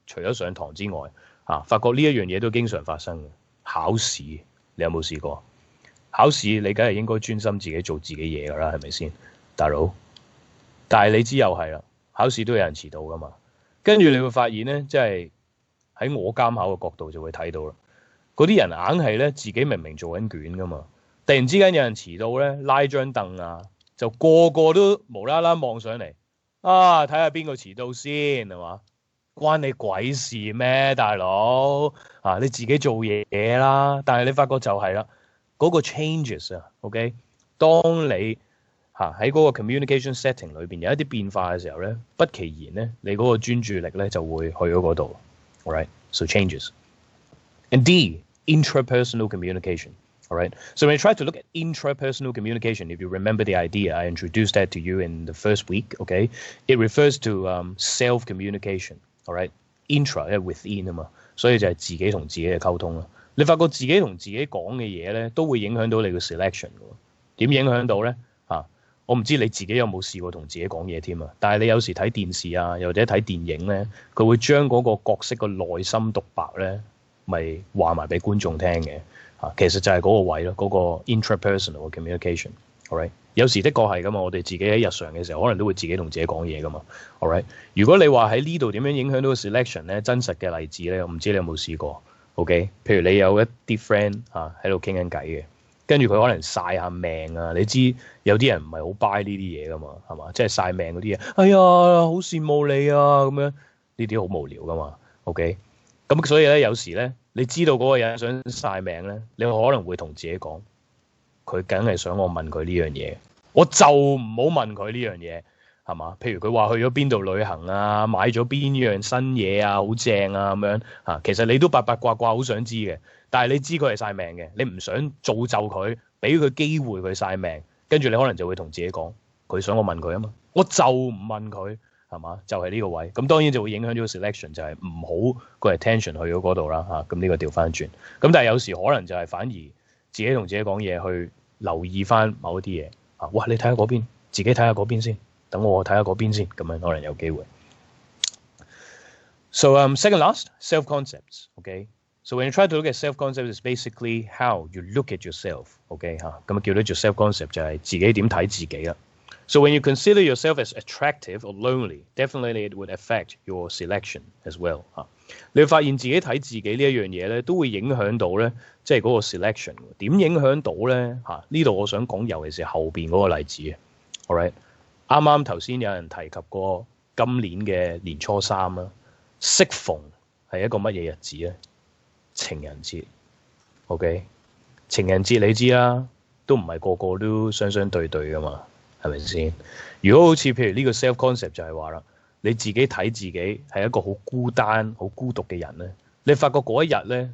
除咗上堂之外啊，發覺呢一樣嘢都經常發生嘅考試，你有冇試過？考試你梗係應該專心自己做自己嘢㗎啦，係咪先，大佬？但係你知又係啦，考試都有人遲到㗎嘛。跟住你會發現咧，即係喺我監考嘅角度就會睇到啦。嗰啲人硬係咧自己明明做緊卷㗎嘛，突然之間有人遲到咧，拉張凳啊，就個個都無啦啦望上嚟啊，睇下邊個遲到先係嘛？關你鬼事咩，大佬啊？你自己做嘢啦。但係你發覺就係啦。嗰個 changes 啊，OK， 當你喺嗰個 communication setting 裏邊有一啲變化嘅時候咧，不其然咧，你嗰個專注力咧就會去咗嗰度。All right, so changes. And D, intrapersonal communication. All right, so when you try to look at intrapersonal communication, if you remember the idea, I introduced that to you in the first week. Okay, it refers to self-communication. All right, intra 係 within 啊嘛，所以就係自己同自己嘅溝通啦。你發覺自己同自己講嘅嘢咧，都會影響到你個 selection 嘅。點影響到咧？我唔知你自己有冇試過同自己講嘢添啊。但係你有時睇電視啊，又或者睇電影咧，佢會將嗰個角色嘅內心獨白咧，咪話埋俾觀眾聽嘅。其實就係嗰個位咯，嗰個 intrapersonal communication。All right， 有時的確係噶嘛，我哋自己喺日常嘅時候，可能都會自己同自己講嘢噶嘛。All right， 如果你話喺呢度點樣影響到個 selection 咧，真實嘅例子咧，我唔知你有冇試過。OK， 譬如你有一啲 friend 喺度傾緊偈嘅，跟住佢可能晒下命啊，你知有啲人唔係好 buy 呢啲嘢噶嘛，係嘛？即係晒命嗰啲嘢，哎呀，好羨慕你啊咁樣，呢啲好無聊噶嘛。OK，咁所以咧有時咧，你知道嗰個人想晒命咧，你可能會同自己講，佢梗係想我問佢呢樣嘢，我就唔好問佢呢樣嘢。係嘛？譬如佢話去咗邊度旅行啊，買咗邊樣新嘢啊，好正啊咁樣嚇。其實你都八卦好想知嘅，但係你知佢係晒命嘅，你唔想造就佢，俾佢機會佢晒命，跟住你可能就會同自己講，佢想我問佢啊嘛，我就唔問佢，係嘛？就係呢個位。咁當然就會影響咗個 selection，就係唔好個 attention 去咗嗰度啦嚇。咁呢個調翻轉。咁但係有時可能就係反而自己同自己講嘢，去留意翻某一啲嘢啊。哇！你睇下嗰邊，自己睇下嗰邊先。等我睇下嗰邊先，咁樣可能有機會。So second last, self-concepts. Okay. So when you try to look at self-concepts, it's basically how you look at yourself. Okay 嚇，咁叫做 self-concept 就係自己點睇自己啦。So when you consider yourself as attractive or lonely, definitely it would affect your selection as well 嚇。你會發現自己睇自己呢一樣嘢咧，都會影響到咧，即係嗰個 selection。點影響到咧嚇？呢度我想講，尤其是後邊嗰個例子。All right。啱啱頭先有人提及過今年嘅年初三啦，適逢係一個乜嘢日子咧？情人節。OK， 情人節你知啦，都唔係個個都雙雙對對噶嘛，係咪先？如果好似譬如呢個 self concept 就係話啦，你自己睇自己係一個好孤單、好孤獨嘅人咧，你發覺嗰一日咧，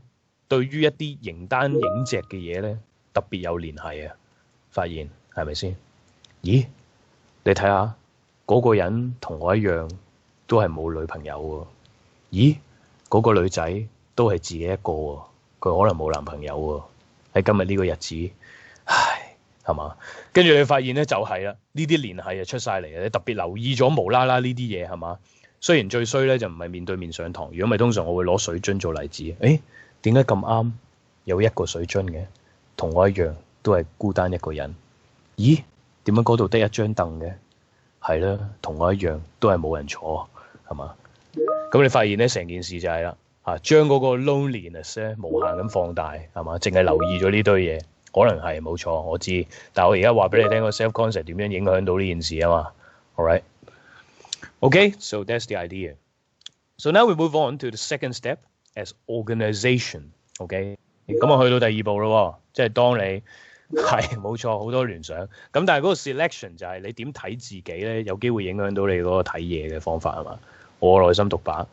對於一啲形單影隻嘅嘢咧，特別有聯繫啊！發現係咪先？咦？你睇下嗰個人同我一樣，都係冇女朋友喎。咦？嗰個女仔都係自己一個喎，佢可能冇男朋友喎。喺今日呢個日子，唉，係嘛？跟住你發現咧，就係啦，呢啲聯繫就出晒嚟嘅。你特別留意咗無啦啦呢啲嘢係嘛？雖然最衰咧就唔係面對面上堂，如果唔係通常我會攞水樽做例子。誒，點解咁啱有一個水樽嘅，同我一樣都係孤單一個人？咦？點解嗰度得一張凳嘅？係啦，同我一樣都係冇人坐，係嘛？咁你發現咧，成件事就係啦，將嗰個 loneliness 咧無限咁放大，係嘛？淨係留意咗呢堆嘢，可能係冇錯，我知。但係我而家話俾你聽個 self concept 點樣影響到呢件事啊嘛。All right, okay, so that's the idea. So now we move on to the second step as organization. Okay. 咁啊去到第二步咯，即係當你係冇錯好多聯想，咁但係嗰個 selection 就係你點睇自己咧，有機會影響到你嗰個睇嘢嘅方法係嘛？我內心獨白，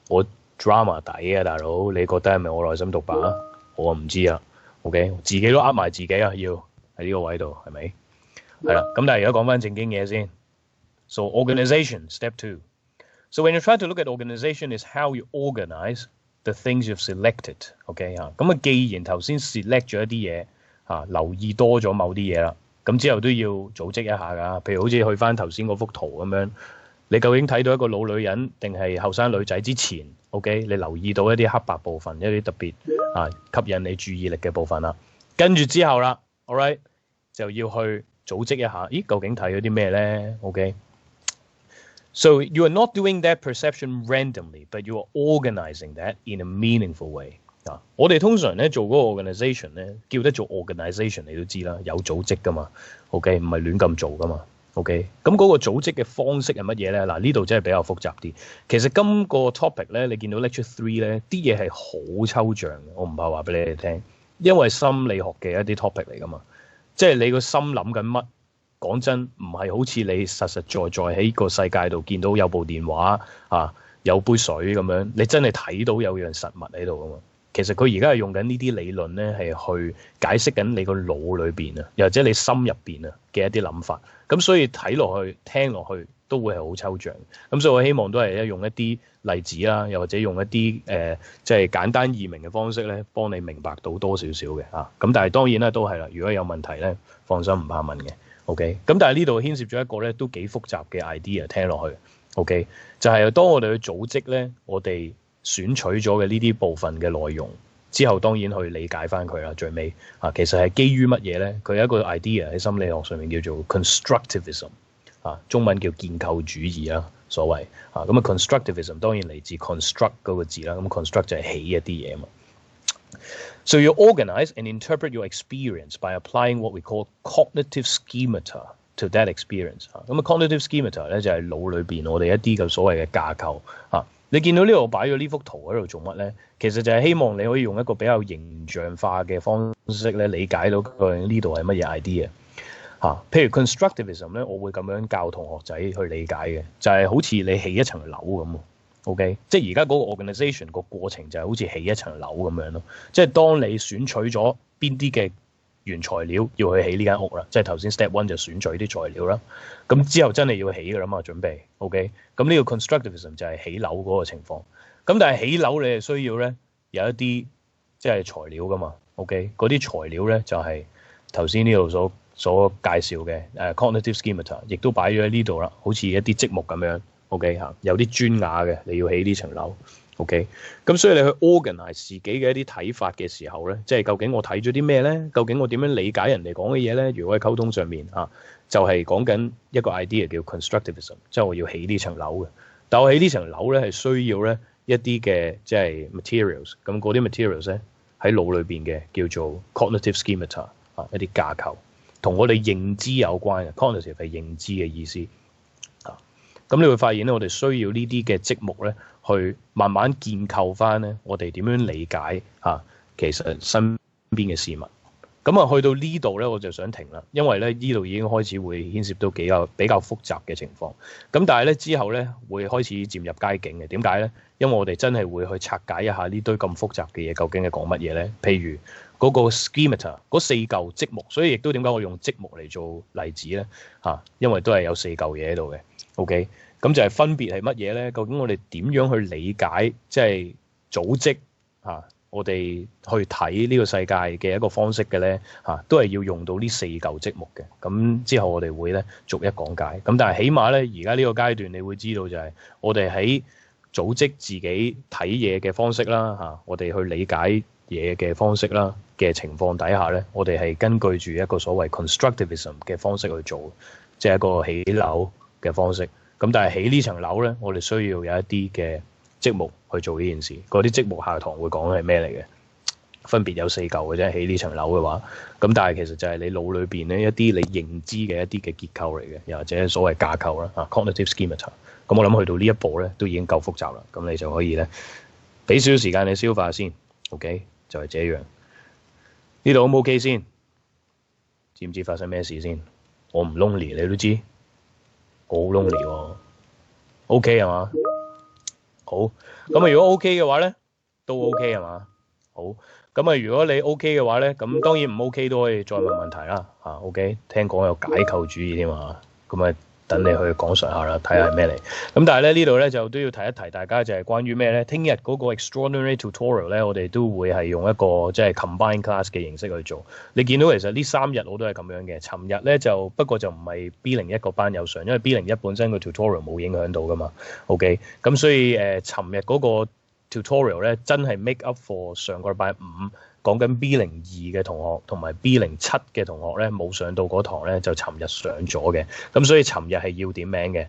我 drama 底啊，大佬，你覺得係咪我內心獨白啊？我唔知啊 ，OK， 自己都呃埋自己啊，要喺呢個位度係咪？係啦，咁但係而家講翻正經嘢先。So organization step 2. So when you try to look at organization is how you organize the things you've selected. OK 嚇，咁啊既然頭先 select 咗一啲嘢嚇，留意多咗某啲嘢啦，咁之後都要組織一下㗎。譬如好似去翻頭先嗰幅圖咁樣，你究竟睇到一個老女人定係後生女仔之前 ，OK， 你留意到一啲黑白部分，一啲特別吸引你注意力嘅部分啦。跟住之後啦 ，all right 就要去組織一下，咦究竟睇咗啲咩咧 ？OK。So you are not doing that perception randomly, but you are organizing that in a meaningful way. 我哋通常咧做嗰個 organization 咧，叫得做 organization， 你都知啦，有組織噶嘛 ，OK， 唔係亂咁做噶嘛 ，OK。咁嗰個組織嘅方式係乜嘢咧？嗱，呢度真係比較複雜啲。其實今個 topic 咧，你見到 lecture 3咧，啲嘢係好抽象嘅，我唔怕話俾你哋聽，因為心理學嘅一啲 topic 嚟噶嘛，即係你個心諗緊乜。講真，唔係好似你實實在在喺個世界度見到有部電話有杯水咁樣，你真係睇到有樣實物喺度噶嘛？其實佢而家係用緊呢啲理論咧，係去解釋緊你個腦裏邊啊，又或者你心入邊啊嘅一啲諗法。咁所以睇落去、聽落去都會係好抽象。咁所以我希望都係用一啲例子啦，又或者用一啲即係簡單易明嘅方式咧，幫你明白到多少少嘅嚇。咁但係當然啦，都係啦。如果有問題咧，放心唔怕問嘅。OK， 咁但係呢度牽涉咗一個咧都幾複雜嘅 idea， 聽落去 OK， 就係當我哋去組織咧，我哋選取咗嘅呢啲部分嘅內容之後，當然去理解翻佢啦。最尾其實係基於乜嘢咧？佢有一個 idea 喺心理學上面叫做 constructivism 中文叫建構主義啦，所謂咁constructivism 當然嚟自 construct 嗰個字啦。咁 construct 就係起一啲嘢嘛。So you organize and interpret your experience by applying what we call cognitive schemata to that experience。咁cognitive schemata 咧就係腦裏邊我哋一啲嘅所謂嘅架構你見到呢度擺咗呢幅圖喺度做乜咧？其實就係希望你可以用一個比較形象化嘅方式咧，理解到究竟呢度係乜嘢 idea 譬如 constructivism 咧，我會咁樣教同學仔去理解嘅，就係好似你起一層樓咁。OK， 即係而家嗰個 organization 個過程就係好似起一層樓咁樣咯。即係當你選取咗邊啲嘅原材料要去起呢間屋啦，即係頭先 step 1就選取啲材料啦。咁之後真係要起㗎啦嘛，準備 OK。咁呢個 constructivism 就係起樓嗰個情況。咁但係起樓你係需要咧有一啲即係材料㗎嘛 OK。嗰啲材料咧就係頭先呢度所介紹嘅cognitive schemata， 亦都擺咗喺呢度啦，好似一啲積木咁樣。OK 有啲磚瓦嘅，你要起呢層樓。OK， 咁所以你去 organize 自己嘅一啲睇法嘅時候咧，即係究竟我睇咗啲咩咧？究竟我點樣理解人哋講嘅嘢咧？如果喺溝通上面就係講緊一個 idea 叫 constructivism， 即係我要起呢層樓嘅。但我起呢層樓咧係需要咧一啲嘅即係 materials， 咁嗰啲 materials 咧喺腦裏邊嘅叫做 cognitive schemata 一啲架構，同我哋認知有關嘅 cognitive 係認知嘅意思。咁你會發現咧，我哋需要呢啲嘅積木咧，去慢慢建構翻咧，我哋點樣理解其實身邊嘅事物。咁去到呢度咧，我就想停啦，因為咧呢度已經開始會牽涉到比較複雜嘅情況。咁但係咧之後咧會開始漸入佳境嘅。點解咧？因為我哋真係會去拆解一下呢堆咁複雜嘅嘢，究竟係講乜嘢咧？譬如嗰個 schemata 嗰4嚿積木，所以亦都點解我用積木嚟做例子咧？因為都係有4嚿嘢喺度嘅。OK， 咁就係分別係乜嘢咧？究竟我哋點樣去理解，即係組織我哋去睇呢個世界嘅一個方式嘅咧？都係要用到呢4嚿積木嘅。咁之後我哋會咧逐一講解。咁但係起碼咧，而家呢個階段，你會知道就係我哋喺組織自己睇嘢嘅方式啦，我哋去理解嘢嘅方式啦嘅情況底下咧，我哋係根據住一個所謂 constructivism 嘅方式去做，即係一個起樓嘅方式。咁但係起呢層樓咧，我哋需要有一啲嘅積木去做呢件事。嗰啲積木下堂會講係咩嚟嘅？分別有4嚿嘅啫。起呢層樓嘅話，咁但係其實就係你腦裏邊咧一啲你認知嘅一啲嘅結構嚟嘅，又或者所謂架構啦cognitive schemata。咁我諗去到呢一步咧，都已經夠複雜啦。咁你就可以咧俾少少時間你消化先。OK， 就係這樣。呢度 O 唔 OK 先？知唔知發生咩事先？我唔 lonely 你都知，我好 lonely 喎。OK 係嘛？好，咁如果 OK 嘅話咧，都 OK 係嘛？好，咁如果你 OK 嘅話咧，咁當然唔 OK 都可以再問問題啦。OK， 聽講有解構主義添啊，咁等你去講述下啦，睇下係咩嚟。咁但係咧呢度咧就都要提一提大家，就係關於咩咧？聽日嗰個 extraordinary tutorial 咧，我哋都會係用一個即係 combined class 嘅形式去做。你見到其實呢3日我都係咁樣嘅。尋日咧就不過就唔係 B01個班有上，因為 B01本身個 tutorial 冇影響到噶嘛。OK，咁所以尋日嗰個 tutorial 咧真係 make up for 上個禮拜5講緊 B02嘅同學同埋 B07嘅同學咧冇上到嗰堂咧，就尋日上咗嘅。咁所以尋日係要點名嘅，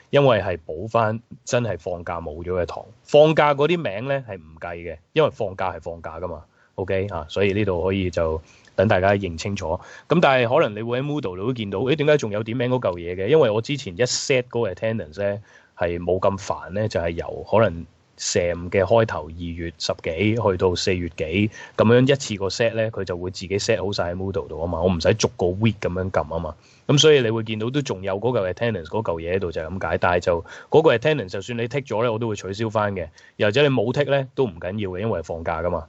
因為係補翻真係放假冇咗嘅堂。放假嗰啲名咧係唔計嘅，因為放假係放假噶嘛。OK 所以呢度可以就等大家認清楚。咁但係可能你會喺 Moodle 度都見到，點解仲有點名嗰嚿嘢嘅？因為我之前一 set 嗰個 attendance 咧係冇咁煩咧，就係由可能Sam 嘅開頭2月10幾去到4月幾咁樣一次個 set 咧，佢就會自己 set 好晒喺 Moodle 度啊嘛，我唔使逐個 week 咁樣撳啊嘛，咁所以你會見到都仲有嗰嚿 attendance 嗰嚿嘢喺度就係咁解，但係就嗰個 attendance 就算你剔咗咧，我都會取消翻嘅，又或者你冇剔咧都唔緊要嘅，因為係放假噶嘛。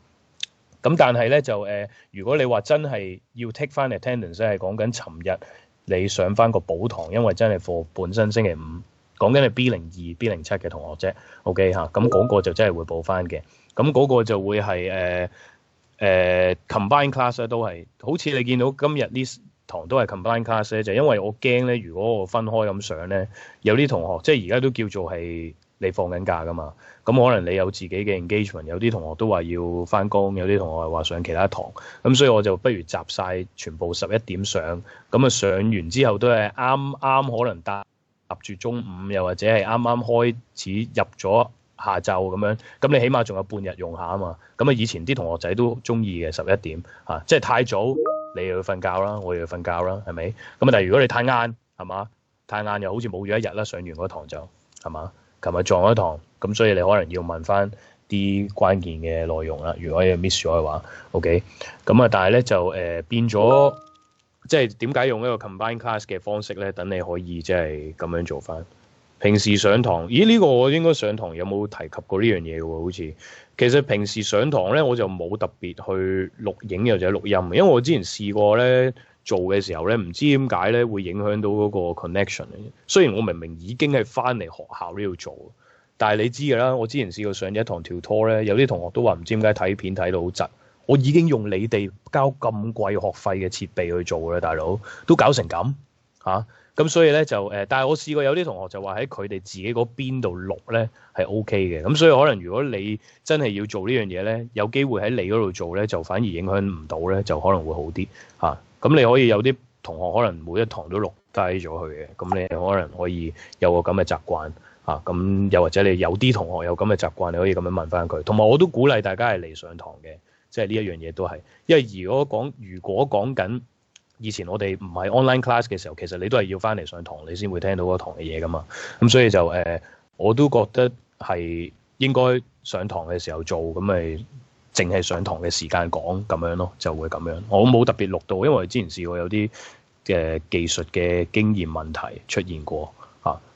咁但係咧就如果你話真係要剔翻 attendance 係講緊尋日你上翻個補堂，因為真係課本身星期5。講緊係 B02、B07嘅同學啫，OK 咁嗰個就真係會報翻嘅，咁嗰個就會係combine class 咧，都係好似你見到今日呢堂都係 combine class 咧，就因為我驚咧，如果我分開咁上咧，有啲同學即係而家都叫做係你放緊假噶嘛，咁可能你有自己嘅 engagement， 有啲同學都話要翻工，有啲同學話上其他堂，咁所以我就不如集晒全部11點上，咁上完之後都係啱可能搭住中午，又或者係啱啱開始入咗下晝咁樣，咁你起碼仲有半日用下啊嘛。咁以前啲同學仔都中意嘅11點即係太早你又要瞓覺啦，我又要瞓覺啦，係咪？咁但係如果你太晏係嘛，太晏又好似冇咗一日啦，上完嗰堂就係嘛，琴日撞咗堂，咁所以你可能要問翻啲關鍵嘅內容啦。如果你 miss 咗嘅話 ，OK， 咁但係咧就變咗。即係點解用一個 combine class 嘅方式咧？等你可以即係咁樣做翻。平時上堂，呢個我應該上堂有冇提及過呢樣嘢喎？好似其實平時上堂咧，我就冇特別去錄影又或者錄音，因為我之前試過咧做嘅時候咧，唔知點解咧會影響到嗰個 connection。雖然我明明已經係翻嚟學校呢度做，但係你知㗎啦，我之前試過上一堂 tutor 咧，有啲同學都話唔知點解睇片睇到好窒。我已經用你哋交咁貴學費嘅設備去做啦，大佬都搞成咁咁所以咧就但係我試過有啲同學就話喺佢哋自己嗰邊度錄咧係 OK 嘅，咁所以可能如果你真係要做呢樣嘢咧，有機會喺你嗰度做咧，就反而影響唔到咧，就可能會好啲咁你可以有啲同學可能每一堂都錄低咗佢嘅，咁你可能可以有個咁嘅習慣咁又或者你有啲同學有咁嘅習慣，你可以咁樣問翻佢。同埋我都鼓勵大家係嚟上堂嘅。即係呢一樣嘢都係，因為如果講緊以前我哋唔係 online class 嘅時候，其實你都係要翻嚟上堂，你先會聽到嗰堂嘅嘢噶嘛。咁所以就我都覺得係應該上堂嘅時候做，咁咪淨係上堂嘅時間講咁樣咯，就會咁樣。我冇特別錄到，因為之前試過有啲嘅技術嘅經驗問題出現過。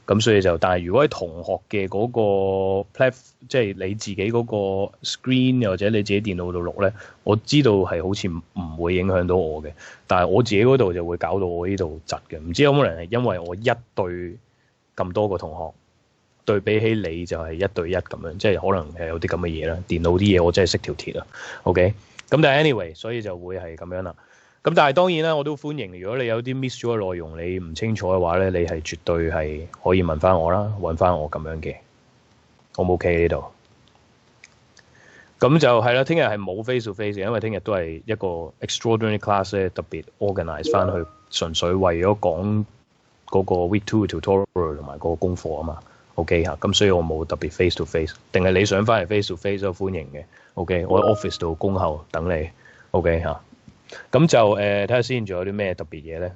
咁所以就，但係如果喺同學嘅嗰個 platform，即係你自己嗰個 screen 又或者你自己電腦度錄咧，我知道係好似唔會影響到我嘅，但係我自己嗰度就會搞到我呢度窒嘅。唔知有冇人係因為我一對咁多個同學對比起你就係1對1咁樣，即係可能係有啲咁嘅嘢啦。電腦啲嘢我真係識條鐵啊。OK，咁但係 anyway，所以就會係咁樣啦。咁但係當然啦，我都歡迎。如果你有啲 miss 咗嘅內容，你唔清楚嘅話咧，你係絕對係可以問翻我啦，揾翻我咁樣嘅。我冇企喺呢度。咁就係啦，聽日係冇 face to face 嘅，因為聽日都係一個 extraordinary class 咧，特別 organize 翻去，純粹為咗講嗰個 week 2 tutorial 同埋嗰個功課啊嘛。OK 咁所以我冇特別 face to face。定係你想翻嚟 face to face 都歡迎嘅。OK，我喺 office 度恭候等你。OK 咁就睇下先，仲有啲咩特別嘢咧？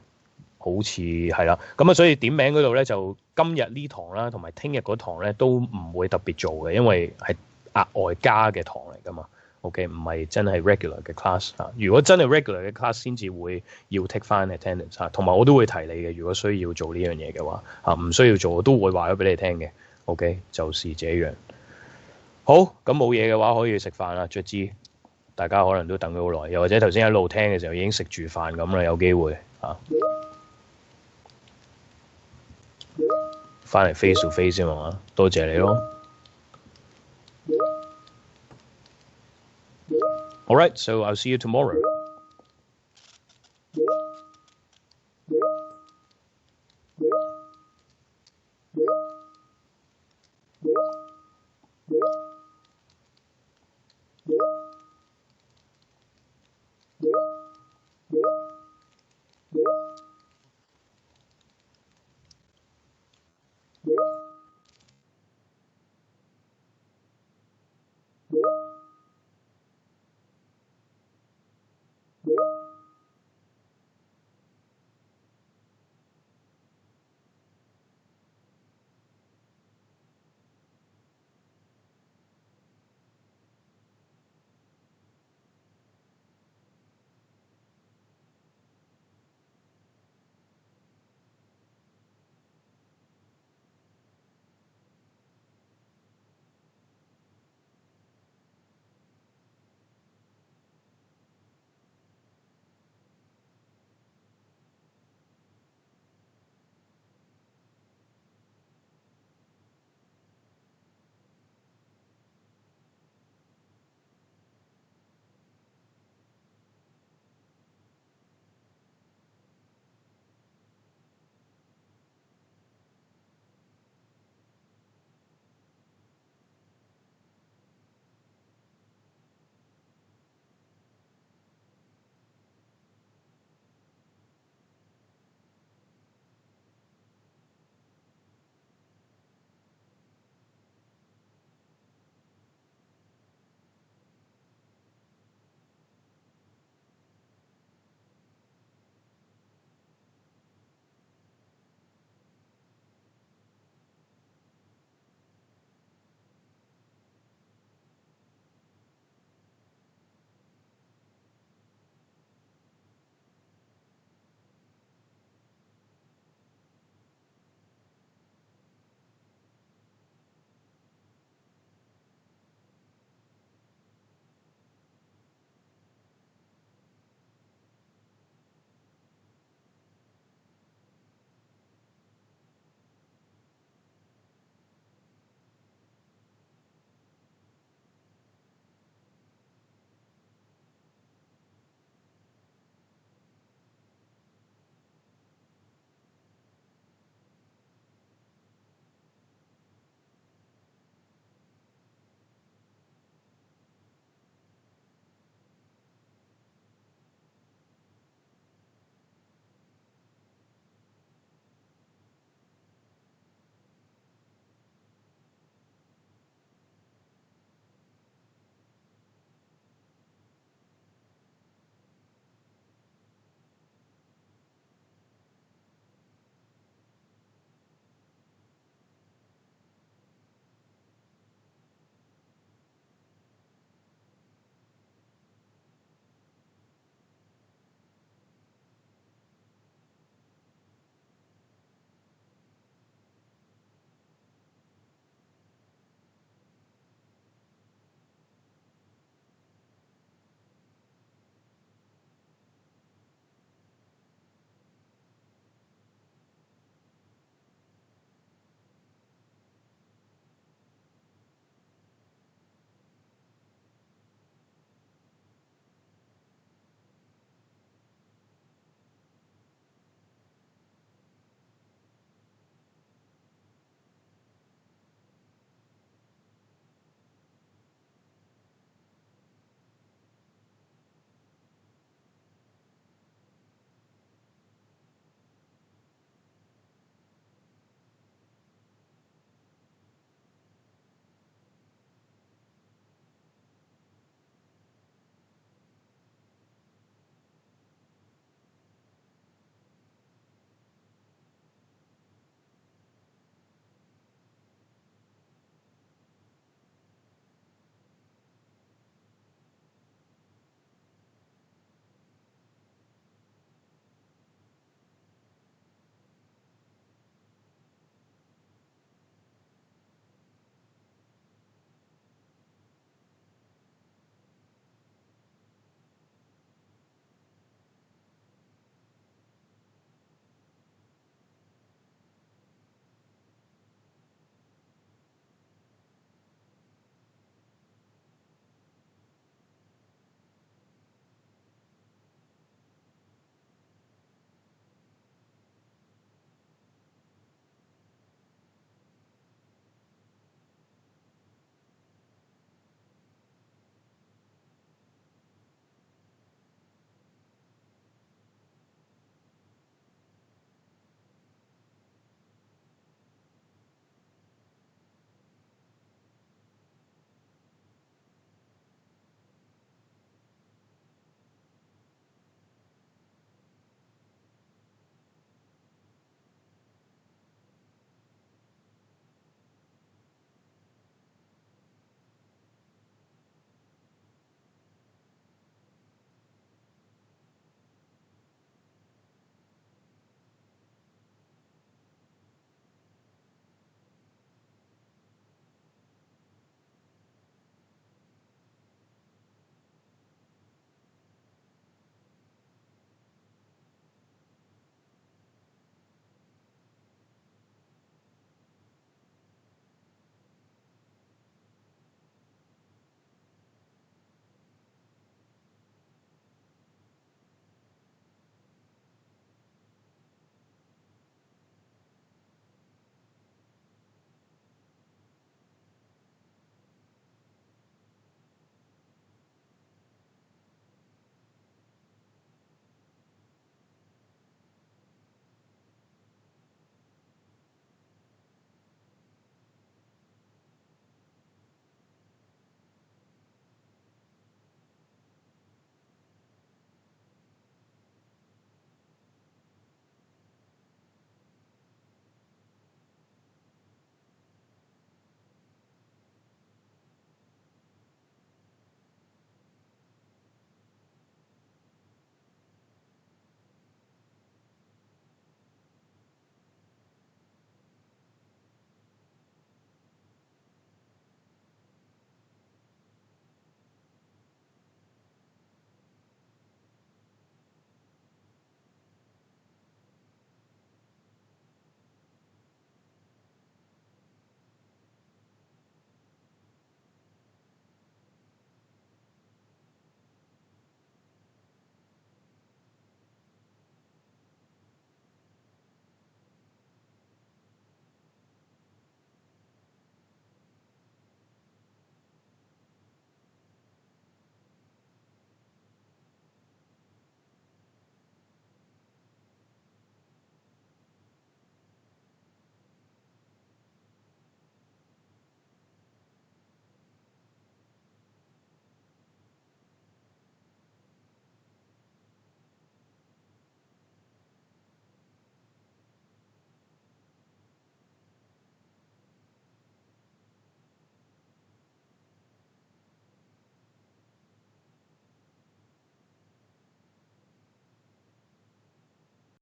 好似係啦，咁所以點名嗰度咧，就今日呢堂啦，同埋聽日嗰堂咧都唔會特別做嘅，因為係額外加嘅堂嚟噶嘛。OK， 唔係真係 regular 嘅 class 嚇。如果真係 regular 嘅 class 先至會要 take 翻 attendance 嚇，同埋我都會提你嘅。如果需要做呢樣嘢嘅話嚇，唔需要做我都會話咗俾你聽嘅。OK， 就是這樣。好，咁冇嘢嘅話可以食飯啦，卒之大家可能都等咗好耐，又或者頭先一路聽嘅時候已經食住飯咁啦，有機會嚇。翻嚟 face to face 先嘛，多謝你咯。All right, so I'll see you tomorrow.